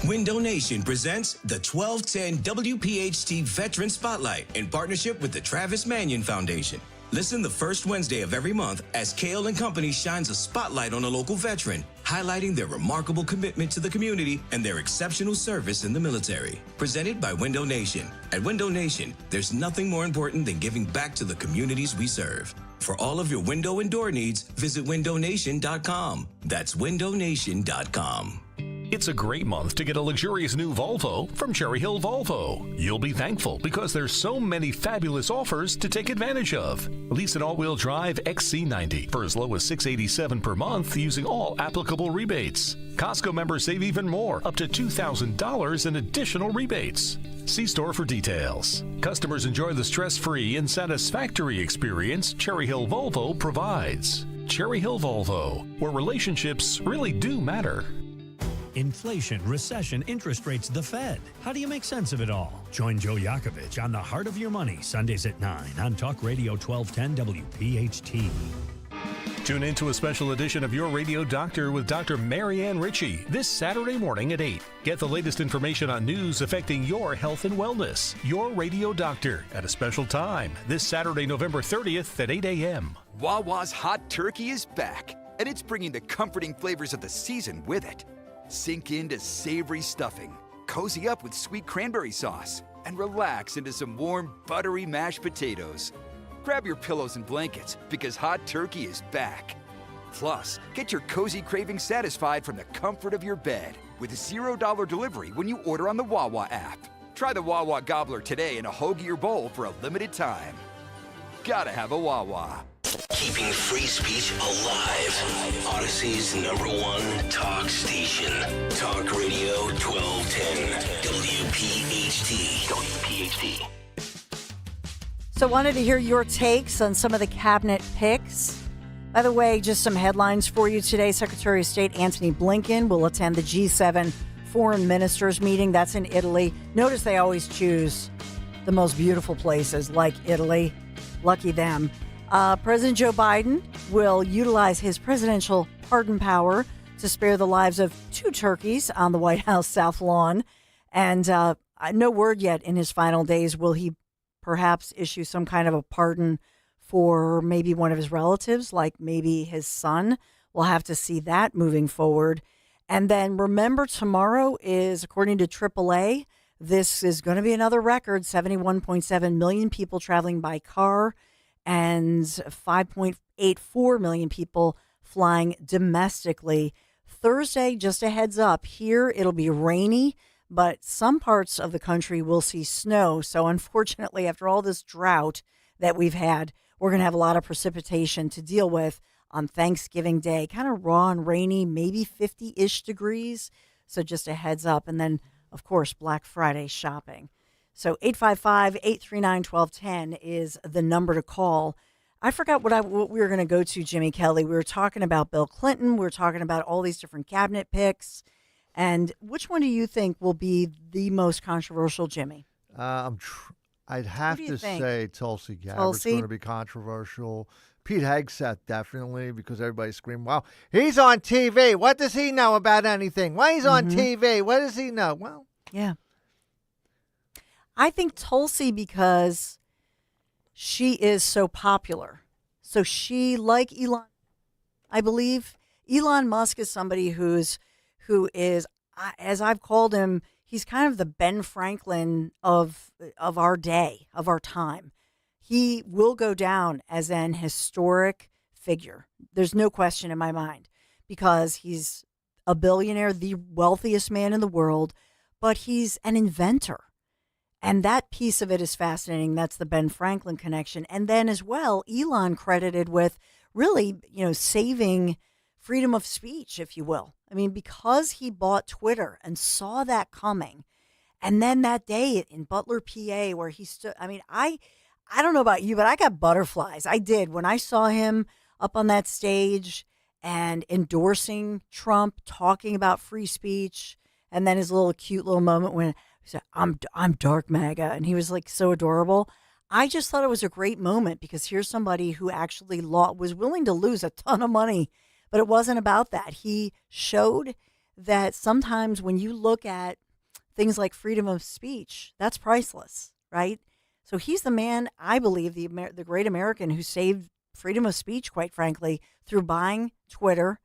Speaker 28: Window Nation presents the 1210 WPHT Veteran Spotlight in partnership with the Travis Manion Foundation. Listen the first Wednesday of every month as Kale and Company shines a spotlight on a local veteran, highlighting their remarkable commitment to the community and their exceptional service in the military. Presented by Window Nation. At Window Nation, there's nothing more important than giving back to the communities we serve. For all of your window and door needs, visit windownation.com. That's windownation.com.
Speaker 29: It's a great month to get a luxurious new Volvo from Cherry Hill Volvo. You'll be thankful because there's so many fabulous offers to take advantage of. Lease an all-wheel drive XC90 for as low as $687 per month using all applicable rebates. Costco members save even more, up to $2,000 in additional rebates. See store for details. Customers enjoy the stress-free and satisfactory experience Cherry Hill Volvo provides. Cherry Hill Volvo, where relationships really do matter.
Speaker 25: Inflation, recession, interest rates, the Fed. How do you make sense of it all? Join Joe Yakovich on The Heart of Your Money, Sundays at 9 on Talk Radio 1210 WPHT.
Speaker 29: Tune in to a special edition of Your Radio Doctor with Dr. Marianne Ritchie this Saturday morning at 8. Get the latest information on news affecting your health and wellness. Your Radio Doctor at a special time this Saturday, November 30th at 8 a.m.
Speaker 16: Wawa's hot turkey is back, and it's bringing the comforting flavors of the season with it. Sink into savory stuffing, cozy up with sweet cranberry sauce, and relax into some warm, buttery mashed potatoes. Grab your pillows and blankets because hot turkey is back. Plus, get your cozy cravings satisfied from the comfort of your bed with $0 delivery when you order on the Wawa app. Try the Wawa Gobbler today in a hoagie or bowl for a limited time. Gotta have a Wawa.
Speaker 6: Keeping free speech alive. Odyssey's #1 talk station. Talk Radio 1210. WPHT. WPHT.
Speaker 8: So wanted to hear your takes on some of the cabinet picks. By the way, just some headlines for you today. Secretary of State Antony Blinken will attend the G7 foreign ministers meeting. That's in Italy. Notice they always choose the most beautiful places like Italy. Lucky them. President Joe Biden will utilize his presidential pardon power to spare the lives of 2 turkeys on the White House South Lawn. And no word yet in his final days. Will he perhaps issue some kind of a pardon for maybe one of his relatives, like maybe his son? We'll have to see that moving forward. And then remember, tomorrow is, according to AAA, this is going to be another record, 71.7 million people traveling by car and 5.84 million people flying domestically. Thursday, just a heads up, here it'll be rainy, but some parts of the country will see snow. So unfortunately, after all this drought that we've had, we're going to have a lot of precipitation to deal with on Thanksgiving Day. Kind of raw and rainy, maybe 50-ish degrees. So just a heads up. And then, of course, Black Friday shopping. So 855-839-1210 is the number to call. I forgot what we were going to go to, Jimmy Kelly. We were talking about Bill Clinton. We were talking about all these different cabinet picks. And which one do you think will be the most controversial, Jimmy?
Speaker 4: I'd have to
Speaker 8: think?
Speaker 4: say Tulsi Gabbard's
Speaker 8: Tulsi?
Speaker 4: going to be controversial. Pete Hegseth, definitely, because everybody's screaming, wow, he's on TV. What does he know about anything? Why he's on TV? What does he know? Well,
Speaker 8: yeah. I think Tulsi because she is so popular. So she, like Elon, I believe, Elon Musk is somebody who is, as I've called him, he's kind of the Ben Franklin of our day, of our time. He will go down as an historic figure. There's no question in my mind, because he's a billionaire, the wealthiest man in the world, but he's an inventor. And that piece of it is fascinating. That's the Ben Franklin connection. And then as well, Elon credited with really, saving freedom of speech, if you will. I mean, because he bought Twitter and saw that coming. And then that day in Butler, PA, where he stood, I mean, I don't know about you, but I got butterflies. I did. When I saw him up on that stage and endorsing Trump, talking about free speech, and then his cute little moment when he said, I'm dark MAGA, and he was like so adorable. I just thought it was a great moment, because here's somebody who actually was willing to lose a ton of money, but it wasn't about that. He showed that sometimes when you look at things like freedom of speech, that's priceless, right? So he's the man, I believe, the great American who saved freedom of speech, quite frankly, through buying Twitter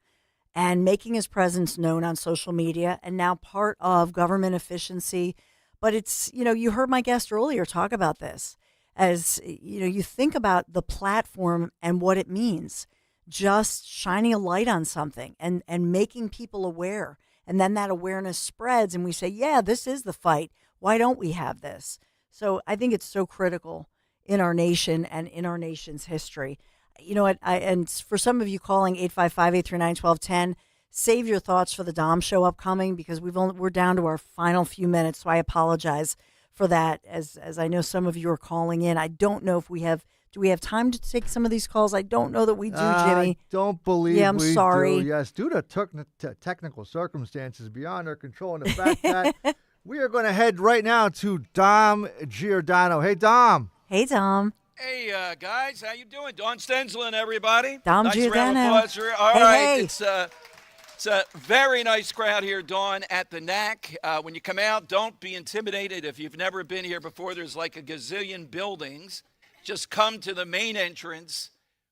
Speaker 8: and making his presence known on social media, and now part of government efficiency. But it's, you heard my guest earlier talk about this. As, you think about the platform and what it means, just shining a light on something and making people aware. And then that awareness spreads and we say, yeah, this is the fight. Why don't we have this? So I think it's so critical in our nation and in our nation's history. You know what? And for some of you calling 855-839-1210, save your thoughts for the Dom Show upcoming, because we're down to our final few minutes. So I apologize for that. As I know some of you are calling in. I don't know if do we have time to take some of these calls? I don't know that we do, Jimmy.
Speaker 4: I don't believe
Speaker 8: I'm
Speaker 4: we
Speaker 8: sorry.
Speaker 4: do. Yes, due to technical circumstances beyond our control, and the fact that we are going to head right now to Dom Giordano. Hey, Dom.
Speaker 8: Hey, Dom.
Speaker 7: Hey, guys, how you doing? Don Stensland, everybody.
Speaker 8: Dom
Speaker 7: nice
Speaker 8: Giordano.
Speaker 7: Round of applause. All
Speaker 8: hey,
Speaker 7: right,
Speaker 8: hey.
Speaker 7: It's a very nice crowd here, Dawn, at the NAC. When you come out, don't be intimidated. If you've never been here before, there's like a gazillion buildings. Just come to the main entrance.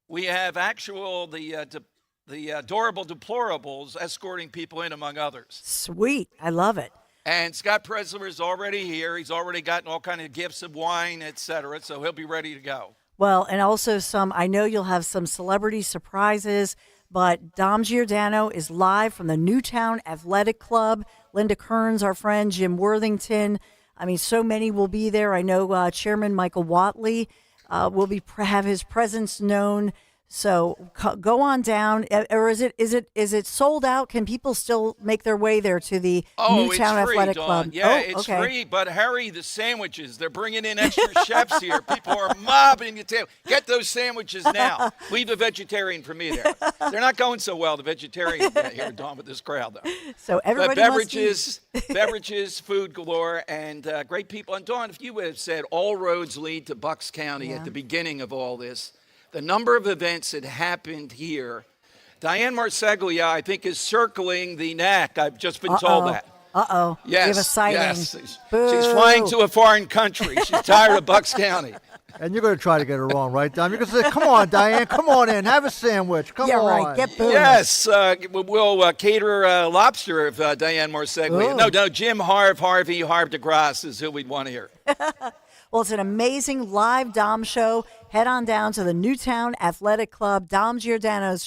Speaker 7: We have the adorable deplorables escorting people in, among others.
Speaker 8: Sweet. I love it.
Speaker 7: And Scott Presler is already here. He's already gotten all kind of gifts of wine, etc., so he'll be ready to go.
Speaker 8: Well, and also I know you'll have some celebrity surprises, but Dom Giordano is live from the Newtown Athletic Club. Linda Kearns, our friend, Jim Worthington. I mean, so many will be there. I know Chairman Michael Watley will have his presence known. So go on down, or is it sold out? Can people still make their way there to the Newtown Athletic Club?
Speaker 7: Yeah, it's free. But hurry, the sandwiches. They're bringing in extra chefs here. People are mobbing the table. Get those sandwiches now. Leave the vegetarian for me there. They're not going so well, the vegetarian here, Dawn, with this crowd, though.
Speaker 8: So everybody
Speaker 7: beverages, food galore, and great people. And Dawn, if you would have said all roads lead to Bucks County at the beginning of all this, the number of events that happened here. Diane Marseglia, I think, is circling the NAC. I've just been told that.
Speaker 8: Uh-oh.
Speaker 7: Yes.
Speaker 8: We have a sighting.
Speaker 7: Yes. She's flying to a foreign country. She's tired of Bucks County.
Speaker 4: And you're going to try to get it wrong, right, Dom? You're going to say, come on, Diane, come on in. Have a sandwich. Come on.
Speaker 8: Right. Get booed.
Speaker 7: Yes. We'll cater lobster if Diane Marseglia. No, Jim Harvey de Grasse is who we'd want to hear.
Speaker 8: Well, it's an amazing live Dom show. Head on down to the Newtown Athletic Club. Dom Giordano's